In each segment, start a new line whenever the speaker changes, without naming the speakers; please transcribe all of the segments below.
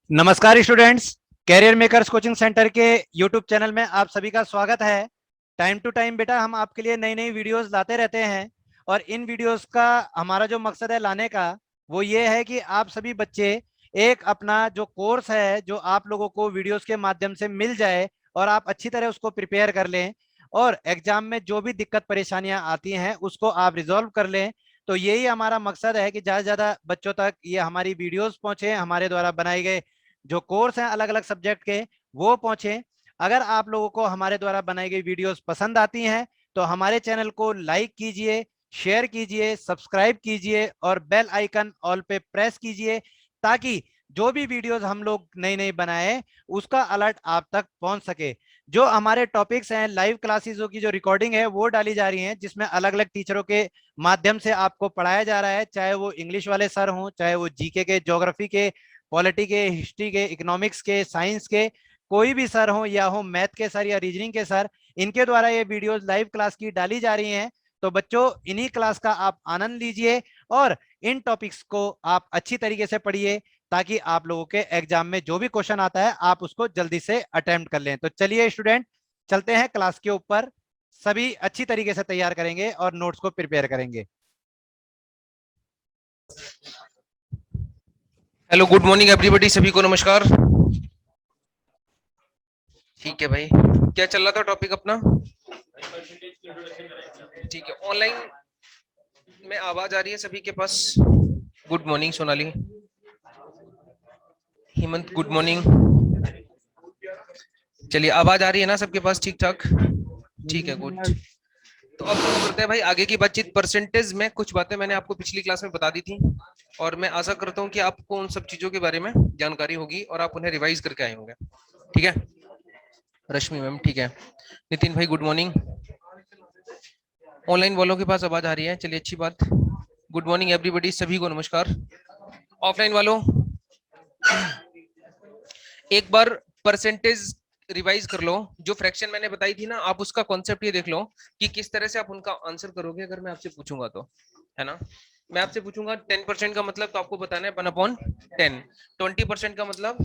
नमस्कार students, career makers coaching centre के YouTube channel में आप सभी का स्वागत है। टाइम टू टाइम बेटा हम आपके लिए नई नई वीडियोस लाते रहते हैं और इन वीडियोस का हमारा जो मकसद है लाने का वो ये है कि आप सभी बच्चे एक अपना जो कोर्स है जो आप लोगों को वीडियोस के माध्यम से मिल जाए और आप अच्छी तरह उसको प्रिपेयर कर लें और एग्जाम में जो भी दिक्कत परेशानियां आती हैं उसको आप रिजॉल्व कर लें। तो यही हमारा मकसद है कि ज्यादा से ज्यादा बच्चों तक ये हमारी वीडियोस पहुंचे, हमारे द्वारा बनाए गए जो कोर्स हैं अलग अलग सब्जेक्ट के वो पहुंचे। अगर आप लोगों को हमारे द्वारा बनाई गई वीडियोस पसंद आती हैं तो हमारे चैनल को लाइक कीजिए, शेयर कीजिए, सब्सक्राइब कीजिए और बेल आइकन ऑल पे प्रेस कीजिए ताकि जो भी वीडियोस हम लोग नई नई बनाए उसका अलर्ट आप तक पहुंच सके। जो हमारे टॉपिक्स हैं, लाइव क्लासेसों की जो रिकॉर्डिंग है वो डाली जा रही है जिसमें अलग अलग टीचरों के माध्यम से आपको पढ़ाया जा रहा है, चाहे वो इंग्लिश वाले सर हों, चाहे वो जीके के, ज्योग्राफी के, पॉलिटी के, हिस्ट्री के, इकोनॉमिक्स के, साइंस के, कोई भी सर हो या हो मैथ के सर या रीजनिंग के सर, इनके द्वारा ये वीडियोस लाइव क्लास की डाली जा रही हैं। तो बच्चों इन्हीं क्लास का आप आनंद लीजिए और इन टॉपिक्स को आप अच्छी तरीके से पढ़िए ताकि आप लोगों के एग्जाम में जो भी क्वेश्चन आता है आप उसको जल्दी से अटेम्प्ट कर लें। तो चलिए स्टूडेंट, चलते हैं क्लास के ऊपर। सभी अच्छी तरीके से तैयार करेंगे और नोट्स को प्रिपेयर करेंगे।
हेलो, गुड मॉर्निंग एवरीबॉडी, सभी को नमस्कार। ठीक है भाई, क्या चल रहा था टॉपिक अपना? ठीक है, ऑनलाइन में आवाज आ रही है सभी के पास? Good morning Sonali, Hemant good morning. चलिए, आवाज आ रही है ना सबके पास ठीक ठाक? ठीक है, गुड। तो अब शुरू करते हैं भाई आगे की बातचीत। परसेंटेज में कुछ बातें मैंने आपको पिछली क्लास में बता दी थी और मैं आशा करता हूँ कि आपको उन सब चीजों के बारे में जानकारी होगी और आप उन्हें रिवाइज करके आए होंगे। ठीक है रश्मि मैम, ठीक है। नितिन भाई गुड मॉर्निंग। ऑनलाइन वालों के पास आवाज आ रही है, चलिए अच्छी बात। गुड मॉर्निंग एवरीबॉडी, सभी को नमस्कार। ऑफलाइन वालों एक बार परसेंटेज रिवाइज कर लो। जो फ्रैक्शन मैंने बताई थी ना, आप उसका कॉन्सेप्ट ये देख लो कि किस तरह से आप उनका आंसर करोगे अगर मैं आपसे पूछूंगा तो, है ना। मैं आपसे पूछूंगा 10% का मतलब तो आपको बताना है 1/10। 20% का मतलब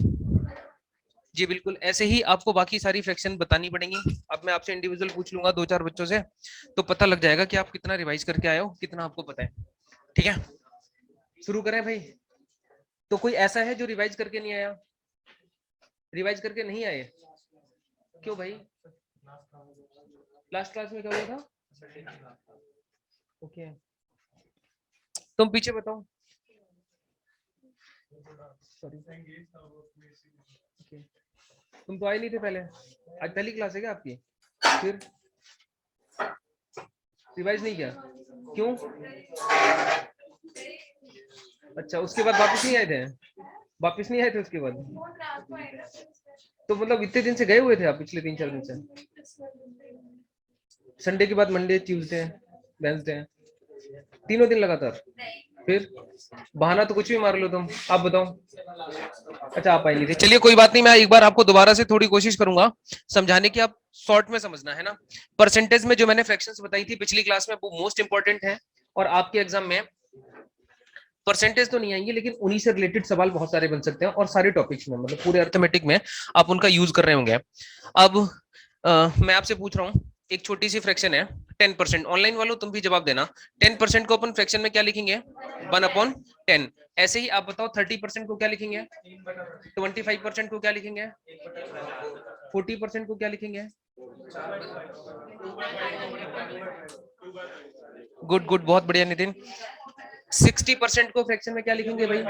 जी बिल्कुल ऐसे ही आपको बाकी सारी फ्रैक्शन बतानी पड़ेंगी। अब मैं आपसे इंडिविजुअल पूछ लूंगा 2-4 बच्चों से, तो पता लग जाएगा कि आप कितना रिवाइज करके आए हो, कितना आपको पता है। ठीक है, शुरू करें भाई। तो कोई ऐसा है जो रिवाइज करके नहीं आया? रिवाइज करके नहीं आए? क्यों भाई? लास्ट क्लास में क्या हुआ था? ओके, तुम पीछे बताओ। सॉरी, ओके, तुम तो आए नहीं थे पहले। आज पहली क्लास है क्या आपकी? फिर रिवाइज नहीं किया क्यों? अच्छा, उसके बाद वापस नहीं आए थे? वापस नहीं आए थे उसके बाद? तो मतलब इतने दिन से गए हुए थे आप, पिछले 3-4 दिन से? संडे के बाद मंडे, ट्यूसडे, वेंसडे, तीनों दिन लगातार? फिर बहाना तो कुछ भी मार लो तुम, आप बताओ। अच्छा, आप आए नहीं थे, चलिए कोई बात नहीं। मैं एक बार आपको दोबारा से थोड़ी कोशिश करूंगा समझाने की, आप शॉर्ट में समझना है ना। परसेंटेज में जो मैंने फ्रैक्शंस बताई थी पिछली क्लास में वो मोस्ट इंपॉर्टेंट है और आपके एग्जाम में परसेंटेज तो नहीं आएंगे लेकिन उन्हीं से रिलेटेड सवाल बहुत सारे बन सकते हैं और सारे टॉपिक्स में, मतलब पूरे अर्थमेटिक में आप उनका यूज कर रहे होंगे। अब मैं आपसे पूछ रहा हूँ, एक छोटी सी फ्रैक्शन है 10%। ऑनलाइन वालों तुम भी जवाब देना। 10% को अपन फ्रैक्शन में क्या लिखेंगे? 1/10। ऐसे ही आप बताओ 30% को क्या लिखेंगे? 25% को क्या लिखेंगे? 40% को क्या लिखेंगे? गुड गुड, बहुत बढ़िया नितिन। 60% को फ्रैक्शन में क्या लिखेंगे भाई?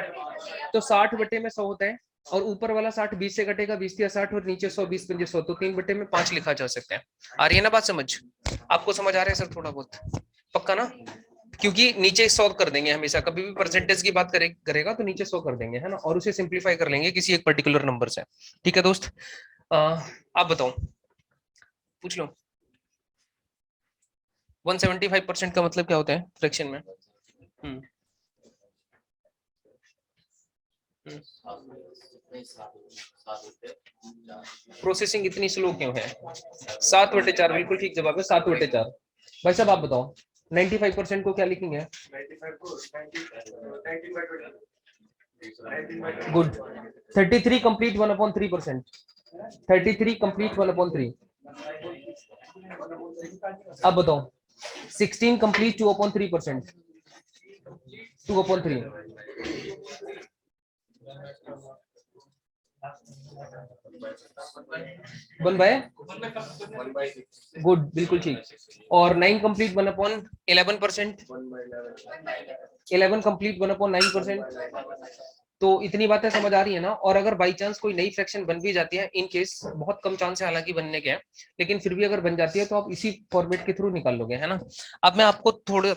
तो 60/100 होता है और ऊपर वाला 60 20 से कटेगा, 20×60 और नीचे 100, 20×100, तो 3/5 लिखा जा सकता है। आ रही है ना बात समझ? आपको समझ आ रहा है सर थोड़ा बहुत? पक्का ना? क्योंकि नीचे 100 कर देंगे हमेशा, कभी भी परसेंटेज की बात करेगा तो नीचे 100 कर देंगे, है ना, और उसे सिंप्लीफाई कर लेंगे किसी एक पर्टिकुलर नंबर से। ठीक है दोस्त, आप बताओ, पूछ लो। 175% का मतलब क्या होता है फ्रैक्शन में? प्रोसेसिंग इतनी स्लो क्यों है? 7/4, बिल्कुल ठीक जवाब है, 7/4। भाई साहब आप बताओ 95% को क्या लिखेंगे? गुड। 33 कंप्लीट 1/3%। 33 कंप्लीट 1/3। अब बताओ 16 कंप्लीट 2/3%। 2/3 1 बाय गुड, बिल्कुल ठीक। और 9 कंप्लीट 1/11%। 11 कंप्लीट 1/9%। तो इतनी बातें समझ आ रही है ना। और अगर बाई चांस कोई नई फ्रैक्शन बन भी जाती है, इन केस बहुत कम चांस है हालांकि बनने के, लेकिन फिर भी अगर बन जाती है तो आप इसी फॉर्मेट के थ्रू निकाल लोगे, है ना। अब मैं आपको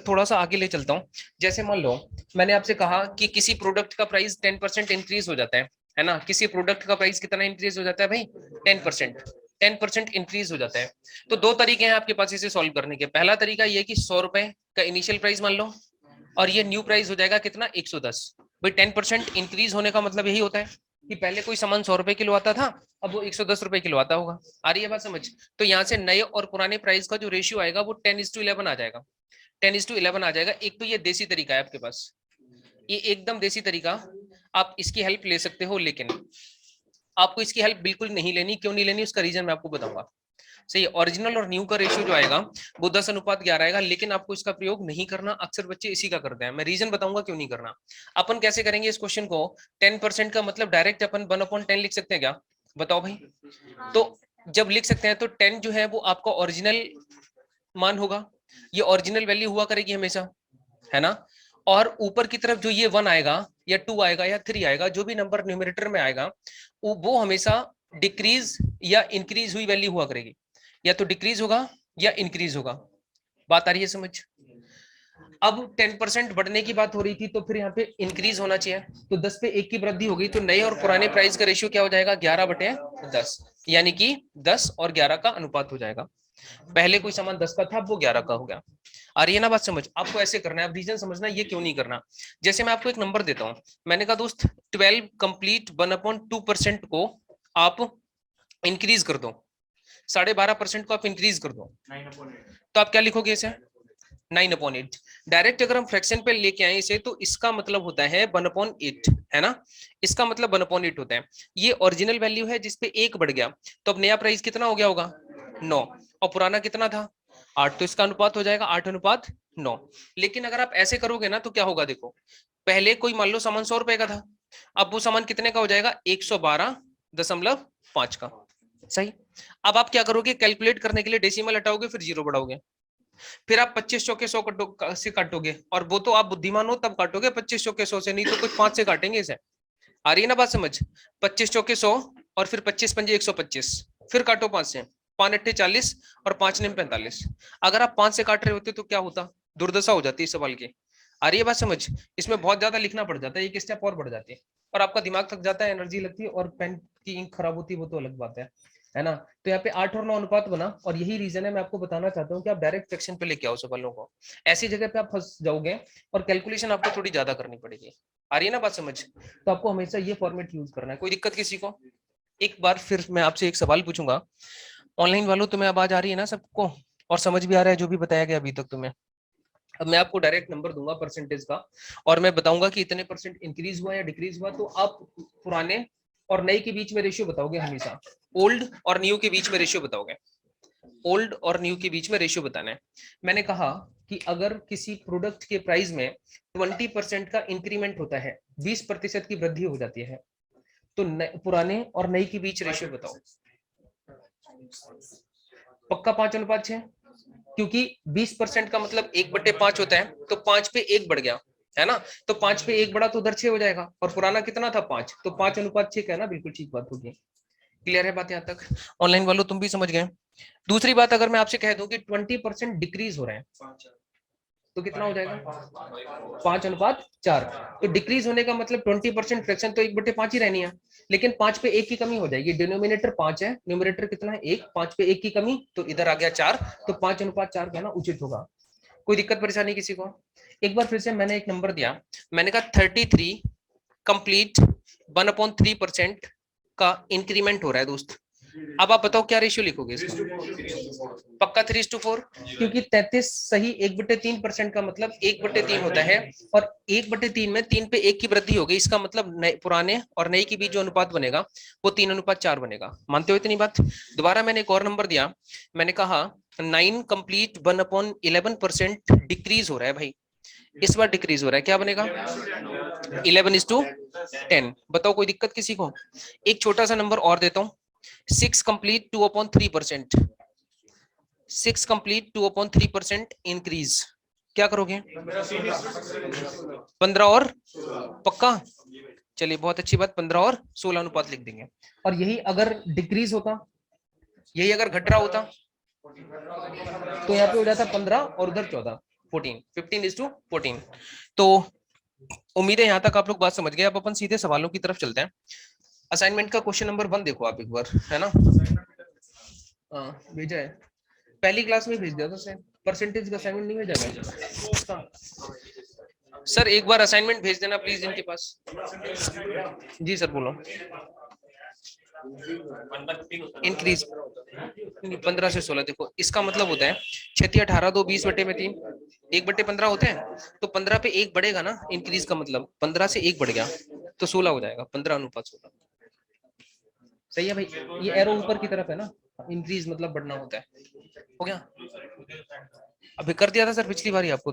थोड़ा सा आगे ले चलता हूँ। जैसे मान लो मैंने आपसे कहा कि किसी प्रोडक्ट का प्राइस 10% इंक्रीज हो जाता है ना। किसी प्रोडक्ट का प्राइस कितना इंक्रीज हो जाता है भाई? 10%। 10% इंक्रीज हो जाता है। तो दो तरीके हैं आपके पास इसे सॉल्व करने के। पहला तरीका ये कि 100 रुपए का इनिशियल प्राइस मान लो, और ये न्यू प्राइस हो जाएगा कितना? 110। भाई 10% इंक्रीज होने का मतलब यही होता है कि पहले कोई सामान 100 रुपए किलो आता था, अब वो 110 रुपए किलो आता होगा। आ रही है बात समझ? तो यहाँ से नए और पुराने प्राइस का जो रेशियो आएगा वो 10:11 आ जाएगा। 10:11 आ जाएगा। एक तो ये देसी तरीका है आपके पास, ये एकदम देसी तरीका, आप इसकी हेल्प ले सकते हो, लेकिन आपको इसकी हेल्प बिल्कुल नहीं लेनी। क्यों नहीं लेनी, उसका रीजन मैं आपको बताऊंगा। सही, ओरिजिनल और न्यू का रेशियो जो आएगा वो 10:11 आएगा, लेकिन आपको इसका प्रयोग नहीं करना। अक्सर बच्चे इसी का करते हैं। मैं रीजन बताऊंगा क्यों नहीं करना। अपन कैसे करेंगे इस क्वेश्चन को? 10% का मतलब डायरेक्ट अपन 1/10 लिख सकते हैं क्या? बताओ भाई। तो जब लिख सकते हैं तो 10 जो है वो आपका ओरिजिनल मान होगा, ये ओरिजिनल वैल्यू हुआ करेगी हमेशा, है ना। और ऊपर की तरफ जो ये 1 आएगा या 2 आएगा या 3 आएगा, जो भी नंबर न्यूमरेटर में आएगा वो हमेशा डिक्रीज या इंक्रीज हुई वैल्यू हुआ करेगी। या तो डिक्रीज होगा या इंक्रीज होगा। बात आ रही है समझ? अब 10% बढ़ने की बात हो रही थी, तो फिर यहाँ पे इंक्रीज होना चाहिए। तो 10 पे 1 की वृद्धि होगी, तो नए और पुराने प्राइस का रेशियो क्या हो जाएगा? 11/10, यानी कि 10 और 11 का अनुपात हो जाएगा। पहले कोई सामान 10 का था, अब वो 11 का हो गया। आ रही है ना बात समझ? आपको ऐसे करना है, अब रीजन समझना ये क्यों नहीं करना। जैसे मैं आपको एक नंबर देता हूं, मैंने कहा दोस्त 12 कंप्लीट 1/2% को आप इंक्रीज कर दो, 12.5% को आप इंक्रीज कर दो, तो आप क्या लिखोगे इसे? 9/8। डायरेक्ट अगर हम फ्रैक्शन पे लेके आए इसे, तो इसका मतलब होता है 1/8, है ना। इसका मतलब 1/8 होता है। ये ओरिजिनल वैल्यू है जिसपे 1 बढ़ गया, तो अब नया प्राइस कितना हो गया होगा? 9। और पुराना कितना था? 8। तो इसका अनुपात हो जाएगा 8:9। लेकिन अगर आप ऐसे करोगे ना तो क्या होगा देखो, पहले कोई मान लो सामान 100 रुपए का था, अब वो सामान कितने का हो जाएगा? 112.5 का। सही। अब आप क्या करोगे? कैलकुलेट करने के लिए डेसिमल हटाओगे, फिर जीरो बढ़ाओगे, फिर आप 25 चौके 100 से काटोगे, और वो तो आप बुद्धिमान हो तब काटोगे 25 चौके 100 से, नहीं तो कुछ 5 से काटेंगे इसे। आ रही है ना बात समझ? 25 चौके 100, और फिर 25 पंजे 125, फिर काटो 5 से, 5 अट्ठे 40 और 5 निम 45। अगर आप 5 से काट रहे होते तो क्या होता? दुर्दशा हो जाती है इस सवाल की। आ रही है बात समझ? इसमें बहुत ज्यादा लिखना पड़ जाता है, एक स्टेप और बढ़ जाती है, और आपका दिमाग थक जाता है, एनर्जी लगती है, और पेन की इंक खराब होती है, वो तो अलग बात है ना। तो यहाँ पे 8 और 9 अनुपात बना, और यही रीजन है, मैं आपको बताना चाहता हूँ कि आप डायरेक्ट फ्रैक्शन पे लेके आओ सवालों को। ऐसी जगह पे आप फंस जाओगे और कैलकुलेशन आपको थोड़ी ज्यादा करनी पड़ेगी। आ रही है ना बात समझ? तो आपको हमेशा ये फॉर्मेट यूज करना है। कोई दिक्कत किसी को? एक बार फिर मैं आपसे एक सवाल पूछूंगा, ऑनलाइन वालों तुम्हें आवाज आ रही है ना सबको, और समझ भी आ रहा है जो भी बताया गया अभी तक तुम्हें? अब मैं आपको डायरेक्ट नंबर दूंगा परसेंटेज का, और मैं बताऊंगा कि इतने परसेंट इंक्रीज हुआ या डिक्रीज हुआ, तो आप पुराने और नए के बीच में रेशियो बताओगे हमेशा। ओल्ड और न्यू के बीच में रेशियो बताओगे। ओल्ड और न्यू के बीच में रेशियो बताना है। मैंने कहा कि अगर किसी प्रोडक्ट के प्राइस में 20% का इंक्रीमेंट होता है, 20% की वृद्धि हो जाती है, तो पुराने और नई के बीच रेशियो बताओ। पक्का 5:6, क्योंकि 20% का मतलब 1/5 होता है, तो 5 पे 1 बढ़ गया, है ना। तो 5 पे 1 बढ़ा तो उधर 6 हो जाएगा, और पुराना कितना था? 5, तो 5:6 का है ना। बिल्कुल ठीक बात होगी। क्लियर है बात यहाँ तक? ऑनलाइन वालों तुम भी समझ गए? दूसरी बात, अगर मैं आपसे कह दूं कि 20% डिक्रीज हो रहे हैं, तो कितना हो जाएगा? 5:4। तो डिक्रीज होने का मतलब 20% फ्रैक्शन तो 1/5 ही रहनी है, लेकिन 5 पे 1 की कमी हो जाएगी। डिनोमिनेटर 5 है, न्यूमरेटर कितना है? 1। 5 पे 1 की कमी, तो इधर आ गया 4, तो 5:4 कहना उचित होगा। कोई दिक्कत परेशानी किसी को? एक बार फिर से मैंने एक नंबर दिया, मैंने कहा 33 कंप्लीट 1/3% का इंक्रीमेंट हो रहा है दोस्त। अब आप बताओ क्या रेशियो लिखोगे इसका? पक्का 3:4, क्योंकि 33 सही 1/3% का मतलब 1/3 होता है, और 1/3 में 3 पे 1 की वृद्धि होगी, इसका मतलब नए पुराने और नए के बीच जो अनुपात बनेगा वो 3:4 बनेगा। मानते हो इतनी बात? दोबारा मैंने एक और नंबर दिया, मैंने कहा 9 कंप्लीट 1/11% डिक्रीज हो रहा है भाई, इस बार डिक्रीज हो रहा है, क्या बनेगा? 11:10। बताओ कोई दिक्कत किसी को? एक छोटा सा नंबर और देता हूं, 6 कंप्लीट 2/3%, 6 कंप्लीट 2/3% इंक्रीज, क्या करोगे? 15 और पक्का? चलिए बहुत अच्छी बात, 15 और 16 अनुपात लिख देंगे। और यही अगर डिक्रीज होता, यही अगर घट रहा होता, तो यहाँ पे हो जाता 15 और उधर 14, 14, 15:14। तो उम्मीद है यहाँ तक आप लोग बात समझ गए। अब अपन सीधे सवालों की तरफ चलते हैं। असाइनमेंट का क्वेश्चन नंबर 1 देखो आप एक बार, है ना? भेजा है, पहली क्लास में भेज दिया था सर, परसेंटेज का असाइनमेंट नहीं भेजा गया सर? एक बार असाइनमेंट भेज देना प्लीज इनके पास। जी सर बोलो। इंक्रीज 15 से 16, देखो इसका मतलब होता है 6 18 2 20/3, 1/15 होते हैं, तो 15 पे 1 बढ़ेगा ना, इंक्रीज का मतलब 15 से 1 बढ़ गया तो 16 हो जाएगा, 15:16। सही है भाई, ये एरो ऊपर की तरफ है ना, इंक्रीज मतलब बढ़ना होता है। हो गया? अभी कर दिया था सर पिछली बार ही आपको,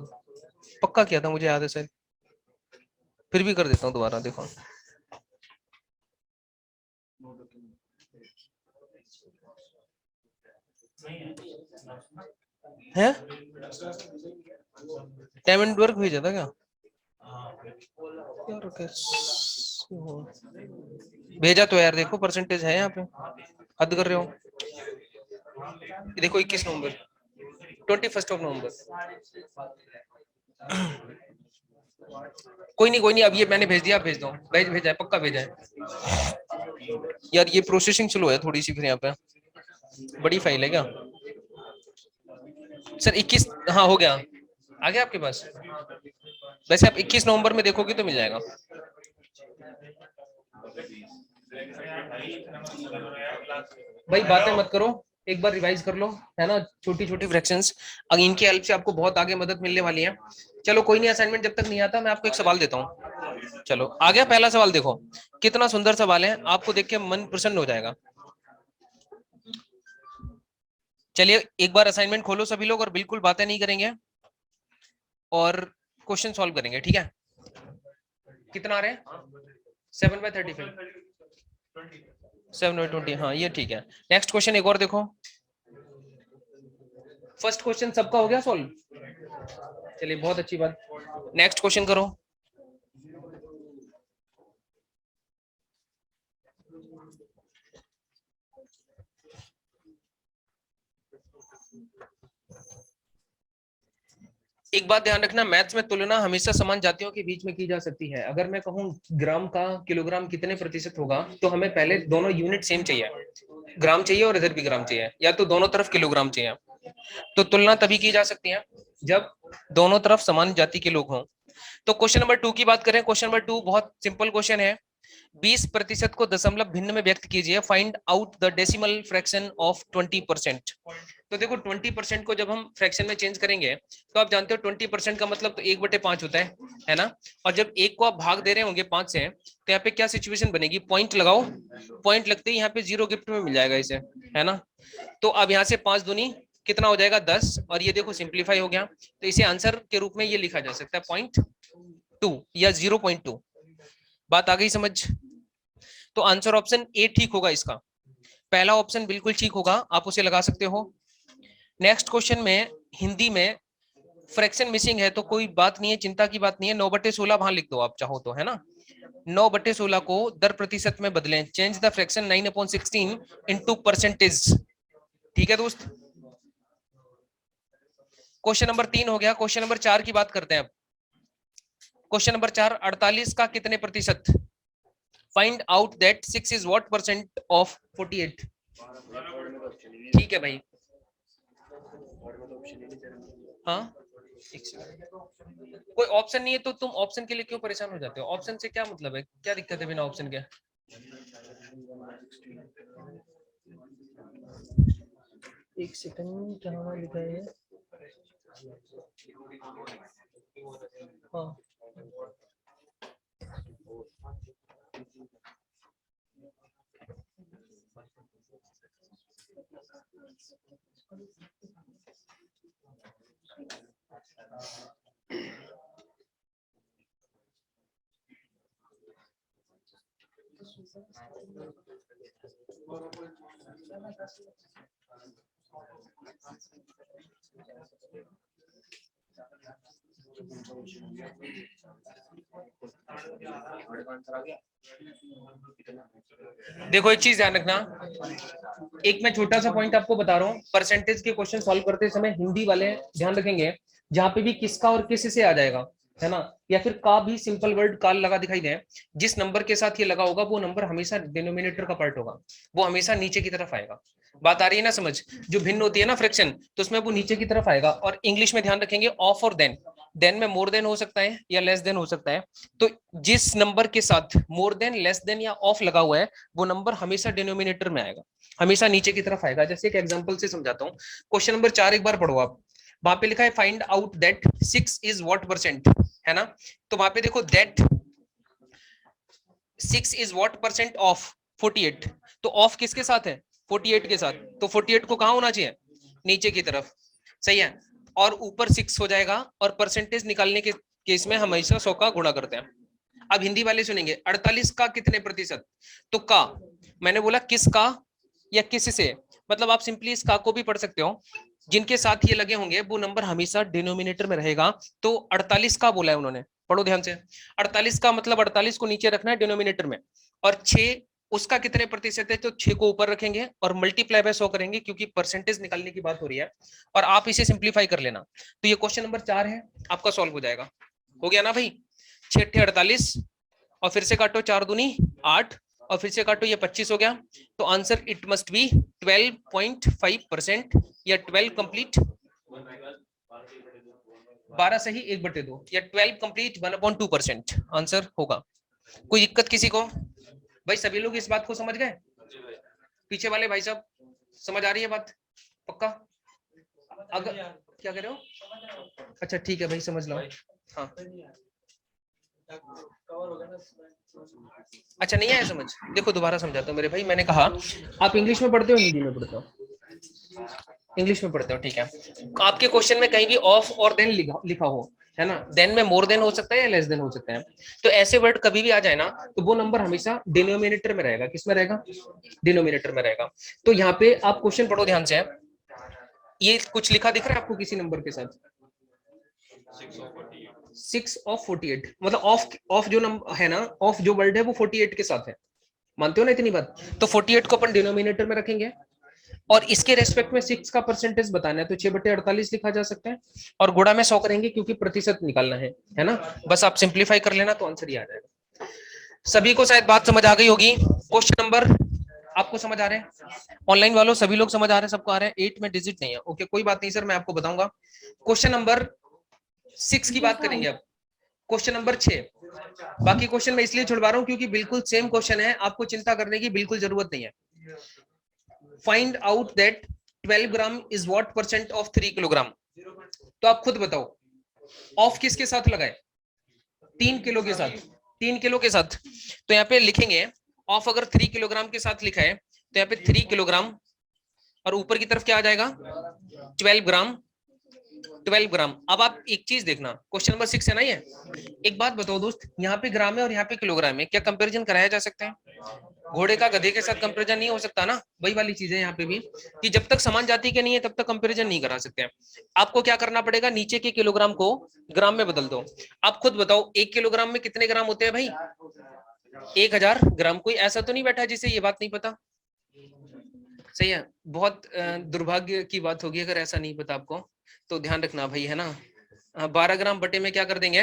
पक्का किया था मुझे याद है सर, फिर भी कर देता हूँ दोबारा, देखो। है टाइम एंड वर्क भेजा था क्या यार? कैसे हो? भेजा तो यार, देखो परसेंटेज है यहाँ पे, हद कर रहे हो। ये देखो 21 नवंबर, 21 नवंबर। कोई नहीं कोई नहीं, अब ये मैंने भेज दिया, आप भेज दो, भेजा है, पक्का भेजा है यार। ये प्रोसेसिंग स्लो है थोड़ी सी, फिर यहाँ पे बड़ी फाइल है क्या सर? 21, हाँ हो गया, आ गया आपके पास? वैसे आप 21 नवंबर में देखोगे तो मिल जाएगा। भाई बातें मत करो, एक बार रिवाइज कर लो, है ना? छोटी छोटी फ्रैक्शंस, अगर इनकी हेल्प से आपको बहुत आगे मदद मिलने वाली है। चलो कोई नहीं, असाइनमेंट जब तक नहीं आता मैं आपको एक सवाल देता हूँ। चलो आ गया पहला सवाल, देखो कितना सुंदर सवाल है, आपको देख के मन प्रसन्न हो जाएगा। चलिए एक बार असाइनमेंट खोलो सभी लोग, और बिल्कुल बातें नहीं करेंगे और क्वेश्चन सॉल्व करेंगे, ठीक है? कितना आ रहे हैं? 7/35, 7/20, हाँ ये ठीक है। नेक्स्ट क्वेश्चन एक और देखो, फर्स्ट क्वेश्चन सबका हो गया सॉल्व? चलिए बहुत अच्छी बात, नेक्स्ट क्वेश्चन करो। एक बात ध्यान रखना, मैथ्स में तुलना हमेशा समान जातियों के बीच में की जा सकती है। अगर मैं कहूं ग्राम का किलोग्राम कितने प्रतिशत होगा, तो हमें पहले दोनों यूनिट सेम चाहिए, ग्राम चाहिए और इधर भी ग्राम चाहिए, या तो दोनों तरफ किलोग्राम चाहिए। तो तुलना तभी की जा सकती है जब दोनों तरफ समान जाति के लोग हों। तो क्वेश्चन नंबर 2 की बात करें, क्वेश्चन नंबर 2 बहुत सिंपल क्वेश्चन है, 20% को दशमलव भिन्न में व्यक्त कीजिए, find out the decimal fraction of 20%। तो देखो 20% को जब हम फ्रैक्शन में चेंज करेंगे, तो आप जानते हो 20% का मतलब तो 1/5 होता है ना? और जब एक को आप भाग दे रहे होंगे 5 से, तो यहाँ पे क्या सिचुएशन बनेगी? पॉइंट लगाओ, पॉइंट लगते ही यहाँ पे 0 गिफ्ट में मिल जाएगा इसे, है ना? तो अब यहाँ से 5 दूनी कितना हो जाएगा? 10, और ये देखो सिंप्लीफाई हो गया, तो इसे आंसर के रूप में ये लिखा जा सकता है 0.2 या 0.2। बात आ गई समझ? तो आंसर ऑप्शन ए ठीक होगा इसका, पहला ऑप्शन बिल्कुल ठीक होगा, आप उसे लगा सकते हो। नेक्स्ट क्वेश्चन में हिंदी में फ्रैक्शन मिसिंग है, तो कोई बात नहीं है, चिंता की बात नहीं है, 9/16 वहां लिख दो आप चाहो तो, है ना? 9/16 को दर प्रतिशत में बदलें, change the fraction 9/16 into percentage. ठीक है दोस्त, क्वेश्चन नंबर 3 हो गया। क्वेश्चन नंबर 4 की बात करते हैं अब। क्वेश्चन नंबर 4, 48 का कितने प्रतिशत? Find out that 6 is what percent of 48। ठीक है भाई, हाँ कोई ऑप्शन नहीं है तो तुम ऑप्शन के लिए क्यों परेशान हो जाते हो? ऑप्शन से क्या मतलब है, क्या दिक्कत है बिना ऑप्शन के? एक सेकंड, क्या नाम लिखा है? हाँ, देखो एक चीज ध्यान रखना, एक मैं छोटा सा पॉइंट आपको बता रहा हूँ, परसेंटेज के क्वेश्चन सॉल्व करते समय हिंदी वाले ध्यान रखेंगे, जहां पे भी किसका और किस से आ जाएगा, है ना, या फिर का भी सिंपल वर्ड काल लगा दिखाई दे, जिस नंबर के साथ ये लगा होगा वो नंबर हमेशा डिनोमिनेटर का पार्ट होगा, वो हमेशा नीचे की तरफ आएगा। बात आ रही है ना समझ? जो भिन्न होती है ना फ्रैक्शन, तो उसमें वो नीचे की तरफ आएगा। और इंग्लिश में ध्यान रखेंगे ऑफ और देन, देन में मोर देन हो सकता है या लेस देन हो सकता है, तो जिस नंबर के साथ मोर देन, लेस देन या ऑफ लगा हुआ है वो नंबर हमेशा डिनोमिनेटर में आएगा, हमेशा नीचे की तरफ आएगा। जैसे एक एग्जांपल से समझाता हूँ, क्वेश्चन नंबर 4 एक बार पढ़ो आप, वहां पे लिखा है find out that 6 is what percent, है ना, तो वहां पे देखो that 6 is what percent of 48, तो ऑफ किसके साथ है? 48 के साथ, तो 48 को कहां होना चाहिए? नीचे की तरफ, सही है, और ऊपर 6 हो जाएगा, और परसेंटेज निकालने के केस में हमेशा 100 का गुणा करते हैं। अब हिंदी वाले सुनेंगे 48 का कितने प्रतिशत, तो का, मैंने बोला किस का या किस से, मतलब आप सिंपली इस का को भी पढ़ सकते हो, जिनके साथ ये लगे होंगे वो नंबर हमेशा डिनोमिनेटर में रहेगा। तो 48 का बोला है उन्होंने, पढ़ो ध्यान से, 48 का मतलब 48 को नीचे रखना है डिनोमिनेटर में, और 6 उसका कितने प्रतिशत है, तो 6 को ऊपर रखेंगे और मल्टीप्लाई बाय 100 करेंगे, क्योंकि परसेंटेज निकालने की बात हो रही है, और आप इसे सिंप्लीफाई कर लेना। तो ये क्वेश्चन नंबर 4 है, आपका सॉल्व हो जाएगा। हो गया ना भाई? 6 48, और फिर से काटो 4 दूनी 8, और फिर से काटो, ये 25 हो गया, तो आंसर इट मस्ट बी 12.5% या 12 कंप्लीट 12 सही 1/2 या 12 कंप्लीट 1/2% आंसर होगा। कोई दिक्कत किसी को? भाई सभी लोग इस बात को समझ गए? पीछे वाले भाई साहब समझ आ रही है बात? पक्का? अगर क्या कह रहे हो? अच्छा ठीक है भाई, समझ लो। हाँ अच्छा, नहीं आया समझ? देखो दोबारा समझाता हूँ मेरे भाई, मैंने कहा आप इंग्लिश में पढ़ते हो हिंदी में पढ़ते हो? इंग्लिश में पढ़ते हो, ठीक है। आपके क्वेश्चन में कहीं भी ऑफ और देन लिखा हो, है ना, देन में मोर देन हो सकता है या लेस देन हो सकता है, तो ऐसे वर्ड कभी भी आ जाए ना, तो वो नंबर हमेशा डिनोमिनेटर में रहेगा। किस में रहेगा? डिनोमिनेटर में रहेगा। तो यहाँ पे आप क्वेश्चन पढ़ो ध्यान से, ये कुछ लिखा दिख रहा है आपको किसी नंबर के साथ? 6 ऑफ 48, मतलब ऑफ ऑफ जो नंबर है ना, ऑफ जो वर्ड है वो 48 के साथ है, मानते हो ना इतनी बात? तो 48 को अपन डिनोमिनेटर में रखेंगे, और इसके रेस्पेक्ट में 6 का परसेंटेज बताना है, तो 6/48 लिखा जा सकता है, और गुणा में 100 करेंगे क्योंकि प्रतिशत निकालना है ना, बस आप सिंप्लीफाई कर लेना तो आंसर ही आ जाएगा। सभी को शायद बात समझ आ गई होगी। क्वेश्चन नंबर आपको समझ आ रहे हैं? ऑनलाइन वालों सभी लोग समझ आ रहे हैं? सबको आ रहे हैं? 8 में डिजिट नहीं है, ओके कोई बात नहीं सर, मैं आपको बताऊंगा। क्वेश्चन नंबर 6 की बात करेंगे अब। क्वेश्चन नंबर 6, बाकी क्वेश्चन मैं इसलिए छुड़वा रहा हूं क्योंकि बिल्कुल सेम क्वेश्चन है, आपको चिंता करने की बिल्कुल जरूरत नहीं है। Find out that 12 gram is what percent of 3 kilogram, तो आप खुद बताओ ऑफ किसके साथ लगाए? 3 किलो के साथ, 3 किलो के साथ, तो यहाँ पे लिखेंगे ऑफ अगर 3 किलोग्राम के साथ लिखा है, तो यहाँ पे 3 किलोग्राम, और ऊपर की तरफ क्या आ जाएगा? 12 ग्राम, 12 ग्राम। अब आप एक चीज देखना, क्वेश्चन नंबर 6 है ना ये, एक बात बताओ दोस्त, यहाँ पे ग्राम है और यहाँ पे किलोग्राम है, क्या कंपैरिजन कराया जा सकता है? घोड़े का गधे के साथ कंपैरिजन नहीं हो सकता ना, वही वाली चीज है यहाँ पे भी, कि जब तक समान जाति के नहीं है तब तक कंपैरिजन नहीं करा सकते हैं। आपको क्या करना पड़ेगा, नीचे के किलोग्राम को ग्राम में बदल दो। आप खुद बताओ 1 किलोग्राम में कितने ग्राम होते हैं भाई? 1000 ग्राम। कोई ऐसा तो नहीं बैठा जिसे ये बात नहीं पता? सही है, बहुत दुर्भाग्य की बात होगी अगर ऐसा नहीं पता आपको, तो ध्यान रखना भाई, है ना। 12 ग्राम बटे में क्या कर देंगे,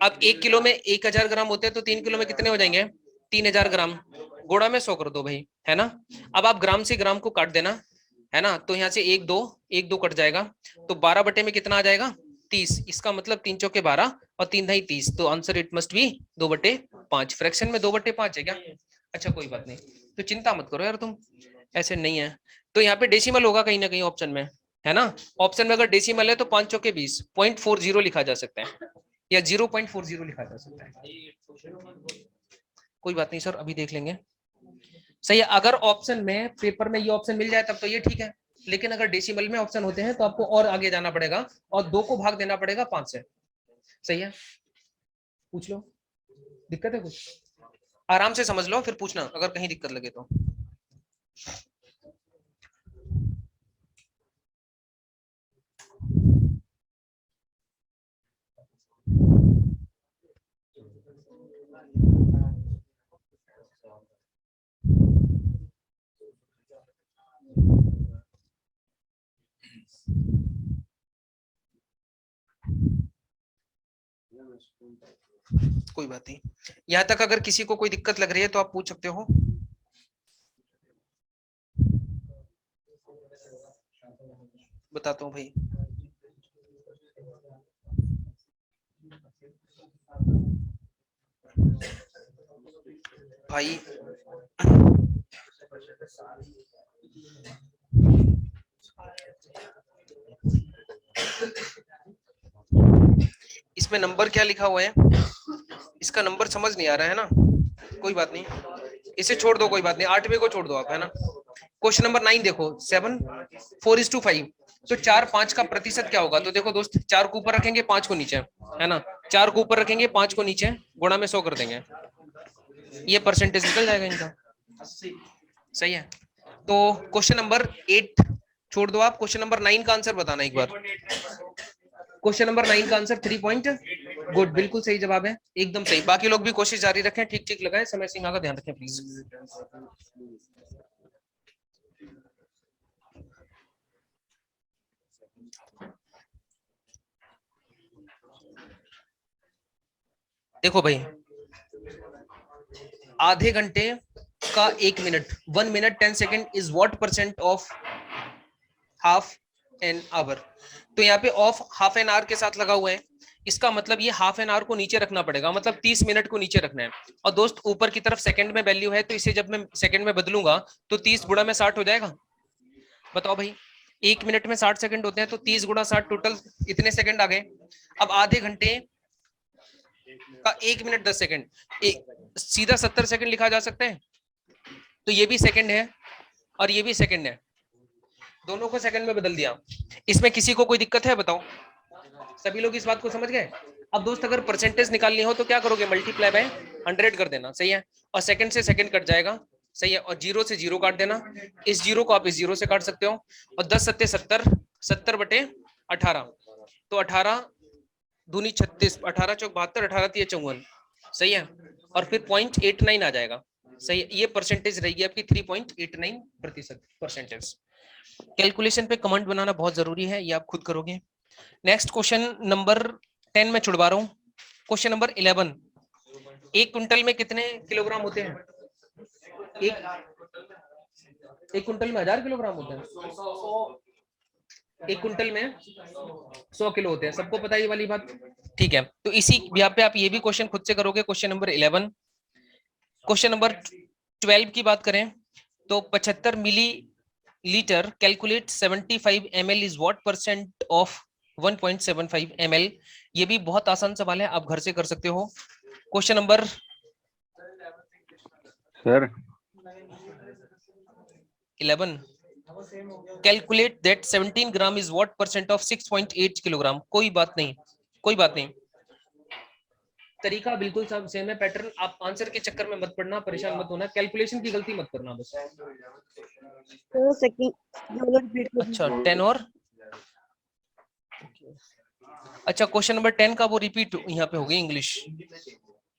अब 1 किलो में 1000 ग्राम होते हैं, तो 3 किलो में कितने हो जाएंगे? 3000 ग्राम, गुणा में 100 कर दो भाई, है ना। अब आप ग्राम से ग्राम को काट देना, है ना, तो यहाँ से 1 2 कट जाएगा, तो 12 बटे में कितना आ जाएगा? 30। इसका मतलब 3 चौके 12 और 3 ढाई 30, तो answer it must be 2/5। Fraction में 2/5 है क्या? अच्छा कोई बात नहीं, तो चिंता मत करो यार तुम, ऐसे नहीं है, तो यहाँ पे डेसिमल होगा कहीं ना कहीं ऑप्शन में, है ना। ऑप्शन में अगर डेसिमल है तो 5 चौके 20, 0.40 लिखा जा सकता है, या 0.40 लिखा जा सकता है। कोई बात नहीं सर, अभी देख लेंगे। सही है, अगर ऑप्शन में पेपर में ये ऑप्शन मिल जाए तब तो ये ठीक है, लेकिन अगर डेसिमल में ऑप्शन होते हैं तो आपको और आगे जाना पड़ेगा और 2 को भाग देना पड़ेगा 5 से। सही है, पूछ लो, दिक्कत है कुछ, आराम से समझ लो फिर पूछना अगर कहीं दिक्कत लगे तो। कोई बात नहीं, यहां तक अगर किसी को कोई दिक्कत लग रही है तो आप पूछ सकते हो। बताता हूँ भाई। भाई इसमें नंबर क्या लिखा हुआ है, इसका नंबर समझ नहीं आ रहा है ना, कोई बात नहीं, इसे छोड़ दो, कोई बात नहीं, 8वें को छोड़ दो आप, है ना। क्वेश्चन नंबर 9 देखो, 7 4:5, तो 4 5 का प्रतिशत क्या होगा। तो देखो दोस्त, 4 को ऊपर रखेंगे 5 को नीचे, है ना, 4 को ऊपर रखेंगे 5 को नीचे, गुणा में 100 कर देंगे, ये परसेंटेज निकल जाएगा इनका। सही है, तो क्वेश्चन नंबर 8 छोड़ दो आप, क्वेश्चन नंबर 9 का आंसर बताना एक बार। क्वेश्चन नंबर 9 का आंसर 3 पॉइंट, गुड, बिल्कुल सही जवाब है, एकदम सही। बाकी लोग भी कोशिश जारी रखें, ठीक ठीक लगाएं, समय सीमा का ध्यान रखें प्लीज। देखो भाई, आधे घंटे का 1 minute, 1 minute 10 second is what percent of half an hour. तो यहाँ पे ऑफ हाफ एन आवर के साथ लगा हुआ है, इसका मतलब ये हाफ एन आवर को नीचे रखना पड़ेगा, मतलब 30 मिनट को नीचे रखना है। और दोस्त ऊपर की तरफ सेकंड में वैल्यू है, तो इसे जब मैं सेकंड में बदलूंगा तो 30 गुणा में 60 हो जाएगा। बताओ भाई, 1 मिनट में 60 सेकंड होते हैं, तो 30 गुणा 60 टोटल इतने सेकंड आ गए। अब आधे घंटे का 1 मिनट 10 सेकंड, सीधा 70 सेकंड लिखा जा सकता है। तो ये भी सेकंड है और ये भी सेकंड है, दोनों को सेकंड में बदल दिया। इसमें किसी को कोई दिक्कत है बताओ, सभी लोग इस बात को समझ गए। अब दोस्त अगर परसेंटेज निकालनी हो तो क्या करोगे, मल्टीप्लाई बाय 100 कर देना, सही है, और सेकंड से सेकंड कट जाएगा, सही है, और 0 से 0 काट देना, इस 0 को आप इस 0 से काट सकते हो, और 10 सत्ते 70, 70/18, तो 18 दूनी 36, 18 चौक 72, 18 तिया 54, सही है, और फिर 0.89 आ जाएगा, सही है, ये परसेंटेज रहेगी आपकी 3.89% परसेंटेज। कैलकुलेशन पे कमेंट बनाना बहुत जरूरी है, ये आप खुद करोगे। नेक्स्ट क्वेश्चन नंबर 10 में छुड़वा रहा हूं, क्वेश्चन नंबर 11, 1 क्विंटल में कितने किलोग्राम होते हैं। एक क्विंटल में 1000 किलोग्राम होते हैं, 1 क्विंटल में 100 किलो होते हैं, सबको पता है ये वाली बात, ठीक है। तो इसी यहाँ पे आप ये भी क्वेश्चन खुद से करोगे, क्वेश्चन नंबर 11। क्वेश्चन नंबर 12 की बात करें तो 75 millilitre calculate 75 ml is what percent of 1.75 ml। ये भी बहुत आसान सवाल है, आप घर से कर सकते हो। Question number
sir
11, calculate that 17 gram is what percent of 6.8 kilogram. कोई बात नहीं, कोई बात नहीं, तरीका बिल्कुल सब सेम है, पैटर्न, आप आंसर के चक्कर में मत पड़ना, परेशान मत होना, कैलकुलेशन की गलती मत करना बस। अच्छा 10 और अच्छा, क्वेश्चन नंबर 10 का वो रिपीट यहाँ पे हो गई इंग्लिश,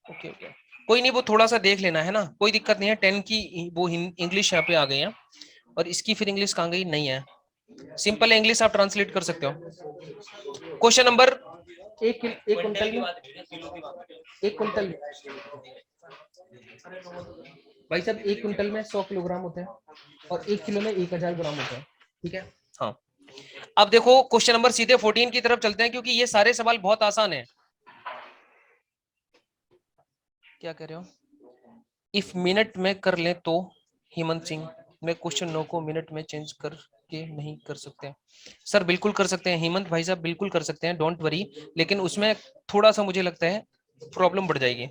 ओके ओके, कोई नहीं, वो थोड़ा सा देख लेना, है ना, कोई दिक्कत नहीं है। 10 की वो इंग्लिश यहाँ पे आ गई है, और इसकी फिर इंग्लिश कहाँ गई, नहीं है, सिंपल है, इंग्लिश आप ट्रांसलेट कर सकते हो। क्वेश्चन नंबर एक क्विंटल में, एक क्विंटल भाई साहब, 1 क्विंटल में 100 किलोग्राम होते हैं, और 1 किलो में 1000 ग्राम होते हैं, ठीक है। हाँ, अब देखो क्वेश्चन नंबर सीधे 14 की तरफ चलते हैं, क्योंकि ये सारे सवाल बहुत आसान है। क्या कह रहे हो, इफ मिनट में कर ले तो हेमंत सिंह, मैं क्वेश्चन 9 को मिनट में चेंज करके नहीं कर सकते? सर बिल्कुल कर सकते हैं हेमंत भाई साहब, बिल्कुल कर सकते हैं, डोंट वरी। लेकिन उसमें थोड़ा सा मुझे लगता है प्रॉब्लम बढ़ जाएगी,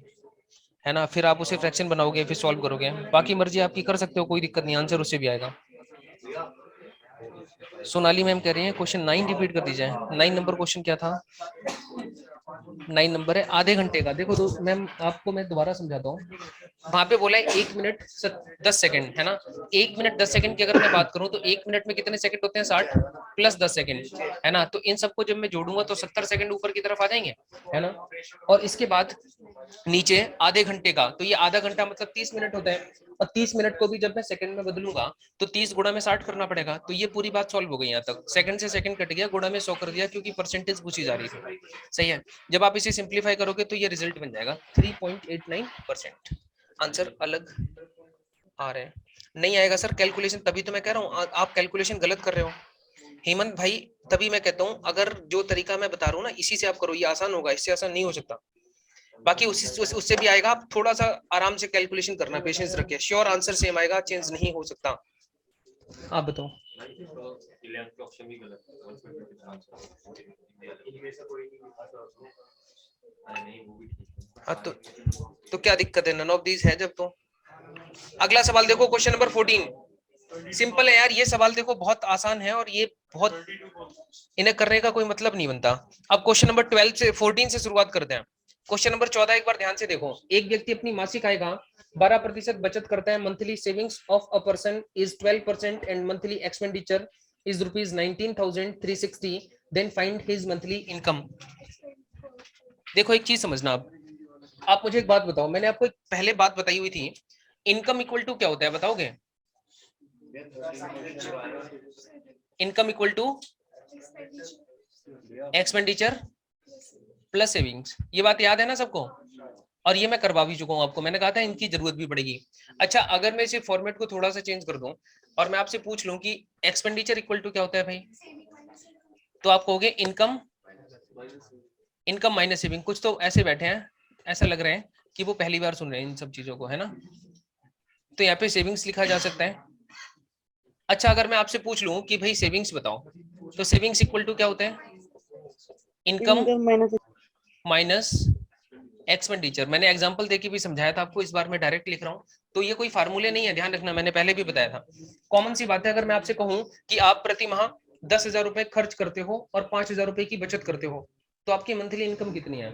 है ना। फिर आप उसे फ्रैक्शन बनाओगे, फिर सॉल्व करोगे। बाकी मर्जी आपकी, कर सकते हो, कोई दिक्कत नहीं, आंसर उससे भी आएगा। सोनाली मैम कह रही है क्वेश्चन 9 रिपीट कर दीजिए। 9 नंबर क्वेश्चन क्या था? 9 नंबर है आधे घंटे का। देखो दोस्त, मैम आपको मैं दोबारा समझाता हूँ। वहां पे बोला है 1 मिनट 10 सेकंड, है ना। 1 मिनट 10 सेकंड की अगर मैं बात करूं तो 1 मिनट में कितने सेकंड होते हैं? 60 प्लस 10 सेकंड, है ना। तो इन सबको जब मैं जोड़ूंगा तो 70 सेकंड ऊपर की तरफ आ जाएंगे, है ना। और इसके बाद नीचे आधे घंटे का, तो ये आधा घंटा मतलब 30 मिनट होता है। और 30 मिनट को भी जब मैं सेकंड में बदलूंगा तो 30 गुणा में 60 करना पड़ेगा। तो ये पूरी बात सॉल्व हो गई। यहाँ तक सेकंड से सेकंड कट गया, गुणा में 100 कर दिया, क्योंकि परसेंटेज पूछी जा रही थी। सही है। जब आप इसे सिंप्लीफाई करोगे तो ये रिजल्ट बन जाएगा 3.89%। आंसर अलग आ रहे हैं। नहीं आएगा सर कैलकुलेशन, तभी तो मैं कह रहा हूँ आप कैलकुलेशन गलत कर रहे हो हेमंत भाई। तभी मैं कहता हूँ अगर जो तरीका मैं बता रहा हूँ ना, इसी से आप करो, ये आसान होगा, इससे आसान नहीं हो सकता। बाकी उससे भी आएगा, आप थोड़ा सा आराम से कैलकुलेशन करना, पेशेंस रखिए, श्योर आंसर सेम आएगा, चेंज नहीं हो सकता। आप बताओ। हाँ तो क्या दिक्कत है? नन ऑफ दीज है जब तो। अगला सवाल देखो, क्वेश्चन नंबर 14। सिंपल है यार ये सवाल, देखो बहुत आसान है, और ये बहुत, इन्हें करने का कोई मतलब नहीं बनता। अब क्वेश्चन नंबर 12 से 14 से शुरुआत करते हैं। क्वेश्चन नंबर 14 एक बार ध्यान से देखो। एक व्यक्ति अपनी मासिक आय का 12% बचत करता है। Monthly savings of a person is 12% and monthly expenditure is ₹19,360। Then find his monthly income. देखो एक चीज समझना, आप मुझे एक बात बताओ, मैंने आपको एक पहले बात बताई हुई थी, इनकम इक्वल टू क्या होता है बताओगे? Income equal to expenditure plus savings. ये बात याद है ना सबको? और ये मैं करवा भी चुका हूं आपको, मैंने कहा था इनकी जरूरत भी पड़ेगी। अच्छा, अगर मैं इसे फॉर्मेट को थोड़ा सा चेंज कर दूं और मैं आपसे पूछ लूं कि एक्सपेंडिचर इक्वल टू क्या होता है भाई, तो आप कहोगे इनकम, इनकम माइनस सेविंग। कुछ तो ऐसे बैठे हैं, ऐसा लग रहा है कि वो पहली बार सुन रहे हैं इन सब चीजों को, है ना। तो यहाँ पे सेविंग्स लिखा जा सकता है। अच्छा, अगर मैं आपसे पूछ लूं कि भाई सेविंग्स बताओ, तो सेविंग्स इक्वल टू क्या होता है? Income minus expenditure. मैंने एग्जांपल देके भी समझाया था आपको, इस बार मैं डायरेक्ट लिख रहा हूं। तो ये कोई फार्मूले नहीं है, ध्यान रखना, मैंने पहले भी बताया था। कॉमन सी बात है, अगर मैं आपसे कहूं कि आप प्रति माह 10,000 रुपए खर्च करते हो और 5,000 रुपए की बचत करते हो, तो आपकी मंथली इनकम कितनी है?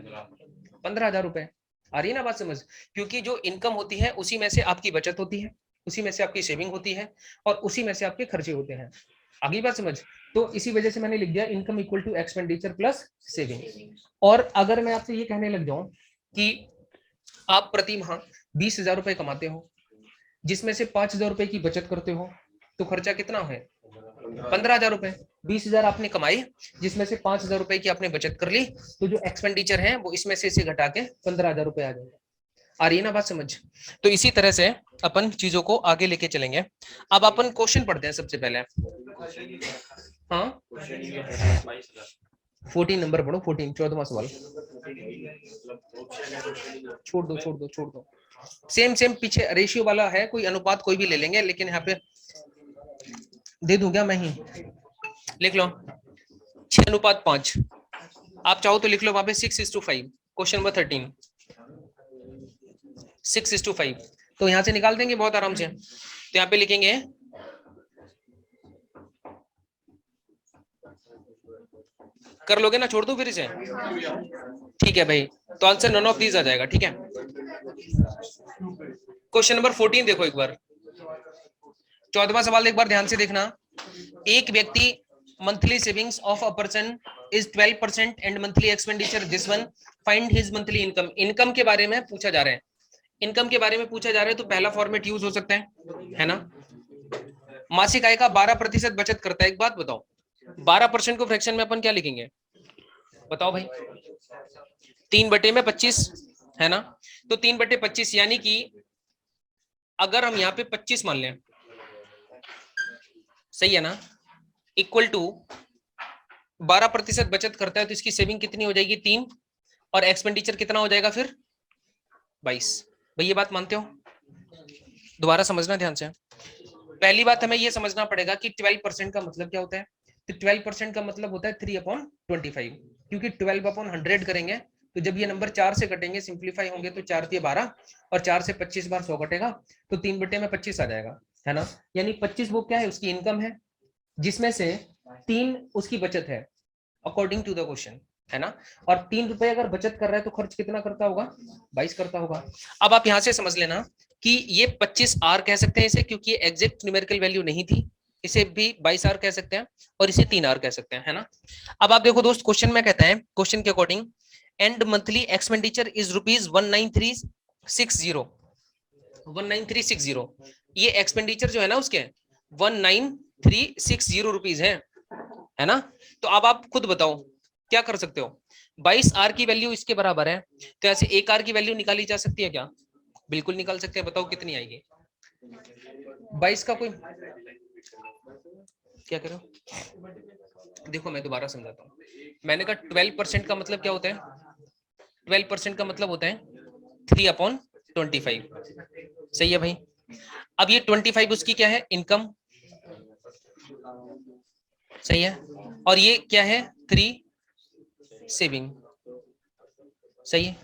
15,000 रुपए। आ रही है ना बात समझ? क्योंकि जो इनकम होती है उसी में से आपकी बचत होती है, उसी में से आपकी सेविंग होती है, और उसी में से आपके खर्चे होते हैं। आगे बात समझ? तो इसी वजह से मैंने लिख दिया income equal to expenditure plus saving. और अगर मैं आपसे ये कहने लग जाऊं कि आप प्रति माह 20,000 रुपए कमाते हो, जिसमें से 5,000 रुपए की बचत करते हो, तो खर्चा कितना है? 15,000 रुपए। 20,000 आपने कमाई, जिसमें से 5,000 रुपए की आपने बचत कर ली, तो जो एक्सपेंडिचर है वो इसमें से घटा के 15,000 रुपए आ जाएगा। आ रही है ना बात समझ? तो इसी तरह से अपन चीजों को आगे लेके चलेंगे। अब अपन क्वेश्चन पढ़ते हैं सबसे पहले। हाँ 14 नंबर पढ़ो, 14 14वां सवाल। छोड़ दो। सेम सेम पीछे रेशियो वाला है, कोई अनुपात कोई भी ले लेंगे, लेकिन यहाँ पे दे दूंगा मैं ही, लिख लो 6:5। आप चाहो तो लिख लो वहां पे 6:5। क्वेश्चन नंबर 13 6:5, तो यहां से निकाल देंगे बहुत आराम से। तो यहाँ पे लिखेंगे कर लोगे ना, छोड़ दो फिर इसे, ठीक है भाई। तो आंसर नन ऑफ दीज आ जाएगा, ठीक है। क्वेश्चन नंबर 14 देखो एक बार, 14वां सवाल एक बार ध्यान से देखना। एक व्यक्ति monthly savings of a person is 12% and monthly expenditure this one, find his monthly income. Income के बारे में पूछा जा रहा है, इनकम के बारे में पूछा जा रहा है, तो पहला फॉर्मेट यूज हो सकता है ना। मासिक आय का 12% बचत करता है। एक बात बताओ, 12% को फ्रैक्शन में अपन क्या लिखेंगे बताओ भाई? 3/25, है ना। तो 3/25 यानी कि अगर हम यहाँ पे 25 मान लें, सही है ना, इक्वल टू 12% बचत करता है, तो इसकी सेविंग कितनी हो जाएगी? 3, और एक्सपेंडिचर कितना हो जाएगा फिर? 22। भाई ये बात मानते हो? दोबारा समझना ध्यान से। पहली बात हमें ये समझना पड़ेगा कि 12% का मतलब क्या होता है। तो 12% का मतलब होता है 3/25, क्योंकि 12/100 करेंगे तो जब ये नंबर 4 से कटेंगे, सिंप्लीफाई होंगे, तो 4 × 12 और 4 से 25 बार 100 कटेगा, तो 3/25 आ जाएगा, है ना। यानी 25 वो क्या है, उसकी इनकम है, जिसमें से 3 उसकी बचत है अकॉर्डिंग टू द क्वेश्चन, है ना। और 3 रुपए अगर बचत कर रहा है तो खर्च कितना करता होगा, 22 करता होगा। अब आप यहां से समझ लेना कि ये 25R कह सकते हैं इसे, क्योंकि एग्जैक्ट न्यूमेरिकल वैल्यू नहीं थी, इसे भी 22R कह सकते हैं और इसे 3R कह सकते हैं, है ना। अब आप देखो दोस्त, क्वेश्चन में कहता है, क्वेश्चन के according and monthly expenditure is ₹19360, 19360, ये एक्सपेंडिचर जो है ना उसके 19360 रुपीज है ना। तो अब आप खुद बताओ क्या कर सकते हो। 22R की वैल्यू इसके बराबर है, तो ऐसे 1R की वैल्यू निकाली जा सकती है क्या, बिल्कुल निकाल सकते हैं। बताओ कितनी आएगी। 22 का कोई क्या करो, देखो मैं दोबारा समझाता हूँ। मैंने कहा 12% का मतलब क्या होता है, 12% का मतलब होता है 3/25, सही है भाई। अब ये 25 उसकी क्या है, इनकम, सही है, और ये क्या है, 3 सेविंग, सही है।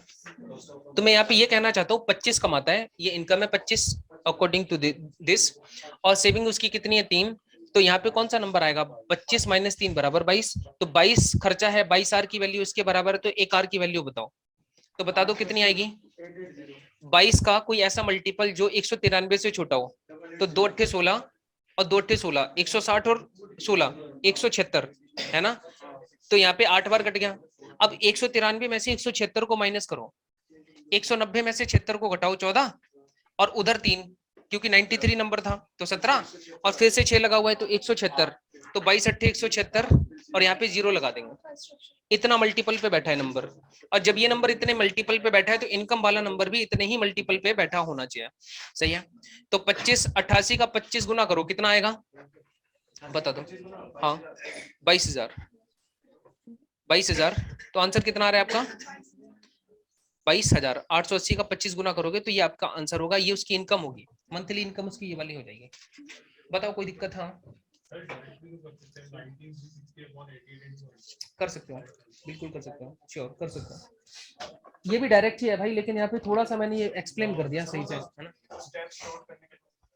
तो मैं यहाँ पे ये कहना चाहता हूँ 25 कमाता है, ये इनकम है 25 अकॉर्डिंग टू दिस, और सेविंग उसकी कितनी है, 3। तो यहाँ पे कौन सा नंबर आएगा, 25 - 3 = 22। तो 22 खर्चा है, 22R की वैल्यू इसके बराबर है, तो 1R की वैल्यू बताओ, तो बता दो कितनी आएगी। 22 का कोई ऐसा मल्टीपल जो 193 से छोटा हो, तो 2 × 16 और 2 × 16, 160 और 16 176, है ना। तो यहाँ पे 8 बार कट गया। अब 193 में से 176 को माइनस करो, 190 में से 76 को घटाओ 14, और उधर 3, क्योंकि 93 नंबर था तो 17, और फिर से 6 लगा हुआ है तो 176, तो 22 × 8 176, और यहाँ पे 0 लगा देंगे। इतना मल्टीपल पे बैठा है नंबर, और जब ये नंबर इतने मल्टीपल पे बैठा है तो इनकम वाला नंबर भी इतने ही मल्टीपल पे बैठा होना चाहिए, सही है। तो 25 88 का 25 गुना करो, कितना आएगा बता दो। हाँ 22,000, 22,000, तो आंसर कितना आ रहा है आपका 22,000। 880 का 25 गुना करोगे तो ये आपका आंसर होगा, ये उसकी इनकम होगी, मंथली इनकम उसकी ये वाली हो जाएगी। बताओ कोई दिक्कत। हाँ कर सकते हो, बिल्कुल कर सकते हो, श्योर कर सकते हो। ये भी डायरेक्ट ही है भाई, लेकिन यहाँ पे थोड़ा सा मैंने ये एक्सप्लेन कर दिया सही से, है ना।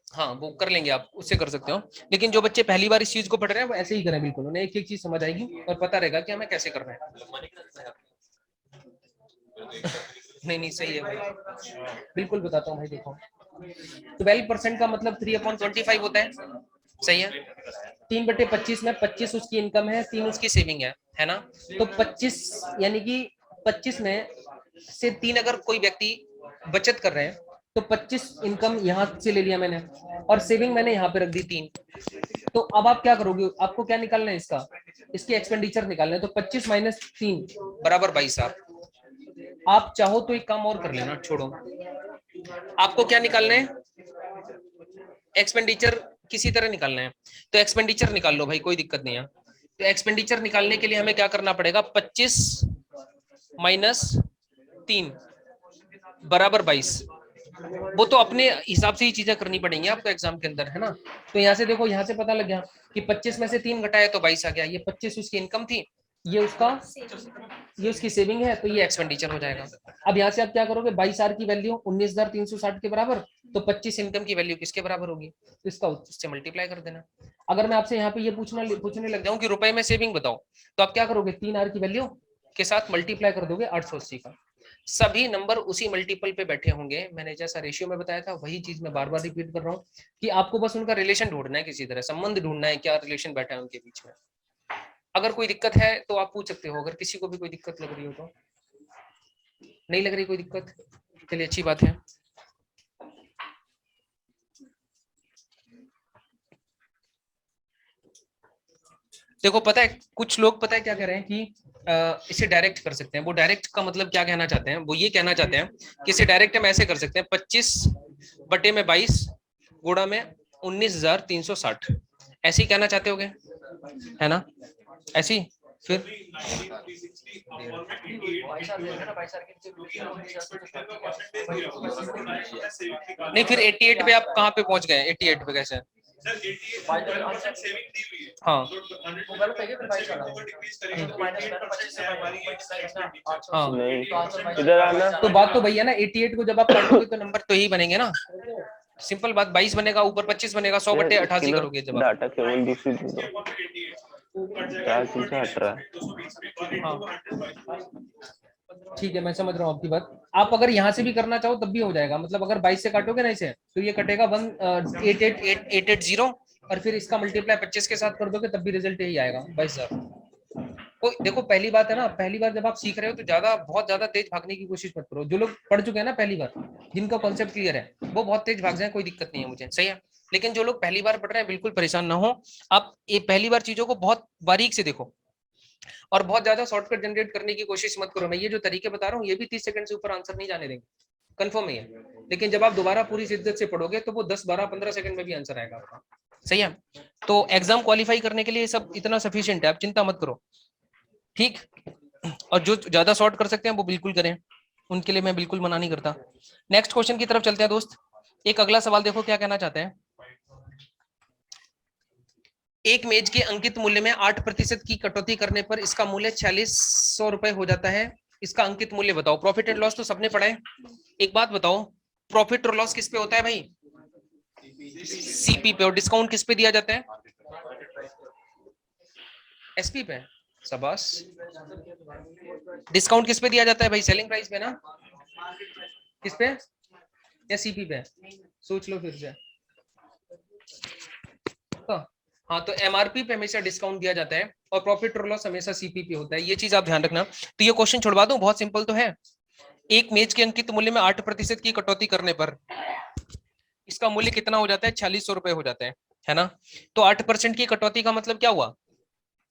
हाँ वो कर लेंगे आप, उससे कर सकते हो, लेकिन जो बच्चे पहली बार इस चीज को पढ़ रहे हैं वो ऐसे ही करें, बिल्कुल उन्हें एक एक चीज समझ आएगी और पता रहेगा कि हमें कैसे करना है। नहीं नहीं सही है भाई, बिल्कुल बताता हूँ भाई। देखो 12% का मतलब 3/25 होता है, सही है। 3/25 में 25 उसकी इनकम है, 3 उसकी सेविंग है ना। तो 25 यानी कि 25 में से 3 अगर कोई व्यक्ति बचत कर रहे हैं तो 25 इनकम यहाँ से ले लिया मैंने, और सेविंग मैंने यहाँ पे रख दी 3। तो अब आप क्या करोगे, आपको क्या निकालना है इसका, इसके एक्सपेंडिचर निकालना है। तो 25 - 3 = 22। आप चाहो तो एक काम और कर लेना, छोड़ो, आपको क्या निकालना है, एक्सपेंडिचर किसी तरह निकालना है, तो एक्सपेंडिचर निकाल लो भाई, कोई दिक्कत नहीं है। तो एक्सपेंडिचर निकालने के लिए हमें क्या करना पड़ेगा, 25 - 3 = 22। वो तो अपने हिसाब से ही चीजें करनी पड़ेंगी आपको एग्जाम के अंदर, है ना। तो यहाँ से देखो, यहाँ से पता लग गया कि 25 में से 3 घटाया तो 22 आ गया। ये 25 उसकी इनकम थी, ये उसकी सेविंग है, तो ये एक्सपेंडिचर हो जाएगा। अब यहाँ से आप क्या करोगे, 22R की वैल्यू 19,360 के बराबर, तो 25 इनकम की वैल्यू किसके बराबर होगी, तो इसका उससे मल्टीप्लाई कर देना। अगर मैं आपसे यहाँ पे ये पूछने लग जाऊं कि रुपए में सेविंग बताओ, तो आप क्या करोगे, 3R की वैल्यू के साथ मल्टीप्लाई कर दोगे 880 का। सभी नंबर उसी मल्टीपल पे बैठे होंगे, मैंने जैसा रेशियो में बताया था वही चीज मैं बार बार रिपीट कर रहा हूँ कि आपको बस उनका रिलेशन ढूंढना है, किसी तरह संबंध ढूंढना है, क्या रिलेशन बैठा है उनके बीच में। अगर कोई दिक्कत है तो आप पूछ सकते हो, अगर किसी को भी कोई दिक्कत लग रही हो तो। नहीं लग रही कोई दिक्कत, चलिए अच्छी बात है। देखो पता है कुछ लोग पता है क्या कह रहे हैं कि इसे डायरेक्ट कर सकते हैं। वो डायरेक्ट का मतलब क्या कहना चाहते हैं, वो ये कहना चाहते हैं कि इसे डायरेक्ट हम ऐसे कर सकते हैं, 25/22 गुणा में 19,360, ऐसे ही कहना चाहते होगे, है ना, ऐसे ही। फिर नहीं, फिर 88 पे आप कहाँ पे पहुंच गए, 88 पे कैसे, हाँ हाँ
नहीं, इधर आना।
तो बात तो भैया ना 88 को जब आप काटोगे तो नंबर तो यही बनेंगे ना, सिंपल बात। 22 बनेगा, ऊपर 25 बनेगा, 100 बटे 88 करोगे जब आप।
डाटा केवल दूसरी दे दो, क्या चीज हट रहा है।
हाँ ठीक है, मैं समझ रहा हूँ आपकी बात। आप अगर यहाँ से भी करना चाहो तब भी हो जाएगा, मतलब अगर 22 से काटोगे ना इसे तो ये कटेगा 188,880 और फिर इसका मल्टीप्लाई 25 के साथ कर दोगे तब भी रिजल्ट यही आएगा 22,000। तो देखो पहली बात है ना, पहली बार जब आप सीख रहे हो तो बहुत ज्यादा तेज भागने की कोशिश मत करो। जो लोग पढ़ चुके हैं ना पहली बार, जिनका कॉन्सेप्ट क्लियर है, वो बहुत तेज भाग जाए, कोई दिक्कत नहीं है मुझे, सही है। लेकिन जो लोग पहली बार पढ़ रहे हैं बिल्कुल परेशान ना हो। आप ये पहली बार चीजों को बहुत बारीक से देखो और बहुत ज्यादा शॉर्टकट जनरेट करने की कोशिश मत करो। मैं ये जो तरीके बता रहा हूँ ये भी 30 सेकंड से ऊपर आंसर नहीं जाने देंगे, कंफर्म है। लेकिन जब आप दोबारा पूरी शिद्दत से पढ़ोगे तो वो 10, 12, 15 सेकंड में भी आंसर आएगा आपका, सही है। तो एग्जाम क्वालिफाई करने के लिए सब इतना सफिशिएंट है, आप चिंता मत करो, ठीक। और जो ज्यादा शॉर्ट कर सकते हैं वो बिल्कुल करें, उनके लिए मैं बिल्कुल मना नहीं करता। नेक्स्ट क्वेश्चन की तरफ चलते हैं दोस्त। एक अगला सवाल देखो क्या कहना चाहते हैं। एक मेज के अंकित मूल्य में 8% की कटौती करने पर इसका मूल्य 4600 रुपए हो जाता है। इसका अंकित मूल्य बताओ। प्रॉफिट एंड लॉस तो सबने पढ़ा है। एक बात बताओ, प्रॉफिट और लॉस किस पे होता है भाई? सीपी पे। और डिस्काउंट किस पे दिया जाता है? एसपी पे। शाबाश। डिस्काउंट किस पे दिया जाता है भाई? सेलिंग प्राइस पे ना? किस पे? या सीपी पे? सोच लो फिर से। हाँ तो एमआरपी पे हमेशा डिस्काउंट दिया जाता है और प्रॉफिट और लॉस हमेशा सीपी पे होता है, ये चीज आप ध्यान रखना। तो ये क्वेश्चन छुड़वा दूं, बहुत सिंपल तो है। एक मेज के अंकित मूल्य में 8% की कटौती करने पर इसका मूल्य कितना हो जाता है? 4600 रुपए हो जाता है ना। तो 8% की कटौती का मतलब क्या हुआ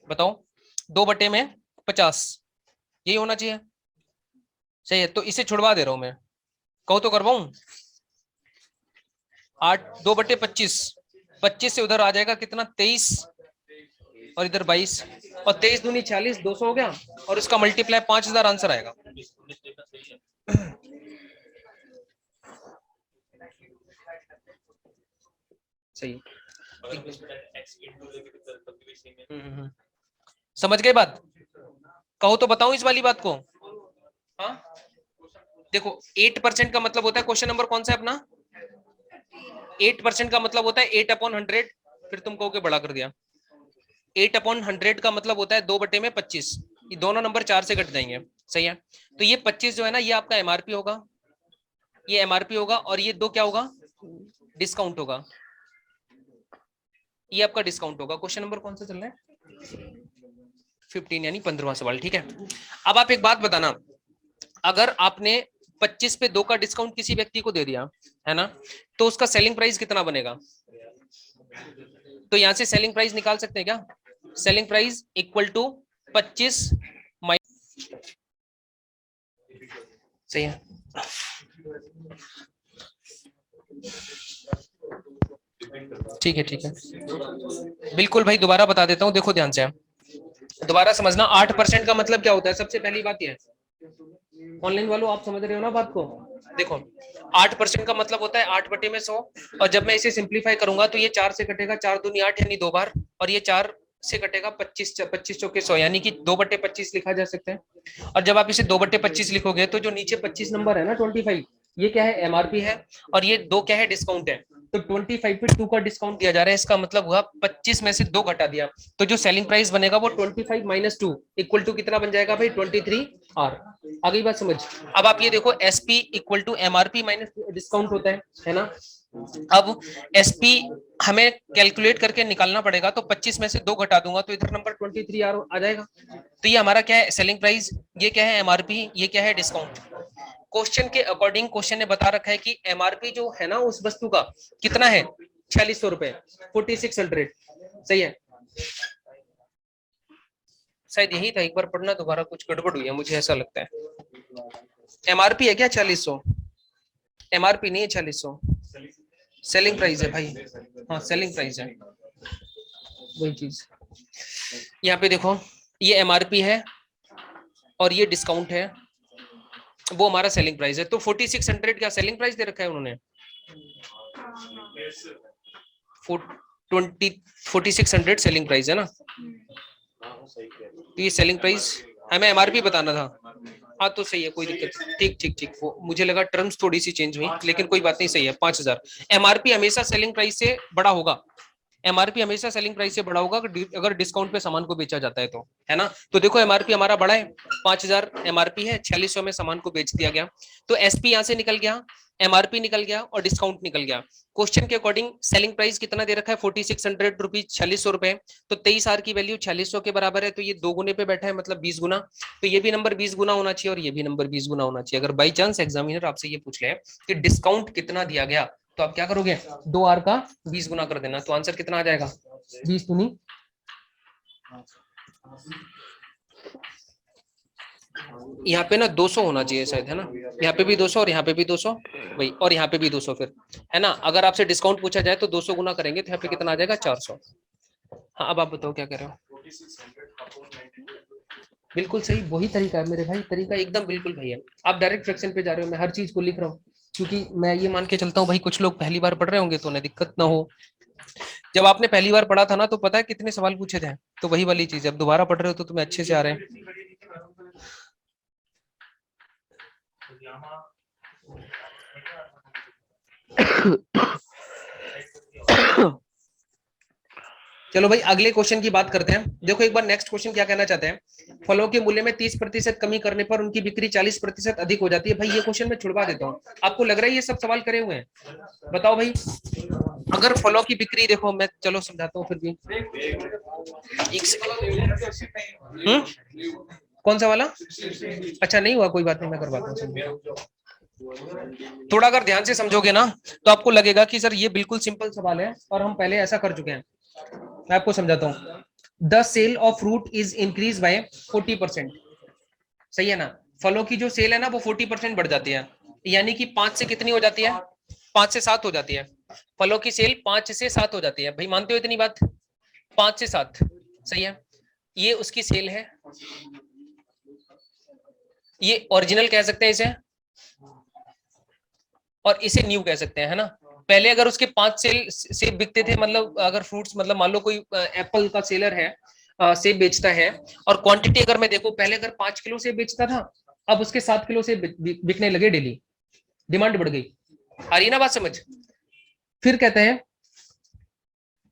बताओ? 2/50, यही होना चाहिए, सही है। तो इसे छुड़वा दे रहा हूं मैं, कहो तो करवाऊं। 2/25, 25 से उधर आ जाएगा कितना? 23 और इधर 22 और 23 दूनी 40, 200 हो गया और उसका मल्टीप्लाई 5000 आंसर आएगा। सही। समझ गए बात? कहो तो बताऊं इस वाली बात को। हाँ देखो 8% का मतलब होता है, क्वेश्चन नंबर कौन सा है अपना? 8% का मतलब होता है 8/100। फिर तुम कहोगे बड़ा कर दिया। 8/100 का मतलब होता है 2/25। ये दोनों नंबर 4 से कट जाएंगे, सही है। तो ये 25 जो है ना, ये आपका एमआरपी होगा, ये एमआरपी होगा और ये 2 क्या होगा? डिस्काउंट होगा। ये आपका डिस्काउंट होगा। क्वेश्चन नंबर कौन सा चल रहा है? 15 यानी 15वां सवाल, ठीक है। अब आप एक बात बताना, अगर आपने 25 पे 2 का डिस्काउंट किसी व्यक्ति को दे दिया है ना, तो उसका सेलिंग प्राइस कितना बनेगा? तो यहां से सेलिंग प्राइस निकाल सकते हैं क्या? Selling price equal to 25 minus, सही है। ठीक है ठीक है, बिल्कुल भाई, दोबारा बता देता हूं, देखो ध्यान से, दोबारा समझना। 8% का मतलब क्या होता है? सबसे पहली बात यह है, ऑनलाइन वालों आप समझ रहे हो ना बात को? देखो 8% का मतलब होता है 8/100 और जब मैं इसे सिंप्लीफाई करूंगा तो ये 4 से कटेगा, 4 दूनी 8 यानी 2 बार, और ये 4 से कटेगा 25, 25 चौके 100 यानी कि 2/25 लिखा जा सकता है। और जब आप इसे 2/25 लिखोगे तो जो नीचे 25 नंबर है ना 25, ये क्या है? एमआरपी है और ये 2 क्या है? डिस्काउंट है। तो 25 पे 2 का डिस्काउंट दिया जा रहा है, इसका मतलब हुआ 25 में से 2 घटा दिया, तो जो सेलिंग प्राइस बनेगा वो 25 माइनस 2 इक्वल टू कितना बन जाएगा भाई? 23 आर। आ गई बात समझ? अब आप ये देखो, SP equal to MRP minus discount होता है ना। अब एसपी हमें कैलकुलेट करके निकालना पड़ेगा, तो 25 में से 2 घटा दूंगा तो इधर नंबर 23 आ जाएगा। तो ये हमारा क्या है? Selling price. ये क्या है? एमआरपी। ये क्या है? डिस्काउंट। क्वेश्चन के अकॉर्डिंग क्वेश्चन ने बता रखा है कि एमआरपी जो है ना उस वस्तु का कितना है? 4600 रुपए, 4600, सही है। शायद यही था, एक बार पढ़ना दोबारा, कुछ गड़बड़ हुई है मुझे ऐसा लगता है। एमआरपी है क्या 4600? एमआरपी नहीं है 4600, सेलिंग प्राइस है भाई। हाँ सेलिंग प्राइस है, वही चीज। यहाँ पे देखो, ये एमआरपी है और ये डिस्काउंट है, वो हमारा सेलिंग प्राइस है। तो 4600 क्या सेलिंग प्राइस दे रखा है उन्होंने? 4600 सेलिंग प्राइस है ना, तो ये सेलिंग प्राइस हमें एमआरपी बताना था। हाँ तो सही है, कोई दिक्कत नहीं। ठीक ठीक ठीक, वो मुझे लगा टर्म्स थोड़ी सी चेंज हुई, लेकिन कोई बात नहीं, सही है 5000। एमआरपी हमेशा सेलिंग प्राइस से बड़ा होगा, एमआरपी हमेशा सेलिंग प्राइस से बड़ा होगा अगर डिस्काउंट पे सामान को बेचा जाता है तो, है ना। तो देखो एमआरपी हमारा बड़ा है, 5000 एमआरपी है, 4600 में सामान को बेच दिया गया, तो एसपी यहां से निकल गया, एमआरपी निकल गया और डिस्काउंट निकल गया। क्वेश्चन के अकॉर्डिंग सेलिंग प्राइस कितना दे रखा है 4600 रुपीज, 4600 रुपए, तो 23R की वैल्यू 4600 के बराबर है, तो ये 2 गुने पे बैठा है, मतलब 20 गुना, तो ये भी नंबर 20 गुना होना चाहिए और ये भी नंबर 20 गुना होना चाहिए। अगर बाई चांस एग्जामिनर आपसे ये पूछ ले कि डिस्काउंट कितना दिया गया, तो आप क्या करोगे, 2R का 20 गुना कर देना, तो आंसर कितना आ जाएगा, 20 दूनी, यहाँ पे ना 200 होना चाहिए शायद, है ना, यहाँ पे भी 200 और यहाँ पे भी 200 वही, और यहाँ पे भी 200 फिर, है ना। अगर आपसे डिस्काउंट पूछा जाए तो 200 गुना करेंगे तो यहाँ पे कितना आ जाएगा, 400। हाँ अब आप बताओ क्या कर रहे हो। बिल्कुल सही, वही तरीका है मेरे भाई, तरीका एकदम बिल्कुल भैया। आप डायरेक्ट फ्रैक्शन पे जा रहे हो, मैं हर चीज को लिख रहा हूँ, क्योंकि मैं ये मान के चलता हूँ भाई कुछ लोग पहली बार पढ़ रहे होंगे तो उन्हें दिक्कत ना हो। जब आपने पहली बार पढ़ा था ना तो पता है कितने सवाल पूछे थे, तो वही वाली चीज, अब दोबारा पढ़ रहे हो तो तुम्हें अच्छे से आ रहे हैं। चलो भाई अगले क्वेश्चन की बात करते हैं। देखो एक बार नेक्स्ट क्वेश्चन क्या कहना चाहते हैं, फलों के मूल्य में 30% कमी करने पर उनकी बिक्री 40% अधिक हो जाती है। भाई ये क्वेश्चन मैं छुड़वा देता हूँ, आपको लग रहा है ये सब सवाल करे हुए हैं, बताओ भाई। अगर फलों की बिक्री, देखो मैं चलो समझाता हूँ फिर भी, कौन सा वाला, अच्छा नहीं हुआ, कोई बात नहीं, मैं करवाता हूँ। थोड़ा अगर ध्यान से समझोगे ना तो आपको लगेगा कि सर ये बिल्कुल सिंपल सवाल है और हम पहले ऐसा कर चुके हैं। मैं आपको समझाता हूँ, the sale of fruit is increase by 40%, सही है ना। फलों की जो सेल है ना वो 40% बढ़ जाती है, यानी कि 5 से कितनी हो जाती है, 5 से 7 हो जाती है। फलों की सेल 5 से 7 हो जाती है, भाई मानते हो इतनी बात, 5 से 7, सही है। ये उसकी सेल है, ये ओरिजिनल कह सकते हैं इसे, और इसे न्यू कह सकते हैं, है ना। पहले अगर उसके 5 सेब बिकते थे, मतलब अगर फ्रूट्स, मतलब मान लो कोई एप्पल का सेलर है, सेब बेचता है, और क्वांटिटी अगर मैं देखूं, पहले अगर 5 किलो सेब बेचता था, अब उसके 7 किलो सेब बिकने लगे डेली, डिमांड बढ़ गई। आ रही ना बात समझ। फिर कहते हैं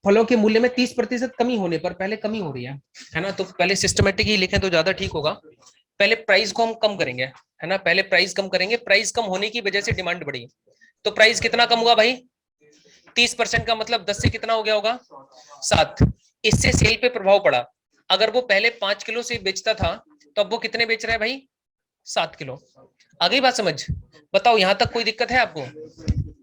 फलों के मूल्य में 30% कमी होने पर, पहले कमी हो रही है ना, तो पहले सिस्टमेटिक ही लिखें तो ज्यादा ठीक होगा। पहले प्राइस को हम कम करेंगे, है ना, पहले प्राइस कम करेंगे, प्राइस कम होने की वजह से डिमांड बढ़ी, तो प्राइस कितना कम हुआ भाई, 30% का मतलब 10 से कितना हो गया होगा, 7। इससे सेल पे प्रभाव पड़ा, अगर वो पहले 5 किलो से बेचता था तो अब वो कितने बेच रहा है भाई, 7 किलो। आ गई बात समझ, बताओ यहां तक कोई दिक्कत है आपको,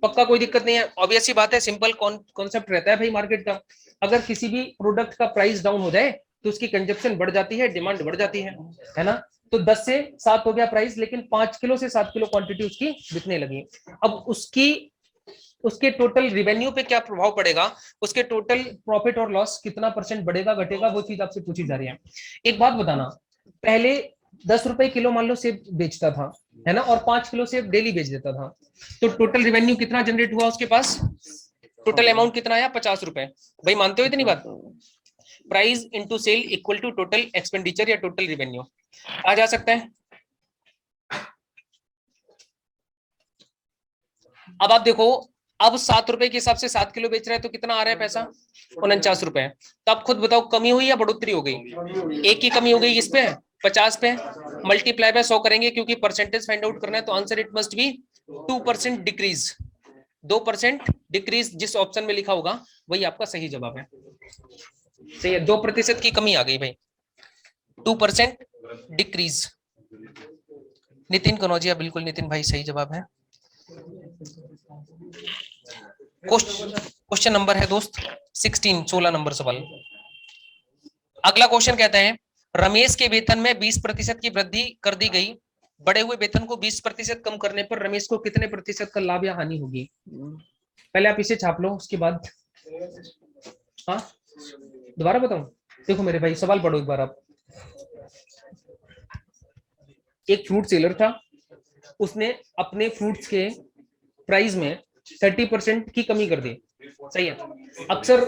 पक्का कोई दिक्कत नहीं है। ऑब्वियस सी बात है, सिंपल कॉन्सेप्ट रहता है भाई मार्केट का, अगर किसी भी प्रोडक्ट का प्राइस डाउन हो जाए तो उसकी कंजप्शन बढ़ जाती है, डिमांड बढ़ जाती है ना। तो 10 से 7 हो गया प्राइस, लेकिन 5 किलो से 7 किलो क्वांटिटी उसकी बिकने लगी। अब उसके टोटल रिवेन्यू पे क्या प्रभाव पड़ेगा, उसके टोटल प्रॉफिट और लॉस कितना परसेंट बढ़ेगा घटेगा, वो चीज आपसे पूछी जा रही है। एक बात बताना, पहले 10 रुपए किलो मान लो सेब बेचता था, है ना, और 5 किलो सेब डेली बेच देता था, तो टोटल रिवेन्यू कितना जनरेट हुआ उसके पास, टोटल अमाउंट कितना आया, 50 रुपए। भाई मानते हो इतनी बात, price into sale equal to total expenditure या टोटल रिवेन्यू आ जा सकता है। अब आप देखो, अब 7 रुपए के हिसाब से 7 किलो बेच रहे हैं तो कितना आ रहा है पैसा, 49 रुपए। तो आप खुद बताओ कमी हुई या बढ़ोतरी हो गई, एक ही कमी हो गई, इस पे 50 पे मल्टीप्लाई बाय 100 करेंगे, क्योंकि परसेंटेज फाइंड आउट करना है, तो answer it must be 2% decrease, 2% decrease जिस ऑप्शन में लिखा होगा वही आपका सही जवाब है। सही है, 2% की कमी आ गई भाई, 2% डिक्रीज। नितिन कनौजिया, बिल्कुल नितिन भाई सही जवाब है। क्वेश्चन नंबर है दोस्त 16 नंबर सवाल। अगला क्वेश्चन कहता है, रमेश के वेतन में 20% की वृद्धि कर दी गई, बढ़े हुए वेतन को 20% कम करने पर रमेश को कितने प्रतिशत का लाभ या हानि होगी। पहले आप इसे छाप लो, उसके बाद हाँ दोबारा बताऊं। देखो मेरे भाई सवाल पढ़ो एक बार आप। एक फ्रूट सेलर था, उसने अपने फ्रूट्स के प्राइस में 30% की कमी कर दी, सही है। अक्सर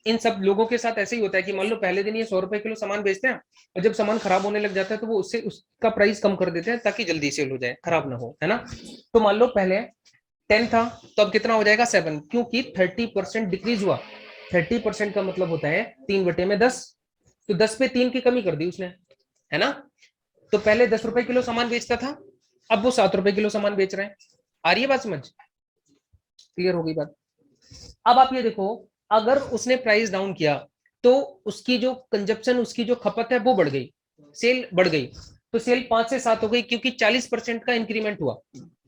इन सब लोगों के साथ ऐसे ही होता है कि मान लो पहले दिन ये 100 रुपए किलो सामान बेचते हैं और जब सामान खराब होने लग जाता है तो वो उससे उसका प्राइस कम कर देते हैं ताकि जल्दी सेल हो जाए, खराब ना हो, है ना। तो मान लो पहले 10 था तो अब कितना हो जाएगा 7, क्योंकि 30% डिक्रीज हुआ। 30% का मतलब होता है 3/10, तो 10 पे 3 की कमी कर दी उसने, है ना। तो पहले 10 रुपए किलो सामान बेचता था, अब वो 7 रुपए किलो सामान बेच रहे हैं। आ रही है बात समझ, क्लियर हो गई बात। अब आप ये देखो, अगर उसने प्राइस डाउन किया तो उसकी जो कंजप्शन, उसकी जो खपत है वो बढ़ गई, सेल बढ़ गई, तो सेल 5 से 7 हो गई, क्योंकि 40% का इंक्रीमेंट हुआ।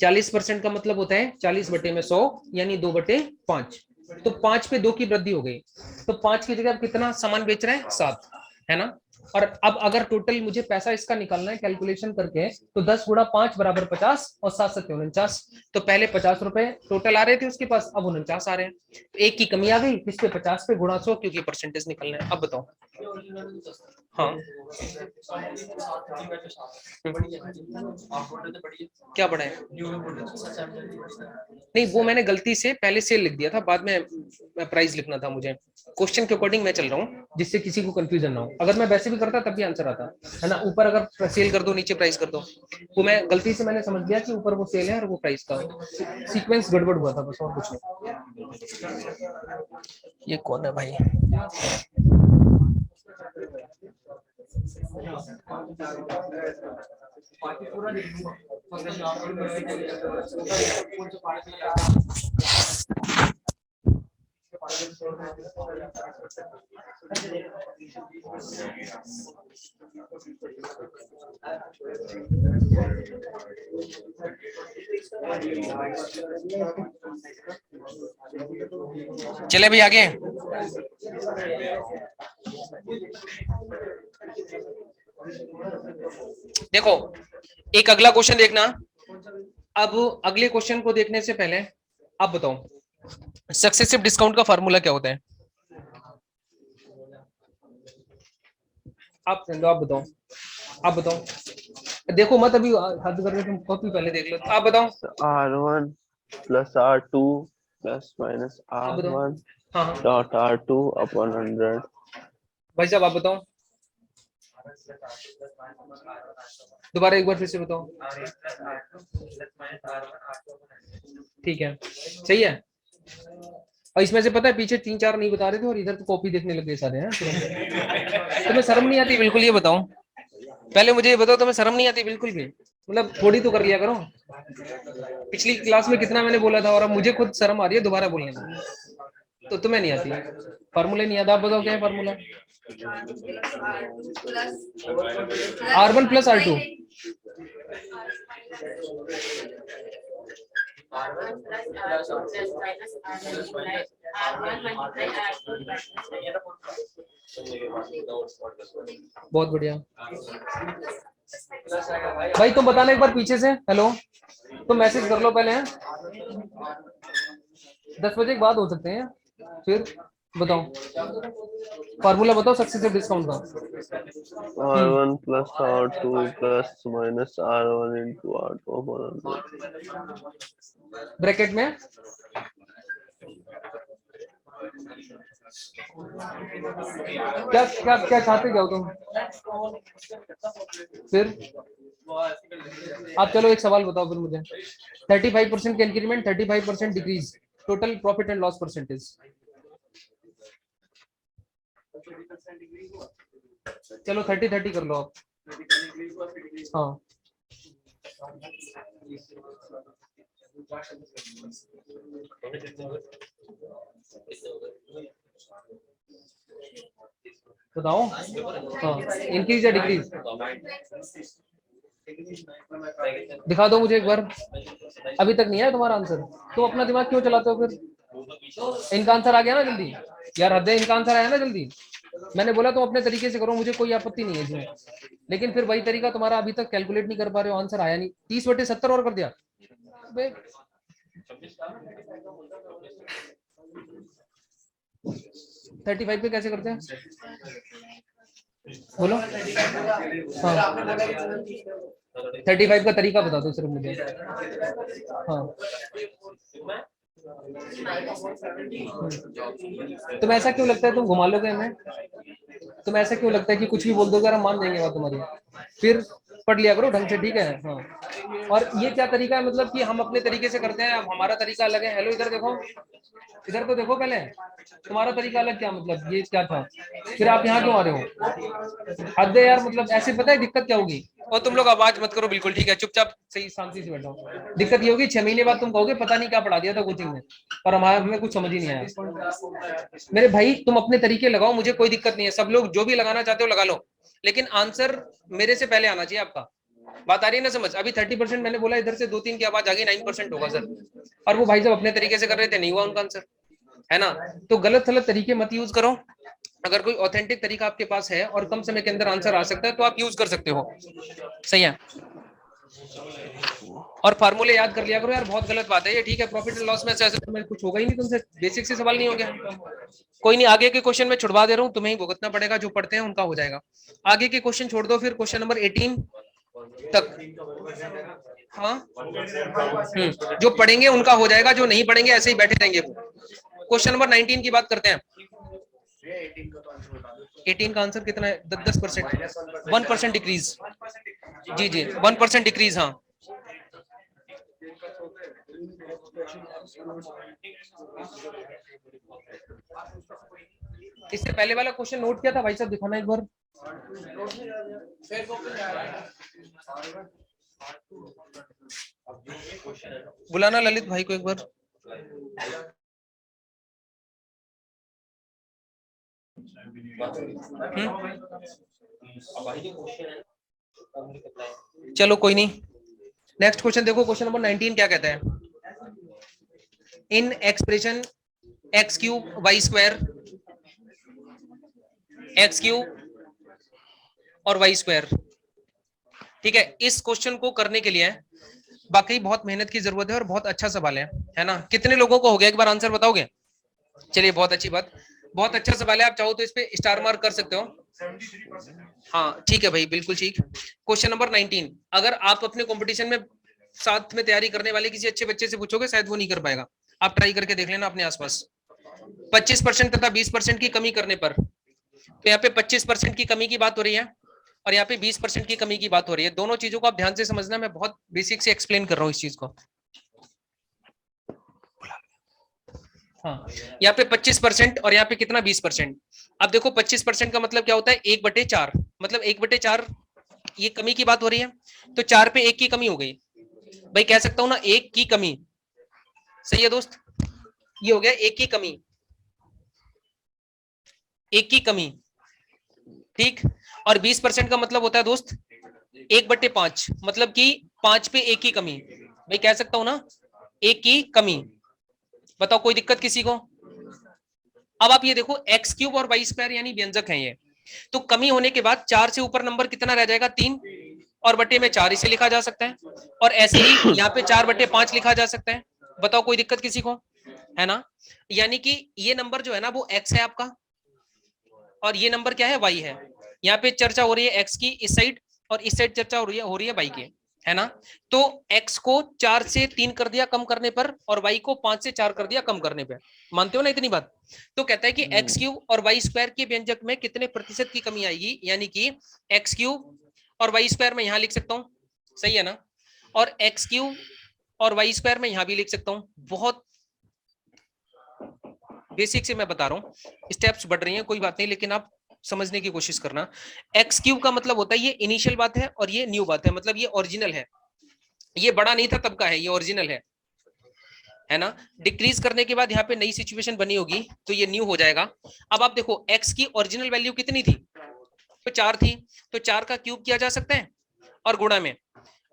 40% का मतलब होता है 40/100 यानी 2/5, तो 5 पे 2 की वृद्धि हो गई, तो 5 की जगह कितना सामान बेच रहे हैं 7, है ना। और अब अगर टोटल मुझे पैसा इसका निकालना है कैलकुलेशन करके, तो 10 गुणा 5 बराबर 50 और 7 7 49, तो पहले 50 रुपए टोटल आ रहे थे उसके पास, अब 49 आ रहे हैं। एक की कमी आ गई, किस पे 50 पे गुणा 100, क्योंकि परसेंटेज निकलना है। अब बताओ। हाँ क्या बढ़ा है? नहीं, वो मैंने गलती से पहले सेल लिख दिया था, बाद में प्राइस लिखना था मुझे। क्वेश्चन के अकॉर्डिंग मैं चल रहा हूँ, जिससे किसी को कंफ्यूजन ना हो। अगर मैं वैसे भी करता तब भी आंसर आता, है ना। ऊपर अगर सेल कर दो, नीचे प्राइस कर दो, वो मैं गलती से मैंने समझ लिया कि ऊपर वो सेल है और वो प्राइस का, सीक्वेंस गड़बड़ हुआ था बस, और कुछ नहीं। ये कौन है भाई? चले भी आगे। देखो एक अगला क्वेश्चन देखना। अब अगले क्वेश्चन को देखने से पहले आप बताओ सक्सेसिव डिस्काउंट का फार्मूला क्या होता है? आप बताओ, आप बताओ। देखो मत अभी हद करके, तुम कॉपी पहले देख लो। आप बताओ।
R1 plus R2 plus minus
आप बताओ।
R1
हाँ हाँ
dot R2 upon 100.
भाई साहब आप बताओ, दोबारा एक बार फिर से बताओ। ठीक है, सही है। और इसमें से पता है पीछे 3 4 नहीं बता रहे थे और इधर तो कॉपी देखने लग गए सारे हैं। तुम्हें शर्म नहीं आती बिल्कुल? ये बताओ, पहले मुझे ये बताओ, तुम्हें शर्म नहीं आती बिल्कुल भी? मतलब थोड़ी तो कर लिया करो। पिछली क्लास में कितना मैंने बोला था, और अब मुझे खुद शर्म आ रही है दोबारा बोलने में, तो तुम्हें नहीं आती। फार्मूला नहीं आता, आप बताओ क्या है फार्मूला? R1 plus R2। बहुत बढ़िया भाई, तुम बताना एक बार पीछे से। हेलो, तुम मैसेज कर लो पहले, हैं 10 बजे के बाद हो सकते हैं, फिर बताओ फार्मूला बताओ सक्सेसिव डिस्काउंट का।
R1 plus R2 plus minus R1 into R2 upon 100.
Bracket में क्या क्या क्या चाहते क्या हो तुम? फिर आप चलो एक सवाल बताओ फिर मुझे। 35% का increment, 35% decrease, total profit and loss percentage. चलो 30-30 कर लो आप। हाँ बताओ। हाँ, इंक्रीज या डिक्रीज दिखा दो मुझे एक बार। अभी तक नहीं आया तुम्हारा आंसर, तो अपना दिमाग क्यों चलाते हो फिर? इनका आंसर आ गया ना जल्दी यार, हद है, इनका आंसर आया ना जल्दी। मैंने बोला तुम अपने तरीके से करो, मुझे कोई आपत्ति नहीं है इसमें, लेकिन फिर वही तरीका तुम्हारा अभी तक कैलकुलेट नहीं कर पा रहे हो, आंसर आया नहीं। 30/70 और कर दिया। 35 पे कैसे करते हैं बोलो? हाँ 35 का तरीका बता दो सिर्फ मुझे। हाँ तुम ऐसा क्यों लगता है तुम घुमा लोगे हमें? तुम ऐसा क्यों लगता है कि कुछ भी बोल दोगे और हम मान जाएंगे बात तुम्हारी? फिर पढ़ लिया करो ढंग से, ठीक है? हाँ। और ये क्या तरीका है, मतलब कि हम अपने तरीके से करते हैं, अब हमारा तरीका अलग है। हेलो, इधर देखो, इधर तो देखो पहले। तुम्हारा तरीका अलग क्या, मतलब ये क्या था? फिर आप यहाँ क्यों आ रहे हो? हद है यार, मतलब ऐसे पता है दिक्कत क्या होगी? और तुम लोग आवाज मत करो, बिल्कुल ठीक है, चुपचाप सही शांति से बैठो। दिक्कत ये होगी 6 महीने बाद तुम कहोगे पता नहीं क्या पढ़ा दिया था कोचिंग में, और हमें कुछ समझ ही नहीं आया। मेरे भाई तुम अपने तरीके लगाओ, मुझे कोई दिक्कत नहीं है, सब लोग जो भी लगाना चाहते हो लगा लो, लेकिन आंसर मेरे से पहले आना चाहिए आपका। बात आ रही है ना समझ? अभी 30% मैंने बोला, इधर से 2-3 की आवाज आ गई, 9% होगा सर। और वो भाई जब अपने तरीके से कर रहे थे, नहीं हुआ उनका आंसर, है ना? तो गलत गलत तरीके मत यूज करो। अगर कोई ऑथेंटिक तरीका आपके पास है और कम समय के अंदर आंसर आ सकता है तो आप यूज कर सकते हो, सही है? और फार्मूले याद कर लिया करो यार, बहुत गलत बात है ये, ठीक है? प्रॉफिट एंड लॉस में से कुछ होगा ही नहीं तुमसे, बेसिक से सवाल नहीं हो गया। कोई नहीं, आगे के क्वेश्चन में छुड़वा दे रहा हूँ, तुम्हें ही भुगतना पड़ेगा, जो पढ़ते हैं उनका हो जाएगा। आगे के क्वेश्चन छोड़ दो, फिर क्वेश्चन नंबर 18 तक। हाँ, जो पढ़ेंगे उनका हो जाएगा, जो नहीं पढ़ेंगे ऐसे ही बैठे रहेंगे। क्वेश्चन नंबर 19 की बात करते हैं। 18 का आंसर कितना है? 10%, 1% डिक्रीज। जी जी, 1% डिक्रीज। हाँ, इससे पहले वाला क्वेश्चन नोट किया था भाई साहब, दिखाना एक बार। बुलाना ललित भाई को एक बार। चलो कोई नहीं, नेक्स्ट क्वेश्चन देखो। क्वेश्चन नंबर 19 क्या कहता है? In expression x cube y square, x cube और वाई स्क्वायर, ठीक है? इस क्वेश्चन को करने के लिए बाकी बहुत मेहनत की जरूरत है और बहुत अच्छा सवाल है ना? कितने लोगों को हो गया, एक बार आंसर बताओगे? चलिए, बहुत अच्छी बात, बहुत अच्छा सवाल है। आप चाहो तो इस पे स्टार मार्क कर सकते हो। हाँ ठीक है भाई, बिल्कुल ठीक। क्वेश्चन नंबर 19, अगर आप अपने कंपटीशन में साथ में तैयारी करने वाले किसी अच्छे बच्चे से पूछोगे, शायद वो नहीं कर पाएगा। आप ट्राई करके देख लेना अपने आसपास। 25% तथा 20% की कमी करने पर, तो यहाँ पे 25% की कमी की बात हो रही है और यहाँ पे 20% की कमी की बात हो रही है। दोनों चीजों को आप ध्यान से समझना, मैं बहुत बेसिक से एक्सप्लेन कर रहा हूँ इस चीज को। हाँ, यहाँ पे 25% और यहाँ पे कितना? 20%। अब देखो 25% का मतलब क्या होता है? 1/4, मतलब 1/4 ये कमी की बात हो रही है, तो 4 पे 1 की कमी हो गई भाई, कह सकता हूं ना 1 की कमी। सही है दोस्त, ये हो गया 1 की कमी, 1 की कमी, ठीक। और 20% का मतलब होता है दोस्त 1/5, मतलब कि 5 पे 1 की कमी। भाई कह सकता हूं ना 1 की कमी। बताओ कोई दिक्कत किसी को? अब आप ये देखो, एक्स क्यूब और वाई स्क्वायर यानी व्यंजक है ये, तो कमी होने के बाद 4 से ऊपर नंबर कितना रह जाएगा? 3, और बटे में 4 इसे लिखा जा सकता है, और ऐसे ही यहाँ पे 4/5 लिखा जा सकता है। बताओ कोई दिक्कत किसी को? है ना? यानी कि ये नंबर जो है ना वो एक्स है आपका, और ये नंबर क्या है? वाई है। यहाँ पे चर्चा हो रही है एक्स की इस साइड, और इस साइड चर्चा हो रही है वाई की, है ना? तो x को 4 से 3 कर दिया कम करने पर, और y को 5 से 4 कर दिया कम करने पर। मानते हो ना इतनी बात? तो कहता है कि एक्स क्यूब और वाई स्क्वायर के व्यंजक में कितने प्रतिशत की कमी आएगी, यानी कि एक्स क्यूब और वाई स्क्वायर में यहां लिख सकता हूं, सही है ना? और एक्स क्यूब और वाई स्क्वायर में यहां भी लिख सकता हूं। बहुत बेसिक से मैं बता रहा हूं, स्टेप्स बढ़ रही हैं, कोई बात नहीं, लेकिन आप समझने की कोशिश करना। एक्स क्यूब का मतलब होता है ये इनिशियल बात है, और ये न्यू बात है, मतलब ये ओरिजिनल है, ये बड़ा नहीं था तब का है, ये ओरिजिनल है ना? डिक्रीज करने के बाद यहाँ पे नई सिचुएशन बनी होगी तो ये न्यू हो जाएगा। अब आप देखो एक्स की ओरिजिनल वैल्यू कितनी थी? तो 4 थी, तो 4 का क्यूब किया जा सकता है और गुणा में।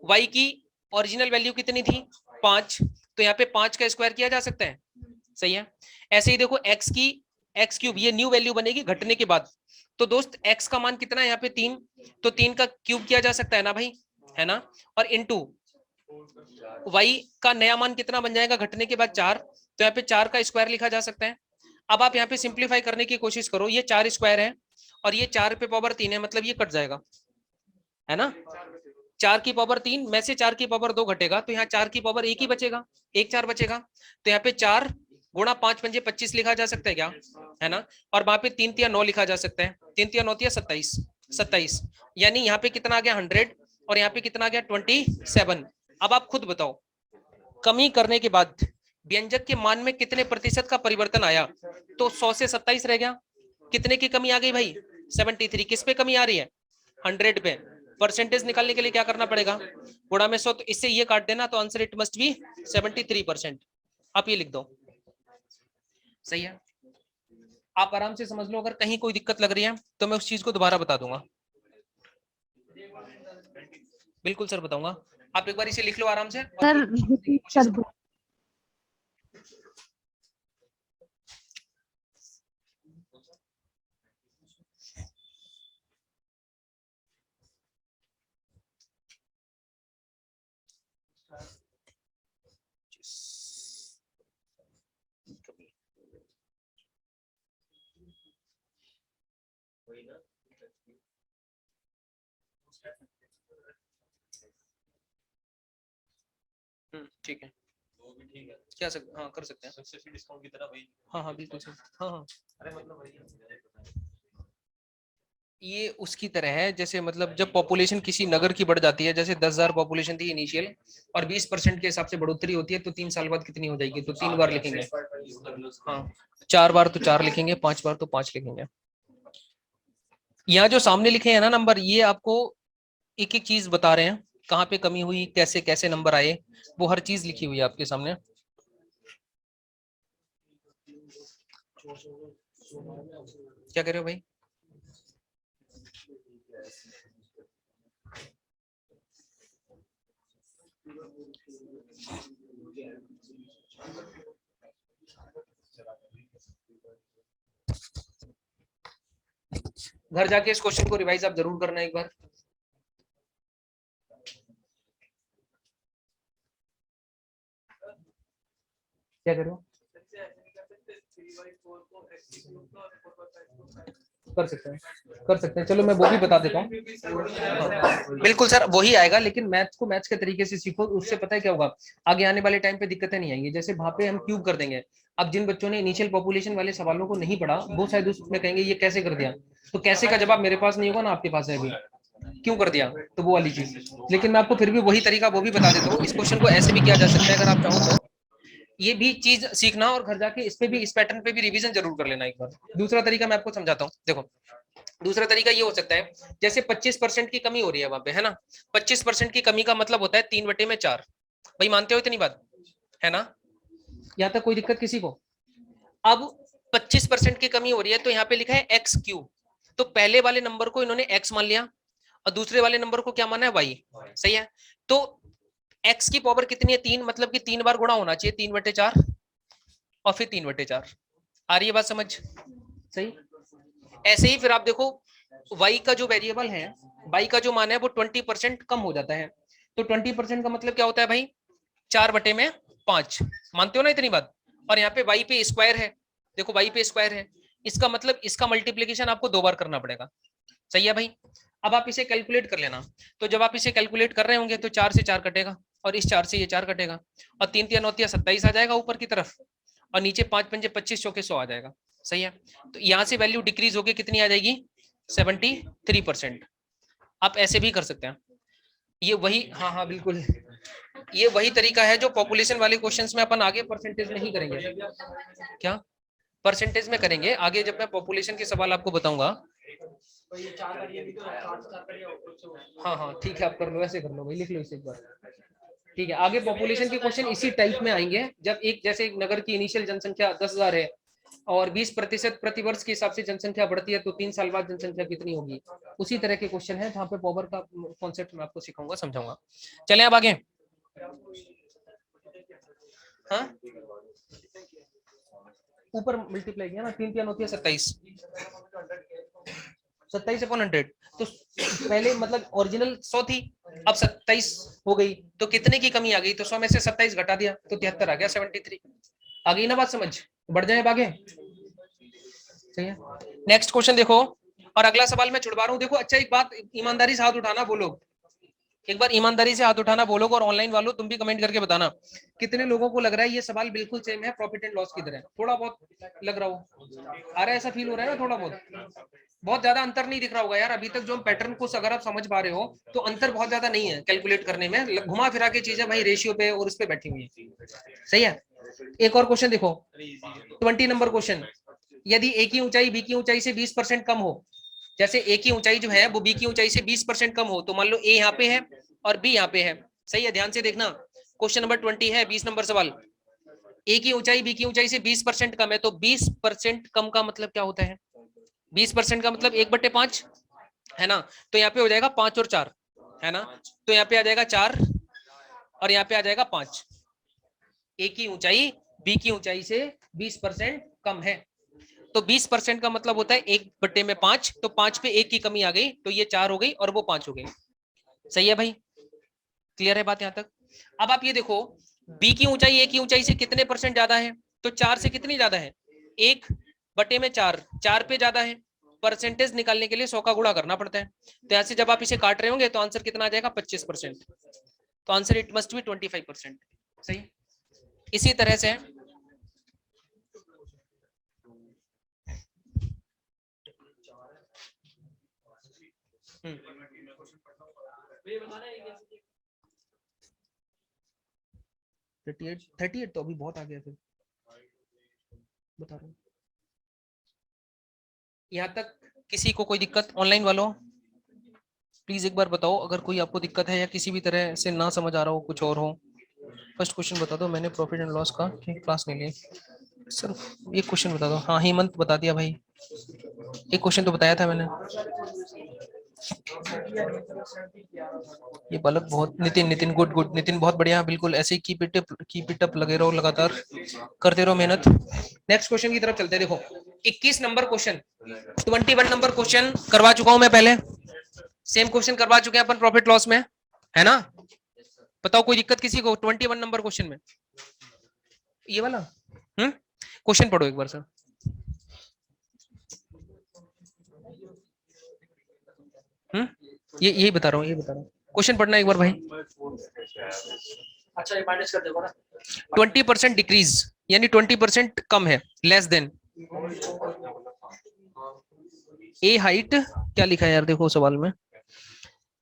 वाई की ओरिजिनल वैल्यू कितनी थी? 5, तो यहाँ पे 5 का स्क्वायर किया जा सकता है, सही है? ऐसे ही देखो एक्स की एक्स क्यूब, ये न्यू वैल्यू बनेगी घटने के बाद। तो दोस्त एक्स का मान कितना है यहाँ पे? 3, तो 3 का क्यूब किया जा सकता है ना भाई, है ना? और इनटू वाई का नया मान कितना बन जाएगा घटने के बाद? 4, तो यहाँ पे 4 का स्क्वायर लिखा जा सकता है। अब आप यहाँ पे सिंप्लीफाई करने की कोशिश करो, ये 4 स्क्वायर है और ये 4 पे पावर 3 है, मतलब ये कट जाएगा, है ना? 4 की पावर 3 में से 4 की पावर 2 घटेगा तो यहाँ 4 की पावर 1 ही बचेगा, 1 4 बचेगा। तो यहाँ पे 4 गुणा 5 पंजे 25 लिखा जा सकता है क्या, है ना। और वहां पे 3 तिया 9 लिखा जा सकता है, 3 तिया 9 तिया 27, 27 यानी यहाँ पे कितना आ गया 100 और यहाँ पे कितना आ गया 27। अब आप खुद बताओ कमी करने के बाद व्यंजक के मान में कितने प्रतिशत का परिवर्तन आया। तो 100 से 27 रह गया, कितने की कमी आ गई भाई 73। किस पे कमी आ रही है 100 पे। परसेंटेज निकालने के लिए क्या करना पड़ेगा गुणा में 100, तो इससे ये काट देना तो आंसर इट मस्ट बी 73%। आप ये लिख दो, सही है। आप आराम से समझ लो, अगर कहीं कोई दिक्कत लग रही है तो मैं उस चीज को दोबारा बता दूंगा। बिल्कुल सर बताऊंगा, आप एक बार इसे लिख लो आराम से
सर रिपीट कर दो।
ठीक है क्या हाँ कर सकते हैं डिस्काउंट की तरह भाई। हाँ हाँ बिल्कुल सर, हाँ हाँ अरे मतलब ये उसकी तरह है जैसे मतलब जब पॉपुलेशन किसी नगर की बढ़ जाती है, जैसे 10,000 पॉपुलेशन थी इनिशियल और 20% के हिसाब से बढ़ोतरी होती है तो 3 साल बाद कितनी हो जाएगी, तो 3 बार लिखेंगे। हाँ 4 बार तो 4 लिखेंगे, 5 बार तो 5 लिखेंगे। यहाँ जो सामने लिखे हैं ना नंबर, ये आपको एक एक चीज बता रहे हैं कहाँ पे कमी हुई, कैसे कैसे नंबर आए, वो हर चीज लिखी हुई है आपके सामने। क्या कह रहे हो भाई। घर जाके इस क्वेश्चन को रिवाइज आप जरूर करना एक बार। क्या करो कर सकते हैं चलो मैं वो भी बता देता हूँ। बिल्कुल सर वही आएगा, लेकिन मैथ्स को मैथ्स के तरीके से सीखो, उससे पता है क्या होगा आगे आने वाले टाइम पे दिक्कतें नहीं आएंगी। जैसे वहां पे हम क्यूब कर देंगे, अब जिन बच्चों ने इनिशियल पॉपुलेशन वाले सवालों को नहीं पढ़ा वो शायद उसमें कहेंगे ये कैसे कर दिया, तो कैसे का जवाब मेरे पास नहीं होगा ना आपके पास है, अभी क्यों कर दिया, तो वो वाली चीज। लेकिन मैं आपको फिर भी वही तरीका वो भी बता देता हूँ। इस क्वेश्चन को ऐसे भी किया जा सकता है अगर आप चाहो तो, ये भी चीज सीखना और घर जाके इस पे भी इस पैटर्न पे भी रिवीजन जरूर कर लेना एक बार। दूसरा तरीका मैं आपको समझाता हूँ, देखो दूसरा तरीका ये हो सकता है जैसे 25% की कमी हो रही है वहां पे, है ना। 25% की कमी का मतलब होता है 3/4। भाई मानते हो इतनी बात, है ना, यहाँ तक कोई दिक्कत किसी को। अब 25% की कमी हो रही है तो यहाँ पे लिखा है एक्स क्यूब, तो पहले वाले नंबर को इन्होंने एक्स मान लिया और दूसरे वाले नंबर को क्या माना है वाई, सही है। तो एक्स की पावर कितनी है 3, मतलब कि 3 बार गुणा होना चाहिए 3/4 और फिर 3/4। आ रही है बात समझ, सही। ऐसे ही फिर आप देखो y का जो वेरिएबल है, y का जो मान है वो 20% कम हो जाता है, तो 20% का मतलब क्या होता है भाई 4/5, मानते हो ना इतनी बात। और यहाँ पे y पे स्क्वायर है, देखो y पे स्क्वायर है, इसका मतलब इसका मल्टीप्लीकेशन आपको 2 बार करना पड़ेगा, सही है भाई। अब आप इसे कैलकुलेट कर लेना, तो जब आप इसे कैलकुलेट कर रहे होंगे तो 4 से 4 कटेगा और इस 4 से ये 4 कटेगा और 3 तिया 9 तिया 27 आ जाएगा ऊपर की तरफ और नीचे 5 पंजे 25 चौके 100 आ जाएगा, सही है। तो यहाँ से वैल्यू डिक्रीज होके कितनी आ जाएगी 73%। आप ऐसे भी कर सकते हैं, ये वही, हाँ हाँ बिल्कुल ये वही तरीका है जो पॉपुलेशन वाले क्वेश्चंस में अपन आगे परसेंटेज में ही करेंगे। क्या परसेंटेज में करेंगे आगे, जब मैं पॉपुलेशन के सवाल आपको बताऊंगा। हाँ हाँ ठीक है आप कर लो, ऐसे कर लो भाई, लिख लो इसे एक बार। ठीक है आगे पॉपुलेशन के क्वेश्चन इसी टाइप में आएंगे, जब एक जैसे एक नगर की इनिशियल जनसंख्या 10,000 है और 20% प्रतिवर्ष के हिसाब से जनसंख्या बढ़ती है तो 3 साल बाद जनसंख्या कितनी होगी, उसी तरह के क्वेश्चन है जहाँ पे पावर का कॉन्सेप्ट मैं आपको सिखाऊंगा समझाऊंगा। चले अब आगे। हाँ ऊपर मल्टीप्लाई किया ना 3 3 होती है 27, 27/100, तो पहले मतलब ओरिजिनल 100 थी अब 27 हो गई, तो कितने की कमी आ गई, तो 100 में से 27 घटा दिया तो 73 आ गया, 73 आ गई ना बात समझ। बढ़ जाए आगे, सही है। नेक्स्ट क्वेश्चन देखो, और अगला सवाल मैं छुड़वा रहा हूँ, देखो अच्छा एक बात ईमानदारी से हाथ उठाना वो लोग एक बार ईमानदारी से हाथ उठाना बोलोगे, और ऑनलाइन वालों तुम भी कमेंट करके बताना कितने लोगों को लग रहा है ये सवाल बिल्कुल सेम है प्रॉफिट एंड लॉस की तरह। थोड़ा बहुत लग रहा हो, आ रहा है, ऐसा फील हो रहा है ना, थोड़ा बहुत ज्यादा अंतर नहीं दिख रहा होगा यार अभी तक। जो पैटर्न को अगर आप समझ पा रहे हो तो अंतर बहुत ज्यादा नहीं है कैलकुलेट करने में, घुमा फिरा के चीजें भाई रेशियो पे और उस पे बैठी हुई है। सही है। एक और क्वेश्चन देखो, 20 नंबर क्वेश्चन। यदि ए की ऊंचाई बी की ऊंचाई से 20% कम हो, जैसे ए की ऊंचाई जो है वो बी की ऊंचाई से 20% कम हो, तो मान लो ए यहाँ पे है और बी यहाँ पे है। सही है, ध्यान से देखना, क्वेश्चन नंबर 20 है, 20 नंबर सवाल। ए की ऊंचाई बी की ऊंचाई से 20% कम है, तो 20% कम का मतलब क्या होता है? 20% का मतलब 1/5 है ना, तो यहाँ पे हो जाएगा 5 और 4 है ना, तो यहाँ पे आ जाएगा 4 और यहाँ पे आ जाएगा 5। ए की ऊंचाई बी की ऊंचाई से 20% कम है, तो 20% का मतलब होता है 1/5, तो 5 पे 1 की कमी आ गई, तो ये 4 हो गई और वो 5 हो गई। सही है भाई, क्लियर है बात यहाँ तक? अब आप ये देखो, बी की ऊंचाई ए की ऊंचाई से कितने परसेंट ज्यादा है? तो 4 से कितनी ज्यादा है? 1/4, 4 पे ज्यादा है। परसेंटेज निकालने के लिए 100 का गुणा करना पड़ता है, तो ऐसे जब आप इसे काट रहे होंगे तो आंसर कितना आ जाएगा? 25%। तो आंसर इट मस्ट बी 25%। सही, इसी तरह से थर्टी एट तो अभी बहुत आ गया, फिर बता रहा हूँ। यहाँ तक किसी को कोई दिक्कत ऑनलाइन वालों? प्लीज एक बार बताओ अगर कोई आपको दिक्कत है या किसी भी तरह से ना समझ आ रहा हो, कुछ और हो। फर्स्ट क्वेश्चन बता दो, मैंने प्रॉफिट एंड लॉस का क्लास नहीं ली सर। एक क्वेश्चन बता दो। हाँ, हेमंत बता दिया भाई, एक क्वेश्चन तो बताया था मैंने। ये बालक बहुत, नितिन नितिन गुड गुड, नितिन बहुत बढ़िया, बिल्कुल ऐसे ही कीप इट अप, लगे रहो, लगातार करते रहो मेहनत। नेक्स्ट क्वेश्चन की तरफ चलते हैं। देखो 21 नंबर क्वेश्चन, 21 नंबर क्वेश्चन करवा चुका हूं मैं पहले, सेम क्वेश्चन करवा चुके हैं अपन प्रॉफिट लॉस में, है ना? बताओ कोई दिक्कत किसी को 21 नंबर क्वेश्चन में? ये वाला क्वेश्चन पढ़ो एक बार सर। ये यही बता रहा हूँ, ये बता रहा हूँ, क्वेश्चन पढ़ना एक बार भाई। अच्छा ये माइनस कर देखो ना, 20% डिक्रीज यानी 20% कम है, लेस देन ए हाइट। क्या लिखा है यार, देखो सवाल में,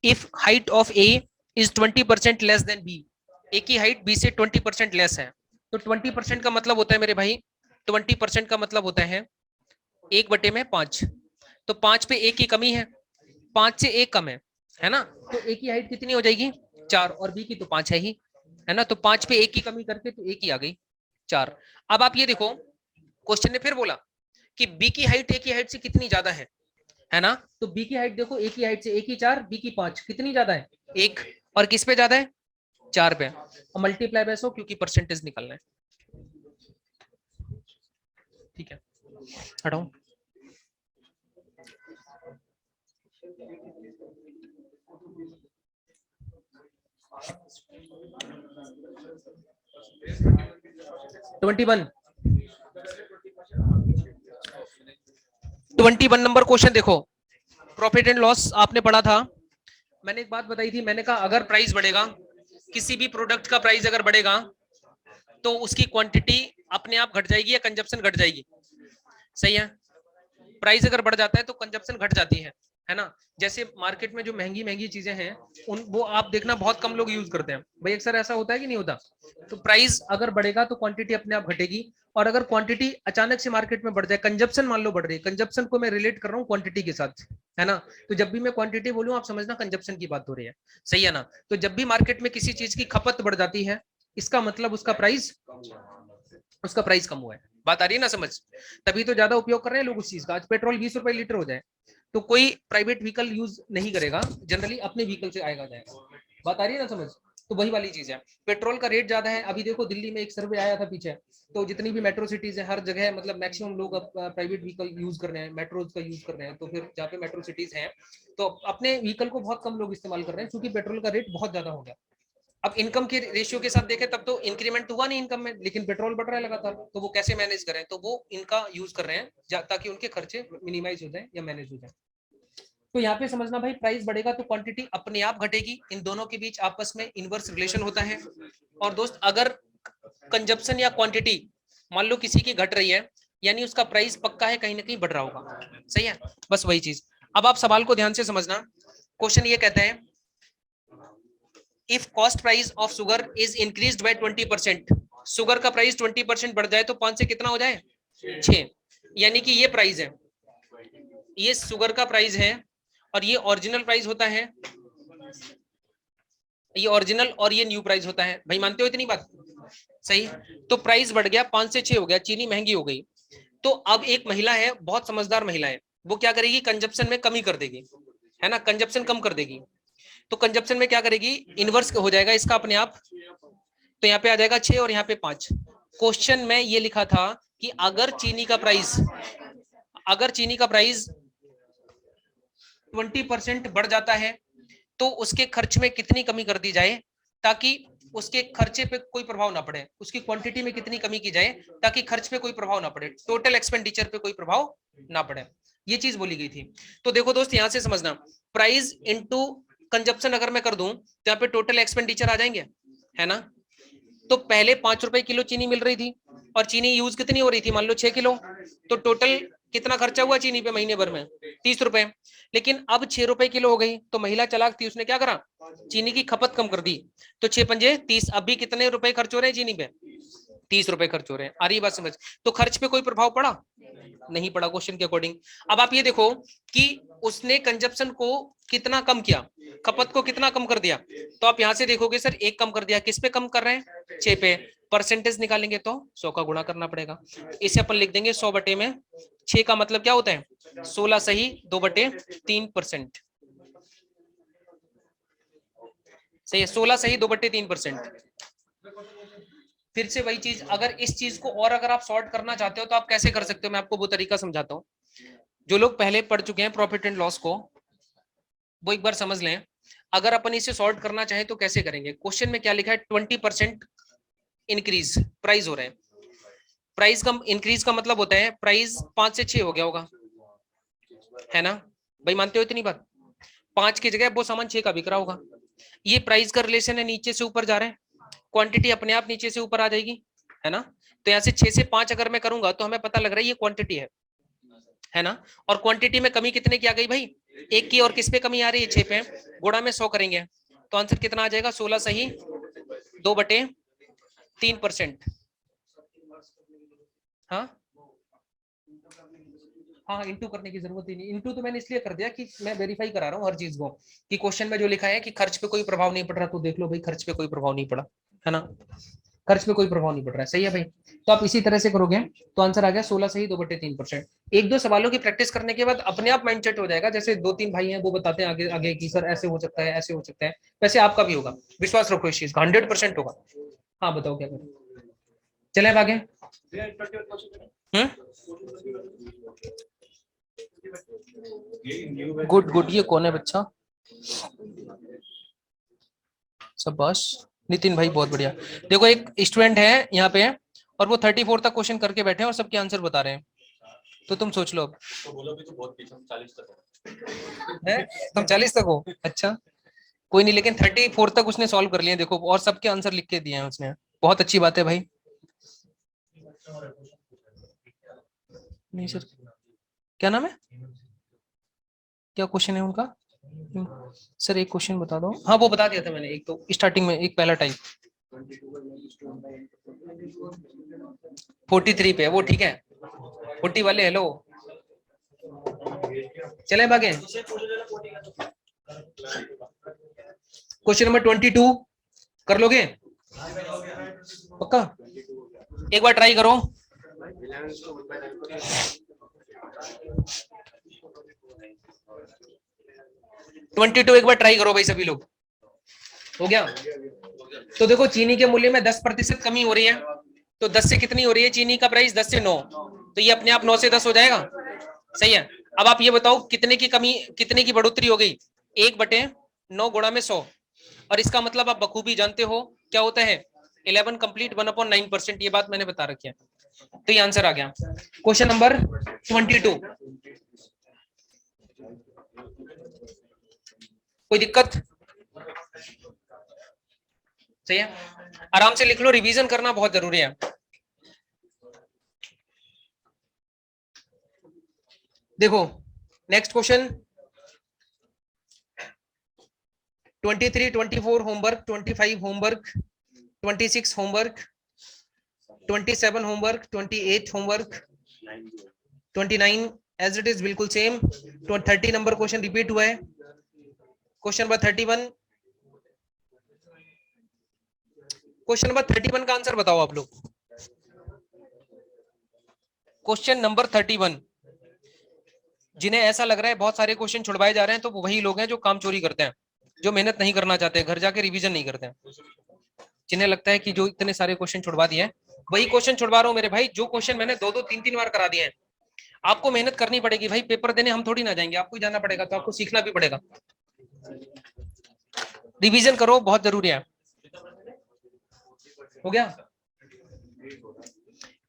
if height of A is 20% less than B, A की हाइट बी से 20% लेस है, तो 20% का मतलब होता है मेरे भाई, 20% का मतलब होता है 1/5, तो 5 पे 1 की कमी है, 5 से 1 कम है ना, तो ए की हाइट कितनी हो जाएगी? 4, और बी की तो 5 है ना, तो 5 पे 1 की कमी करके तो 1 ही आ गई, 4। अब आप ये देखो, क्वेश्चन ने फिर बोला कि बी की हाइट ए की हाइट से कितनी ज्यादा है ना, तो बी की हाइट देखो, ए की हाइट से, ए की 4 बी की 5, कितनी ज्यादा है? 1, और किस पे ज्यादा है? 4 पे, और मल्टीप्लाई बाय 100 क्योंकि परसेंटेज निकालना है। ठीक है, हटाओ। ट्वेंटी वन नंबर क्वेश्चन देखो, प्रॉफिट एंड लॉस आपने पढ़ा था, मैंने एक बात बताई थी, मैंने कहा अगर प्राइस बढ़ेगा, किसी भी प्रोडक्ट का प्राइस अगर बढ़ेगा तो उसकी क्वांटिटी अपने आप घट जाएगी या कंजप्शन घट जाएगी? सही है, प्राइस अगर बढ़ जाता है तो कंजप्शन घट जाती है ना। जैसे मार्केट में जो महंगी महंगी चीजें हैं वो आप देखना बहुत कम लोग यूज करते हैं भाई, अक्सर ऐसा होता है कि नहीं होता? तो प्राइस अगर बढ़ेगा तो क्वांटिटी अपने आप घटेगी, और अगर क्वांटिटी अचानक से मार्केट में बढ़ जाए, कंजप्शन मान लो बढ़ रही है, कंजप्शन को मैं रिलेट कर रहा हूँ क्वांटिटी के साथ, है ना, तो जब भी मैं क्वांटिटी बोलूँ आप समझना कंजप्शन की बात हो रही है। सही है ना, तो जब भी मार्केट में किसी चीज की खपत बढ़ जाती है, इसका मतलब उसका प्राइस कम हुआ है। बात आ रही है ना समझ? तभी तो ज्यादा उपयोग कर रहे हैं लोग उस चीज का। आज पेट्रोल 20 रुपए लीटर हो जाए तो कोई प्राइवेट व्हीकल यूज नहीं करेगा, जनरली अपने व्हीकल से आएगा जाएगा। बात आ रही है ना समझ? तो वही वाली चीज है, पेट्रोल का रेट ज्यादा है। अभी देखो दिल्ली में एक सर्वे आया था पीछे, तो जितनी भी मेट्रो सिटीज है हर जगह मतलब मैक्सिमम लोग अब प्राइवेट व्हीकल यूज कर रहे हैं, मेट्रोज का यूज कर रहे हैं, तो फिर जहाँ पे मेट्रो सिटीज हैं तो अपने व्हीकल को बहुत कम लोग इस्तेमाल कर रहे हैं क्योंकि पेट्रोल का रेट बहुत ज्यादा हो गया। अब इनकम के रेशियो के साथ देखें तब तो इंक्रीमेंट हुआ नहीं इनकम में, लेकिन पेट्रोल बढ़ रहा है लगातार, तो वो कैसे मैनेज करें? तो वो इनका यूज कर रहे हैं ताकि उनके खर्चे मिनिमाइज हो जाए या मैनेज हो जाए। तो यहाँ पे समझना भाई, प्राइस बढ़ेगा तो क्वांटिटी अपने आप घटेगी, इन दोनों के बीच आपस में इनवर्स रिलेशन होता है। और दोस्त अगर कंजप्शन या क्वांटिटी मान लो किसी की घट रही है, यानी उसका प्राइस पक्का है कहीं ना कहीं बढ़ रहा होगा, सही है, बस वही चीज। अब आप सवाल को ध्यान से समझना, क्वेश्चन ये कहते हैं if cost price of sugar is increased bye 20%, sugar का प्राइस 20% बढ़ जाए तो 5 से कितना हो जाए 6, यानी कि ये प्राइस है, ये शुगर का प्राइस है और ये ओरिजिनल प्राइस होता है, ये ओरिजिनल और ये न्यू प्राइस होता है। भाई मानते हो इतनी बात, सही। तो प्राइस बढ़ गया 5 से 6 हो गया, चीनी महंगी हो गई। तो अब एक महिला है, बहुत समझदार महिला है, वो क्या करेगी, कंजप्शन में कमी कर देगी, है ना, कंजप्शन कम कर देगी। तो कंजप्शन में क्या करेगी, इनवर्स हो जाएगा इसका अपने आप, तो यहाँ पे आ जाएगा 6 और यहाँ पे 5। क्वेश्चन में ये लिखा था कि अगर चीनी का प्राइस 20% बढ़ जाता है तो उसके खर्च में कितनी कमी कर दी जाए ताकि उसके खर्चे पे कोई प्रभाव ना पड़े, उसकी क्वांटिटी में कितनी कमी की जाए ताकि खर्च पे कोई प्रभाव ना पड़े, टोटल एक्सपेंडिचर पे कोई प्रभाव ना पड़े, ये चीज बोली गई थी। तो देखो दोस्त यहां से समझना, प्राइस इनटू कंजप्शन अगर मैं कर दूं तो यहाँ पे टोटल एक्सपेंडिचर आ जाएंगे, है ना। तो पहले 5 रुपए किलो चीनी मिल रही थी और चीनी यूज कितनी हो रही थी, मान लो 6 किलो, तो टोटल कितना खर्चा हुआ चीनी पे महीने भर में 30 रुपए। लेकिन अब 6 रुपए किलो हो गई, तो महिला चालाक थी, उसने क्या करा, चीनी की खपत कम कर दी, तो 6 पंजे 30, अभी कितने रुपए खर्च हो रहे हैं चीनी पे, 30 रुपए खर्च हो रहे हैं। आ रही बात समझ, तो खर्च पे कोई प्रभाव पड़ा नहीं पड़ा क्वेश्चन के अकॉर्डिंग। अब आप ये देखो कि उसने कंजप्शन को कितना कम किया, खपत को कितना कम कर दिया, तो आप यहां से देखोगे सर एक कम कर दिया, किस पे कम कर रहे हैं 6 पे, परसेंटेज निकालेंगे तो 100 का गुणा करना पड़ेगा, इसे अपन लिख देंगे 100 बटे में 6 का मतलब क्या होता है 16 सही 2/3%, सही है 16 सही 2/3%। फिर से वही चीज, अगर इस चीज को और अगर आप सॉर्ट करना चाहते हो तो आप कैसे कर सकते हो, मैं आपको वो तरीका समझाता हूँ। जो लोग पहले पढ़ चुके हैं प्रॉफिट एंड लॉस को वो एक बार समझ लें, अगर अपन इसे सॉर्ट करना चाहे तो कैसे करेंगे। क्वेश्चन में क्या लिखा है, 20% इंक्रीज प्राइस हो रहे हैं, प्राइस का इंक्रीज का मतलब होता है प्राइस 5 से 6 हो गया होगा, है ना भाई, मानते हो इतनी बात, 5 की जगह वो सामान 6 का बिक रहा होगा, ये प्राइस का रिलेशन है, नीचे से ऊपर जा रहे हैं, क्वांटिटी अपने आप नीचे से ऊपर आ जाएगी, है ना। तो यहाँ से 6 से 5 अगर मैं करूंगा तो हमें पता लग रहा है ये क्वांटिटी है ना। और क्वांटिटी में कमी कितने की आ गई भाई, 1 की, और किस पे कमी आ रही है 6 पे, गुणा में 100 करेंगे तो आंसर कितना आ जाएगा 16 सही 2/3%। हाँ हाँ, इंटू करने की जरूरत ही नहीं, इंटू तो मैंने इसलिए कर दिया कि मैं वेरीफाई करा रहा हूँ हर चीज को, कि क्वेश्चन में जो लिखा है कि खर्च पे कोई प्रभाव नहीं पड़ रहा, तो देख लो भाई खर्च पे कोई प्रभाव नहीं पड़ा, है ना, खर्च पे कोई प्रभाव नहीं पड़ रहा है, सही है भाई। तो आप इसी तरह से करोगे तो आंसर आ गया 16 सही 2/3%। एक दो सवालों की प्रैक्टिस करने के बाद अपने आप माइंडसेट हो जाएगा, जैसे 2-3 भाई हैं वो बताते हैं आगे आगे कि सर ऐसे हो सकता है, ऐसे हो सकता है, वैसे आपका भी होगा, विश्वास रखो इस चीज का 100% होगा। हाँ बताओ क्या करें, चले आगे। गुड गुड, ये कौन है बच्चा, शाबाश नितिन भाई बहुत बढ़िया। देखो एक स्टूडेंट है यहाँ पे और वो 34 तक क्वेश्चन करके बैठे हैं और सबके आंसर बता रहे हैं, तो तुम सोच लो अब, तो बोलोगे तो बहुत पीछे 40 तक है, तुम 40 तक हो, अच्छा कोई नहीं, लेकिन 34 तक उसने सॉल्व कर लिए देखो, और सबके आंसर लिख के दिए हैं उसने, बहुत अच्छी बात है भाई। नहीं सर, क्या नाम है, क्या क्वेश्चन है उनका सर, एक क्वेश्चन बता दो। हाँ वो बता दिया था मैंने, एक तो स्टार्टिंग में एक पहला टाइप 43 पे है वो, ठीक है 40 वाले, हेलो चले भागे। क्वेश्चन नंबर 22 कर लोगे पक्का, एक बार ट्राई करो। ट्वेंटी टू एक बार ट्राई करो भाई सभी लोग, हो गया। तो देखो चीनी के मूल्य में 10% कमी हो रही है, तो 10 से कितनी हो रही है चीनी का प्राइस, 10 से 9, तो ये अपने आप 9 से 10 हो जाएगा, सही है। अब आप ये बताओ कितने की कमी, कितने की बढ़ोतरी हो गई, 1/9 गुणा में 100, और इसका मतलब आप बखूबी जानते हो क्या होता है 11 कंप्लीट 1/9%, ये बात मैंने बता रखी है। तो ये आंसर आ गया। क्वेश्चन नंबर 22, कोई दिक्कत? सही है, आराम से लिख लो, रिवीजन करना बहुत जरूरी है। देखो next question 23, 24 homework, 25 homework, 26 homework, 27 homework, 28 homework, 29 as it is बिल्कुल सेम। 30 नंबर क्वेश्चन रिपीट हुआ है। क्वेश्चन नंबर 31, क्वेश्चन नंबर 31 का आंसर बताओ आप लोग। क्वेश्चन नंबर 31, जिन्हें ऐसा लग रहा है बहुत सारे क्वेश्चन छुड़वाए जा रहे हैं, तो वो वही लोग हैं जो काम चोरी करते हैं, जो मेहनत नहीं करना चाहते, घर जाके रिवीजन नहीं करते हैं। जिन्हें लगता है कि जो इतने सारे क्वेश्चन छुड़वा दिए हैं, वही क्वेश्चन छुड़वा रहा हूं मेरे भाई। जो क्वेश्चन मैंने 2-2, 3-3 बार करा दिए हैं, आपको मेहनत करनी पड़ेगी भाई। पेपर देने हम थोड़ी ना जाएंगे, आपको ही जाना पड़ेगा, तो आपको सीखना भी पड़ेगा। रिवीजन करो, बहुत जरूरी है। हो गया?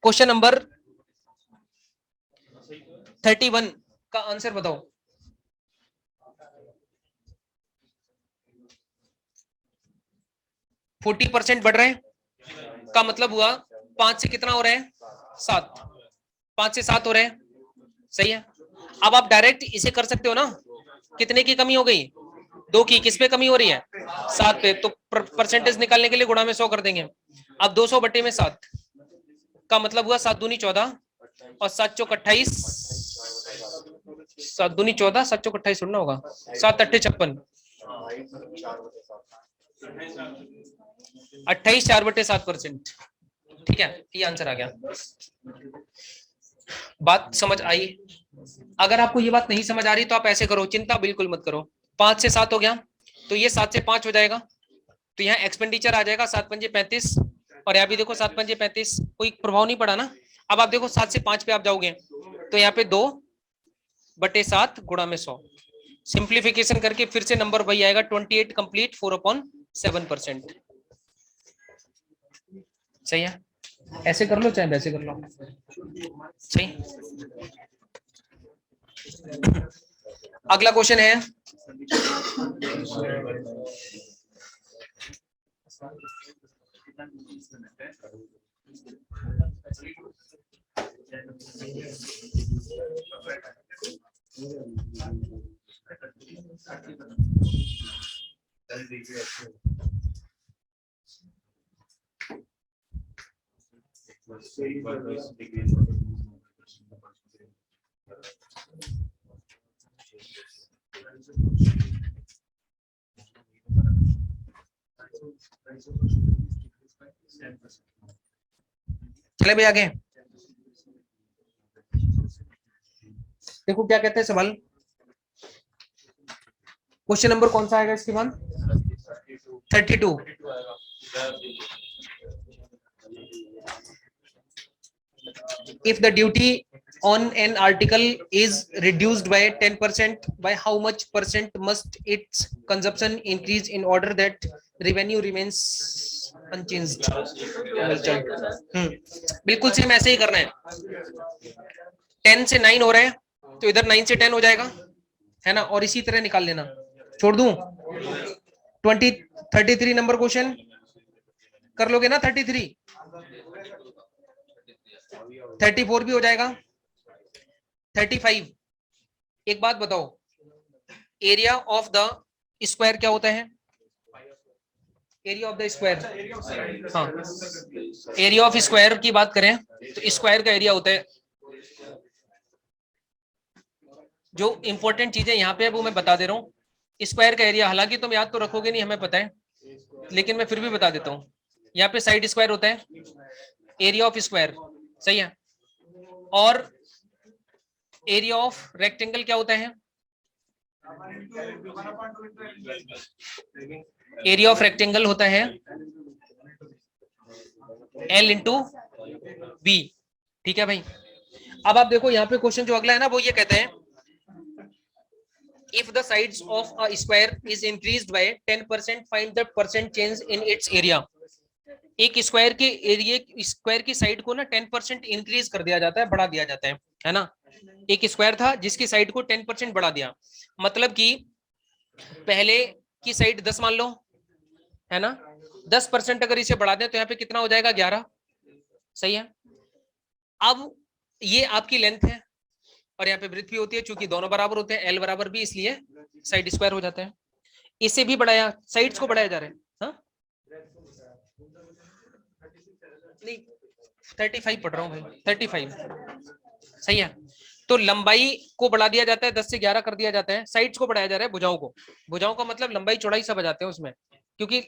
क्वेश्चन नंबर 31 का आंसर बताओ। %40 बढ़ रहे हैं का मतलब हुआ 5 से कितना हो रहा है? 7। 5 से 7 हो रहे हैं, सही है। अब आप डायरेक्ट इसे कर सकते हो ना, कितने की कमी हो गई? 2 की। किस पे कमी हो रही है? 7 पे। तो परसेंटेज निकालने के लिए गुणा में 100 कर देंगे। अब 200 बटे में 7 का मतलब हुआ 7 दूनी 14 और 7 चौक 28, 7 दूनी 14, 7 चौक 28 सुनना होगा, 7 8 56, 28 4/7%। ठीक है, ये आंसर आ गया। बात समझ आई? अगर आपको ये बात नहीं समझ आ रही तो आप ऐसे करो, चिंता बिल्कुल मत करो। 5 से 7 हो गया, तो ये 7 से 5 हो जाएगा, तो यहाँ एक्सपेंडिचर आ जाएगा 7 पंजे 35, और यहाँ भी देखो 7 पंजे 35, कोई प्रभाव नहीं पड़ा ना। अब आप देखो 7 से 5 पे आप जाओगे, तो यहाँ पे 2/7 गुणा में 100, सिंप्लीफिकेशन करके फिर से नंबर वही आएगा 28 कंप्लीट 4/7%। सही है, ऐसे कर लो चाहे वैसे कर लो, सही। अगला क्वेश्चन है चले भाई आगे। देखो क्या कहते हैं सवाल। क्वेश्चन नंबर कौन सा आएगा इसके बाद? 32। If the duty on an article is reduced by 10%, by how much percent must its consumption increase in order that revenue remains unchanged? बिल्कुल सेम ऐसे ही करना है। 10 से 9 हो रहा है, तो इधर 9 से 10 हो जाएगा, है ना, और इसी तरह निकाल लेना। छोड़ दूं? 33 नंबर क्वेश्चन कर लोगे ना? 33, 34 भी हो जाएगा, 35। एक बात बताओ, एरिया ऑफ द स्क्वायर क्या होता है? एरिया ऑफ द स्क्वायर, हाँ, एरिया ऑफ स्क्वायर की बात करें तो स्क्वायर का एरिया होता है। जो इंपॉर्टेंट चीजें यहाँ पे है वो मैं बता दे रहा हूँ। स्क्वायर का एरिया, हालांकि तुम याद तो रखोगे नहीं, हमें पता है, लेकिन मैं फिर भी बता देता हूँ। यहाँ पे साइड स्क्वायर होता है, एरिया ऑफ स्क्वायर, सही है। और एरिया ऑफ रेक्टेंगल क्या होता है? एरिया ऑफ रेक्टेंगल होता है L इंटू बी। ठीक है भाई। अब आप देखो यहाँ पे क्वेश्चन जो अगला है ना, वो ये कहते हैं if the sides of a square is increased by 10%, find the percent change in its area। एक स्क्वायर के एरिया, स्क्वायर की साइड को ना 10% इंक्रीज कर दिया जाता है, बढ़ा दिया जाता है ना। एक स्क्वायर था जिसकी साइड को 10% बढ़ा दिया, मतलब कि
पहले की साइड 10 मान लो, है ना, 10% अगर इसे बढ़ा दें तो यहाँ पे कितना हो जाएगा 11, सही है। अब ये आपकी लेंथ है और यहाँ पे वृत्त भी होती है, चूंकि दोनों बराबर होते हैं, एल बराबर भी, इसलिए साइड स्क्वायर हो जाते हैं। इसे भी बढ़ाया, साइड्स को बढ़ाया जा रहा है, हाँ? नहीं 35 पढ़ रहा हूँ भाई, 35, सही है। तो लंबाई को बढ़ा दिया जाता है, 10 से 11 कर दिया जाता है, साइड्स को बढ़ाया जा रहा है भुजाओं को। भुजाओं का मतलब लंबाई चौड़ाई सब आ जाते हैं उसमें, क्योंकि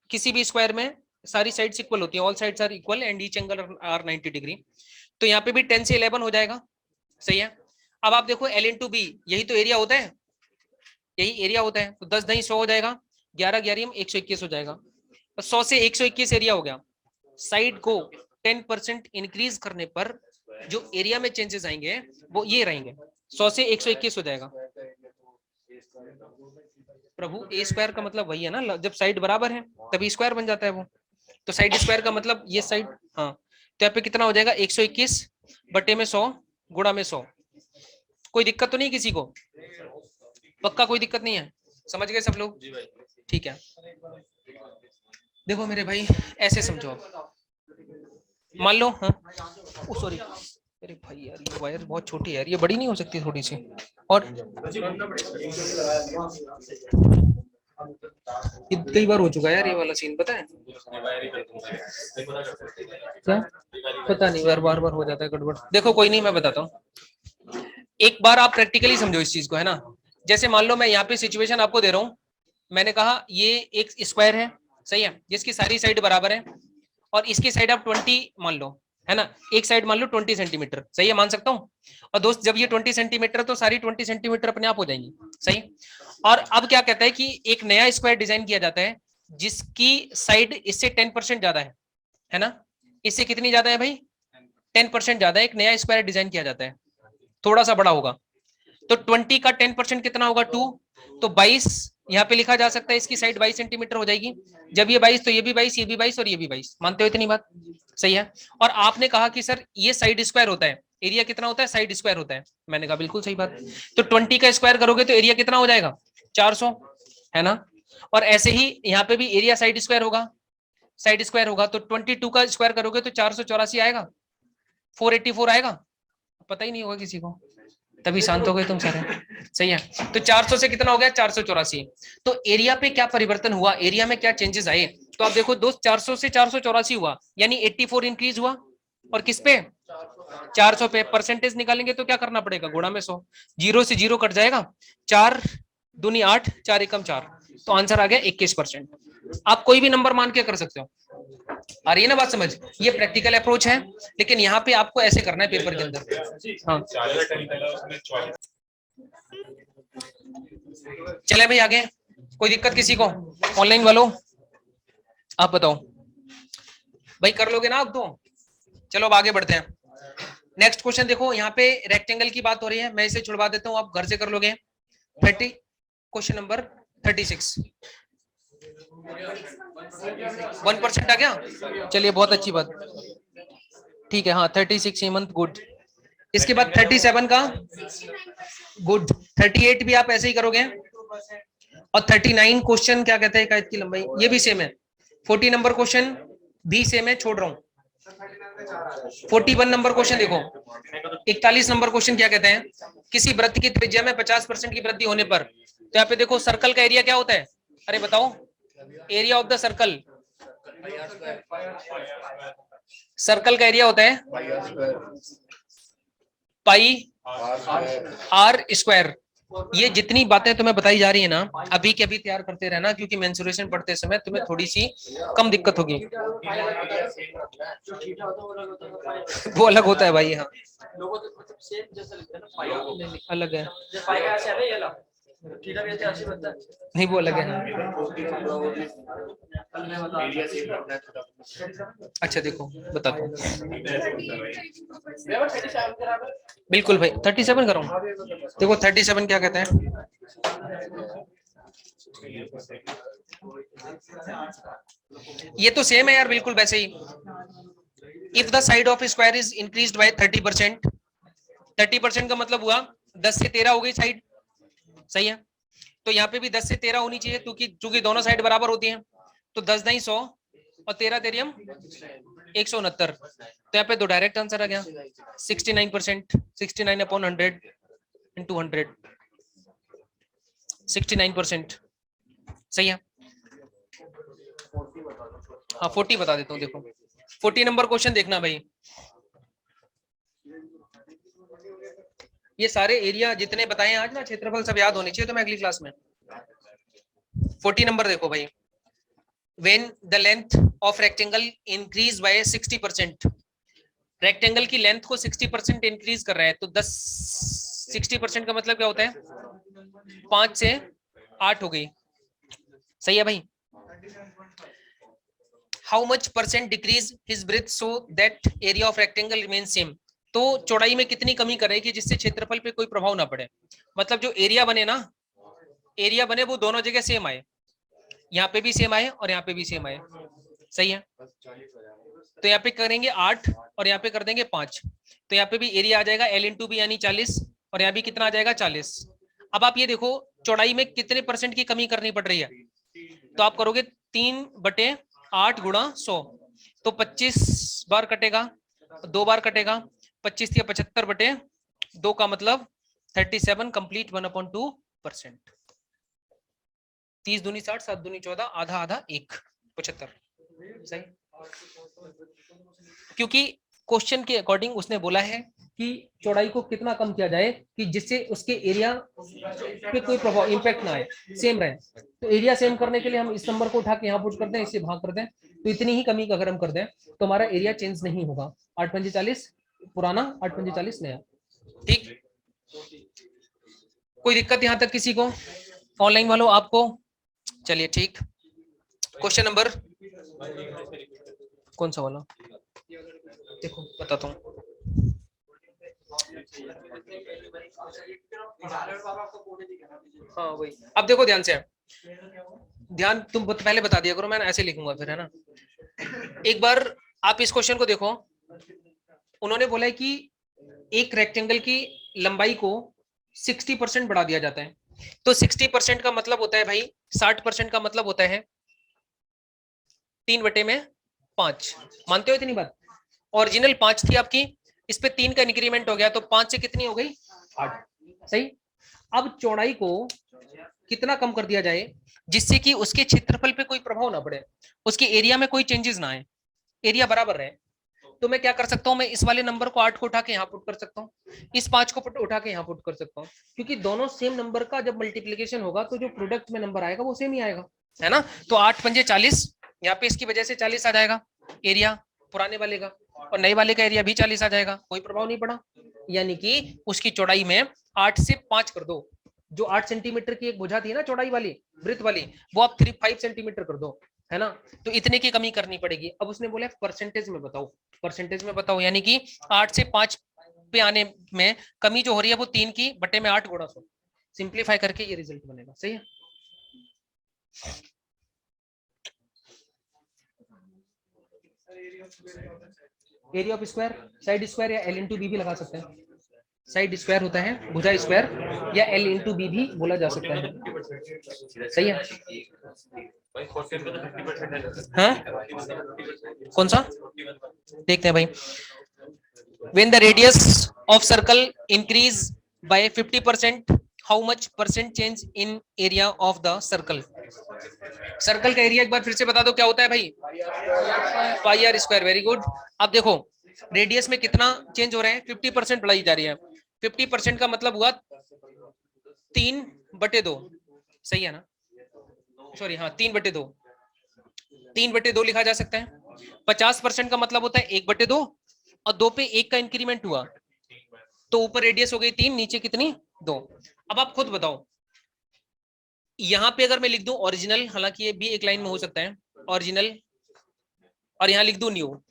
किसी भी स्क्वायर में सारी साइड्स इक्वल होती हैं, all sides are equal and each angle are 90 degree. तो यहाँ पे भी 10 से 11 हो जाएगा, सही है। अब आप देखो L इंटू बी, यही तो एरिया होता है, यही एरिया होता है। तो 10 दही 100 हो जाएगा, 11 11 121 हो जाएगा। तो 100 से 121 एरिया हो गया। साइड को 10% इंक्रीज करने पर जो एरिया में चेंजेस आएंगे वो ये रहेंगे, 100 से 121 हो जाएगा। प्रभु ए स्क्वायर का मतलब वही है ना, जब साइड बराबर है तभी स्क्वायर बन जाता है वो। तो साइड स्क्वायर का मतलब ये साइड, हाँ। तो यहाँ पे कितना हो जाएगा 121 बटे में 100 गुणा में 100। कोई दिक्कत तो नहीं किसी को? पक्का कोई दिक्कत नहीं है? समझ गए सब लोग? ठीक है। देखो मेरे भाई ऐसे समझो, मान लो, हाँ सॉरी, अरे भाई यार ये वायर बहुत छोटी है यार, ये बड़ी नहीं हो सकती थोड़ी सी? और कई बार हो चुका है यार ये वाला सीन, पता है क्या? पता नहीं यार, बार बार हो जाता है गड़बड़। देखो कोई नहीं, मैं बताता हूँ, एक बार आप प्रैक्टिकली समझो इस चीज को, है ना। जैसे मान लो मैं यहाँ पे सिचुएशन आपको दे रहा हूँ, मैंने कहा ये एक स्क्वायर है, सही है, जिसकी सारी साइड बराबर है, और इसकी साइड आप 20 मान लो, है ना, एक साइड मान लो 20 सेंटीमीटर, सही है, मान सकता हूँ। और दोस्त जब ये 20 सेंटीमीटर तो सारी 20 सेंटीमीटर अपने आप हो जाएंगी, सही। और अब क्या कहता है कि एक नया स्क्वायर डिजाइन किया जाता है जिसकी साइड इससे 10% ज्यादा है ना। इससे कितनी ज्यादा है भाई? 10% ज्यादा है। एक नया स्क्वायर डिजाइन किया जाता है, थोड़ा सा बड़ा होगा। तो 20 का 10% कितना होगा? 2। तो 22 यहाँ पे लिखा जा सकता है, इसकी साइड 22 सेंटीमीटर हो जाएगी। जब ये 22 तो ये भी 22, ये भी 22 और ये भी 22। मानते हो इतनी बात? सही है। और आपने कहा कि सर ये साइड स्क्वायर होता है, एरिया कितना होता है? साइड स्क्वायर होता है। मैंने कहा बिल्कुल सही बात। तो 20 का स्क्वायर करोगे तो एरिया कितना हो जाएगा? 400, है ना। और ऐसे ही यहाँ पे भी एरिया साइड स्क्वायर होगा, साइड स्क्वायर होगा। तो 22 का स्क्वायर करोगे तो 484 आएगा, 484 आएगा। पता ही नहीं होगा किसी को, तभी शांत हो गए तुम सारे, सही है। तो 400 से कितना हो गया? 484। तो एरिया पे क्या परिवर्तन हुआ, एरिया में क्या चेंजेस आए? तो आप देखो दोस्त, 400 से 484 हुआ, यानी 84 इंक्रीज हुआ। और किस पे? 400 पे। परसेंटेज निकालेंगे तो क्या करना पड़ेगा? गुणा में 100। 0 से 0 कट जाएगा, 4 दूनी 8, 4 एकम 4। तो आंसर आ गया 21%। आप कोई भी नंबर मान के कर सकते हो। आ रही है ना बात समझ? ये प्रैक्टिकल अप्रोच है, लेकिन यहाँ पे आपको ऐसे करना है पेपर के अंदर। हाँ चले भाई आगे, कोई दिक्कत किसी को? ऑनलाइन वालों आप बताओ भाई, कर लोगे ना आप तो? चलो अब आगे बढ़ते हैं। नेक्स्ट क्वेश्चन देखो, यहाँ पे रेक्टेंगल की बात हो रही है, मैं इसे छुड़वा देता हूँ, आप घर से कर लोगे। 30, क्वेश्चन नंबर 36। 1% आ गया, चलिए बहुत अच्छी बात, ठीक है। हाँ 36 हेमंत, गुड। इसके बाद 37 का गुड, 38 भी आप ऐसे ही करोगे। और 39 क्वेश्चन क्या कहते हैं इकायत की लंबाई, ये भी सेम है। 40 नंबर क्वेश्चन भी सेम है, छोड़ रहा हूँ। 41 नंबर क्वेश्चन देखो, 41 नंबर क्वेश्चन क्या कहते हैं? किसी वृत्त की त्रिज्या में 50% की वृद्धि होने पर, तो यहाँ पे देखो सर्कल का एरिया क्या होता है? अरे बताओ, area of the circle, circle का एरिया होता है पाई आर स्क्वायर। ये जितनी बातें तुम्हें बताई जा रही है ना, अभी के अभी तैयार करते रहना, क्योंकि मेंसुरेशन पढ़ते समय तुम्हें थोड़ी सी कम दिक्कत होगी। वो अलग होता है भाई, हाँ अलग है, नहीं वो अलग है। अच्छा देखो बताता हूँ, बिल्कुल भाई 37 करो। देखो 37 क्या कहते हैं, ये तो सेम है यार बिल्कुल वैसे ही। If the side of square is increased by 30%, 30% का मतलब हुआ 10 से 13 हो गई साइड, सही है। तो यहाँ पे भी 10 से 13 होनी चाहिए, क्योंकि चूंकि दोनों साइड बराबर होती हैं। तो 10 दाई 100 और 13 तेरियम 169। तो यहाँ पे दो डायरेक्ट आंसर आ गया 69%, 69 अपॉन 100 इंटू 100, 69%। सही है। हाँ 40 बता देता हूँ, देखो 40 नंबर क्वेश्चन देखना भाई। ये सारे एरिया जितने बताए आज ना, क्षेत्रफल सब याद होने चाहिए तो मैं अगली क्लास में। 40 नंबर देखो भाई। When the length of rectangle increase by 60%, rectangle की लेंथ को 60% इंक्रीज कर रहा है, तो 60% का मतलब क्या होता है? 5 से 8 हो गई। सही है भाई। How much percent decrease his breadth so that area of rectangle remains same? तो चौड़ाई में कितनी कमी करेगी जिससे क्षेत्रफल पे कोई प्रभाव ना पड़े? मतलब जो एरिया बने ना, एरिया बने वो दोनों जगह सेम आए, यहाँ पे भी सेम आए और यहाँ पे भी सेम आए। सही है। तो यहाँ पे करेंगे 8 और यहाँ पे कर देंगे 5, तो यहाँ पे भी एरिया आ जाएगा L इंटू बी यानी 40, और यहाँ भी कितना आ जाएगा 40। अब आप ये देखो चौड़ाई में कितने परसेंट की कमी करनी पड़ रही है, तो आप करोगे 3/8 गुणा 100, तो 25 बार कटेगा, 2 बार कटेगा, 25 या 75/2 का मतलब 37 कंप्लीट 1/2%। 30 दूनी 60, 7 दूनी 14, आधा आधा 1, 75। सही। क्योंकि क्वेश्चन के अकॉर्डिंग उसने बोला है कि चौड़ाई को कितना कम किया जाए कि जिससे उसके एरिया पे कोई प्रभाव इंपैक्ट ना आए, सेम रहे। तो एरिया सेम करने के लिए हम इस नंबर को उठा के यहाँ पुट करते हैं, इससे भाग करते हैं, तो इतनी ही कमी का अगर हम कर दें तो हमारा एरिया चेंज नहीं होगा। 8×5 40 पुराना, 8×5 40 नया। ठीक। कोई दिक्कत यहाँ तक किसी को? ऑनलाइन वालों आपको? चलिए ठीक। क्वेश्चन नंबर कौन सा वाला देखो बताता हूँ। हाँ वही। अब देखो ध्यान से, ध्यान तुम पहले बता दिया करो, मैं ऐसे लिखूंगा फिर, है ना। एक बार आप इस क्वेश्चन को देखो। उन्होंने बोला है कि एक रेक्टेंगल की लंबाई को 60% बढ़ा दिया जाता है। तो 60% का मतलब होता है भाई, 60% का मतलब होता है 3/5। मानते हो इतनी बात? ओरिजिनल 5 थी आपकी, इस पे 3 का इंक्रीमेंट हो गया, तो 5 से कितनी हो गई? 8। सही। अब चौड़ाई को कितना कम कर दिया जाए जिससे कि उसके क्षेत्रफल पे कोई प्रभाव ना पड़े, उसके एरिया में कोई चेंजेस ना आए, एरिया बराबर रहे। तो मैं क्या कर सकता हूं, मैं इस वाले नंबर को 8 को उठा के यहाँ पुट कर सकता हूँ, इस 5 को उठा के यहाँ पुट कर सकता हूँ, क्योंकि दोनों सेम नंबर का जब मल्टीप्लीकेशन होगा तो जो प्रोडक्ट में नंबर आएगा वो सेम ही आएगा, है ना। तो 8×5 40, यहाँ पे इसकी वजह से 40 आ जाएगा एरिया पुराने वाले का, और नए वाले का एरिया भी 40 आ जाएगा, कोई प्रभाव नहीं पड़ा। यानी कि उसकी चौड़ाई में 8 से 5 कर दो। जो 8 सेंटीमीटर की एक भुजा थी ना चौड़ाई वाली, वृत्त वाली, वो आप 5 सेंटीमीटर कर दो, है ना। तो इतने की कमी करनी पड़ेगी। अब उसने बोला परसेंटेज में बताओ, परसेंटेज में बताओ, यानी कि 8 से 5 पे आने में कमी जो हो रही है वो 3 की बटे में 8 गुणा 100। सिंप्लीफाई करके ये रिजल्ट बनेगा। सही है। Area of square, side square या L इंटू बी भी लगा सकते हैं। साइड स्क्वायर होता है भुजा स्क्वायर, या L इंटू बी भी बोला जा सकता है। सही है। हाँ कौन सा देखते हैं भाई। When the radius of circle increase by 50%, how much percent change in area of the circle? Circle का एरिया एक बार फिर से बता दो क्या होता है भाई? पाई आर स्क्वायर। Very good. अब देखो रेडियस में कितना चेंज हो रहा है? 50% बढ़ाई जा रही है। 50% का मतलब हुआ 3/2। सही है ना? सॉरी हाँ 3/2, 3/2 लिखा जा सकता है। 50% का मतलब होता है 1/2, और 2 पे 1 का इंक्रीमेंट हुआ, तो ऊपर रेडियस हो गई 3, नीचे कितनी 2। अब आप खुद बताओ, यहां पे अगर मैं लिख दूं ओरिजिनल, हालांकि ये भी एक लाइन में हो सकता है ओरिजिनल, और यहां लिख दूं न्यू,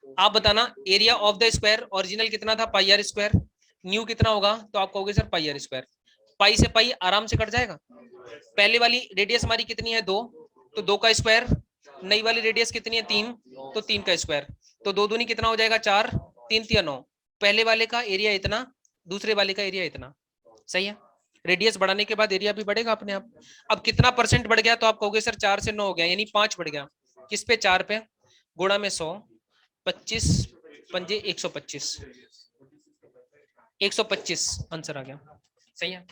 आप बताना area of the square original कितना था? पाई आर स्क्वायर। न्यू कितना होगा? तो आप कहोगे सर पाई आर स्क्वायर। पाई से पाई आराम से कट जाएगा। पहले वाली रेडियस हमारी कितनी है? 2, तो 2 का स्क्वायर। नई वाली रेडियस कितनी है? 3, तो 3 का स्क्वायर। तो 2 दूनी कितना हो जाएगा? 4, 3 3 9। पहले वाले का एरिया इतना, दूसरे वाले का एरिया इतना। सही है। रेडियस बढ़ाने के बाद एरिया भी बढ़ेगा अपने आप। अब कितना परसेंट बढ़ गया तो आप कहोगे सर 4 से 9 हो गया, यानी 5 बढ़ गया। किस पे? 4 पे, गुणा में 100, 25 पंजे 125, 125 आंसर आ गया। सही है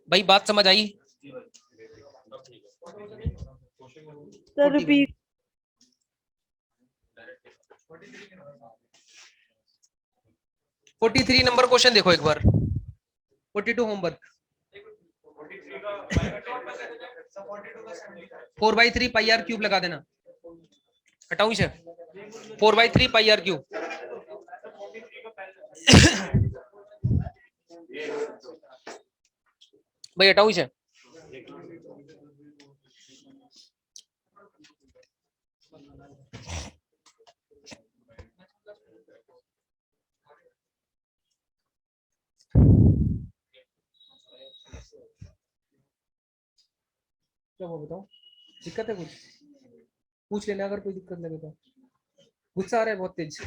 भाई, बात समझ आई?
Sir repeat.
43 नंबर क्वेश्चन देखो एक बार, 42 होमवर्क। 4/3 पाई आर क्यूब लगा देना, हटाऊ इसे। 4/3 पाई आर क्यूब। भाई हटाऊ इसे। क्या वो बताओ, दिक्कत है कुछ? पूछ लेना अगर कोई दिक्कत लगे तो। गुस्सा आ रहा है बहुत तेज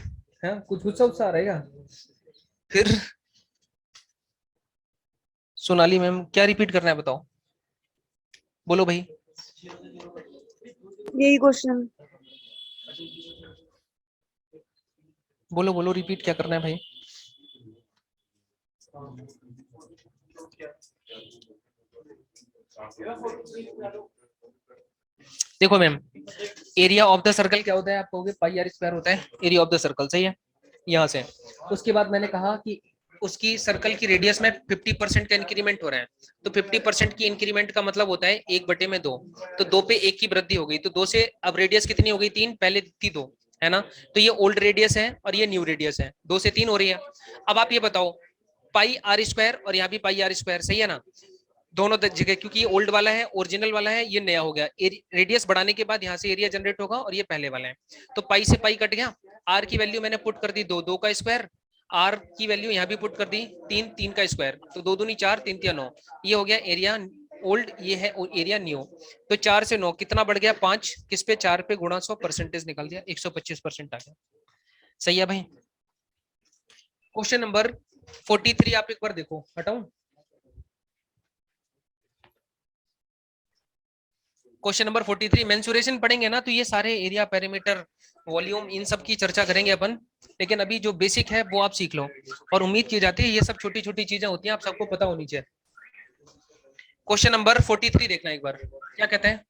है? कुछ गुस्सा आ रहा है क्या? फिर सोनाली मैम क्या रिपीट करना है बताओ, बोलो भाई।
यही क्वेश्चन।
बोलो बोलो, रिपीट क्या करना है भाई? देखो ma'am, area of the circle क्या होता है? आप कहोगे पाई आर स्क्वायर होता है एरिया ऑफ द सर्कल, सही है। यहां से उसके बाद मैंने कहा कि उसकी सर्कल की रेडियस में 50% का इंक्रीमेंट हो रहा है, तो 50% की इंक्रीमेंट का मतलब होता है 1/2, तो 2 पे 1 की वृद्धि हो गई, तो 2 से अब रेडियस कितनी हो गई? 3, पहले थी 2, है ना। तो ये ओल्ड रेडियस है और ये न्यू रेडियस है, 2 से 3 हो रही है। अब आप ये बताओ, पाई आर स्क्वायर और यहाँ भी पाई आर स्क्वायर, सही है ना, दोनों जगह, क्योंकि ये ओल्ड वाला है, ओरिजिनल वाला है, ये नया हो गया। रेडियस बढ़ाने के बाद यहाँ से एरिया जनरेट होगा और ये पहले वाला है, तो पाई से पाई कट गया। आर की वैल्यू मैंने पुट कर दी 2, 2 का स्क्वायर। आर की वैल्यू यहाँ भी पुट कर दी 3, 3 का स्क्वायर, तो 2 दूनी 4, 3 3 9, ये हो गया एरिया ओल्ड, ये है एरिया न्यू। तो 4 से 9 कितना बढ़ गया? 5। किस पे? 4 पे गुणा 100, परसेंटेज निकाल दिया, 125% आ गया। सही है भाई। क्वेश्चन नंबर 43 आप एक बार देखो, हटाऊं? क्वेश्चन नंबर 43 मेंसुरेशन पढ़ेंगे ना, तो ये सारे एरिया, पेरीमीटर, वॉल्यूम, इन सब की चर्चा करेंगे अपन, लेकिन अभी जो बेसिक है वो आप सीख लो, और उम्मीद की जाती है ये सब छोटी छोटी चीजें होती हैं, आप सबको पता होनी चाहिए। क्वेश्चन नंबर 43 देखना एक बार, क्या कहते हैं?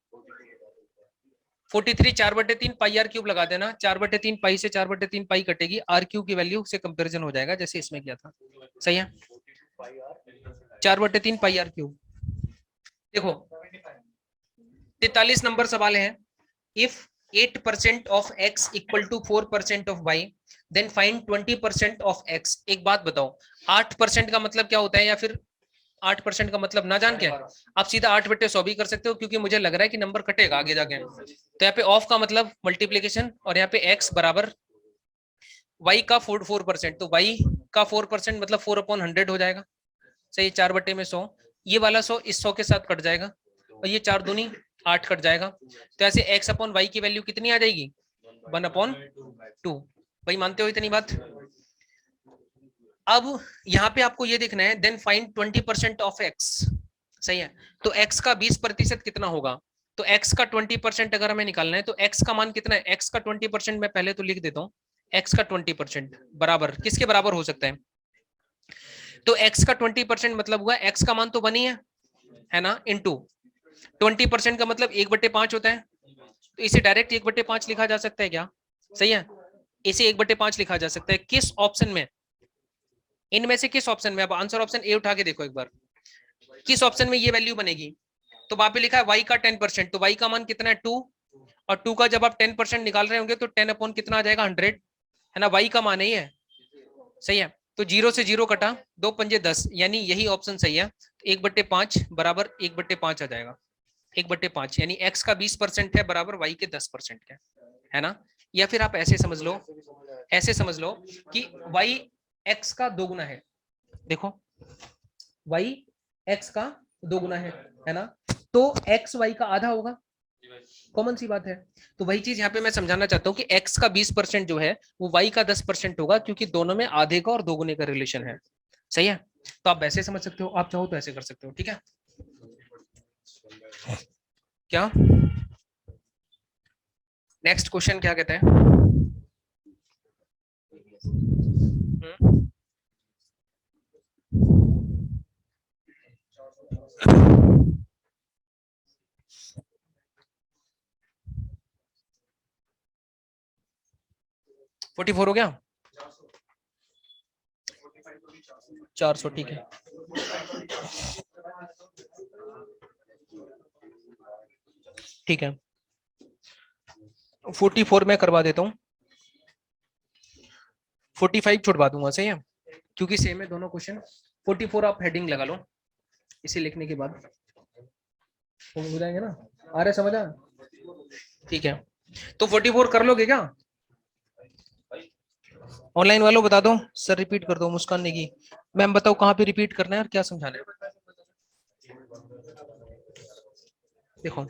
43 4/3 पाई आर क्यूब लगा देना, 4/3 पाई से 4/3 पाई कटेगी, आर क्यूब की वैल्यू से कंपेरिजन हो जाएगा जैसे इसमें किया था, सही है। 4/3 पाई आर क्यूब। देखो 43 नंबर सवाल है, if 8% of x equal to 4% of y, then find 20% of x। एक बात बताओ, 8% का मतलब क्या होता है, या फिर 8% का मतलब ना जान के आप सीधा 8/100 भी कर सकते हो, क्योंकि मुझे लग रहा है कि नंबर कटेगा आगे जाके। तो यहाँ पे ऑफ का मतलब मल्टीप्लीकेशन, और यहाँ पे x बराबर y का 4%, तो y का 4% मतलब 4/100 हो जाएगा, सही। 4/100, ये वाला 100 इस 100 के साथ कट जाएगा, और ये 4 दूनी 8 कट जाएगा, तो ऐसे x/y की वैल्यू कितनी आ जाएगी? 1/2। भाई मानते हो इतनी बात? अब यहाँ पे आपको ये देखना है, देन फाइंड 20% ऑफ x, सही है। तो x का 20% कितना होगा? तो x का 20% अगर हमें निकालना है, तो x का मान कितना है? x का 20% मैं पहले तो लिख देता हूँ, x का 20% बराबर किसके बराबर हो सकता है? तो x का 20% मतलब हुआ, x का मान तो 1 ही है ना, इनटू 20% का मतलब 1/5 होता है, तो इसे डायरेक्ट 1/5 लिखा जा सकता है क्या? सही है, इसे 1/5 लिखा जा सकता है। किस ऑप्शन में? इनमें से किस ऑप्शन में? अब आंसर ऑप्शन ए उठा के देखो एक बार, किस ऑप्शन में ये वैल्यू बनेगी? तो वहां पे लिखा है y का 10%, तो y का मान कितना है? 2, और 2 का जब आप 10% निकाल रहे होंगे तो 10 अपॉन कितना आ जाएगा? 100, है ना, y का मान ही है, सही है। तो 0 से 0 कटा, 2 पंजे 10, यानी यही ऑप्शन सही है। 1/5 बराबर 1/5 आ जाएगा, 1/5, यानी x का 20% है बराबर y के 10% के, है ना। या फिर आप ऐसे समझ लो, ऐसे समझ लो कि y x का 2 गुना है, देखो y x का 2 गुना है ना, तो x y का आधा होगा, कॉमन सी बात है। तो वही चीज यहाँ पे मैं समझाना चाहता हूँ कि x का 20% जो है वो y का 10% होगा, क्योंकि दोनों में आधे का और दोगुने का रिलेशन है, सही है। तो आप वैसे समझ सकते हो, आप चाहो तो ऐसे कर सकते हो, ठीक है क्या? नेक्स्ट क्वेश्चन क्या कहता है? 44 हो गया, 400, ठीक है। ठीक है, 44 में करवा देता हूँ, 45 छुड़वा दूंगा, सही है, क्योंकि सेम है दोनों क्वेश्चन। 44 आप हेडिंग लगा लो, इसे लिखने के बाद हो जाएंगे ना, आ रहा समझ आ? ठीक है, तो 44 कर लोगे क्या? ऑनलाइन वालों बता दो, सर रिपीट कर दो, मुस्कान नेगी मैम बताओ कहाँ पे रिपीट करना है और क्या समझाना है। देखो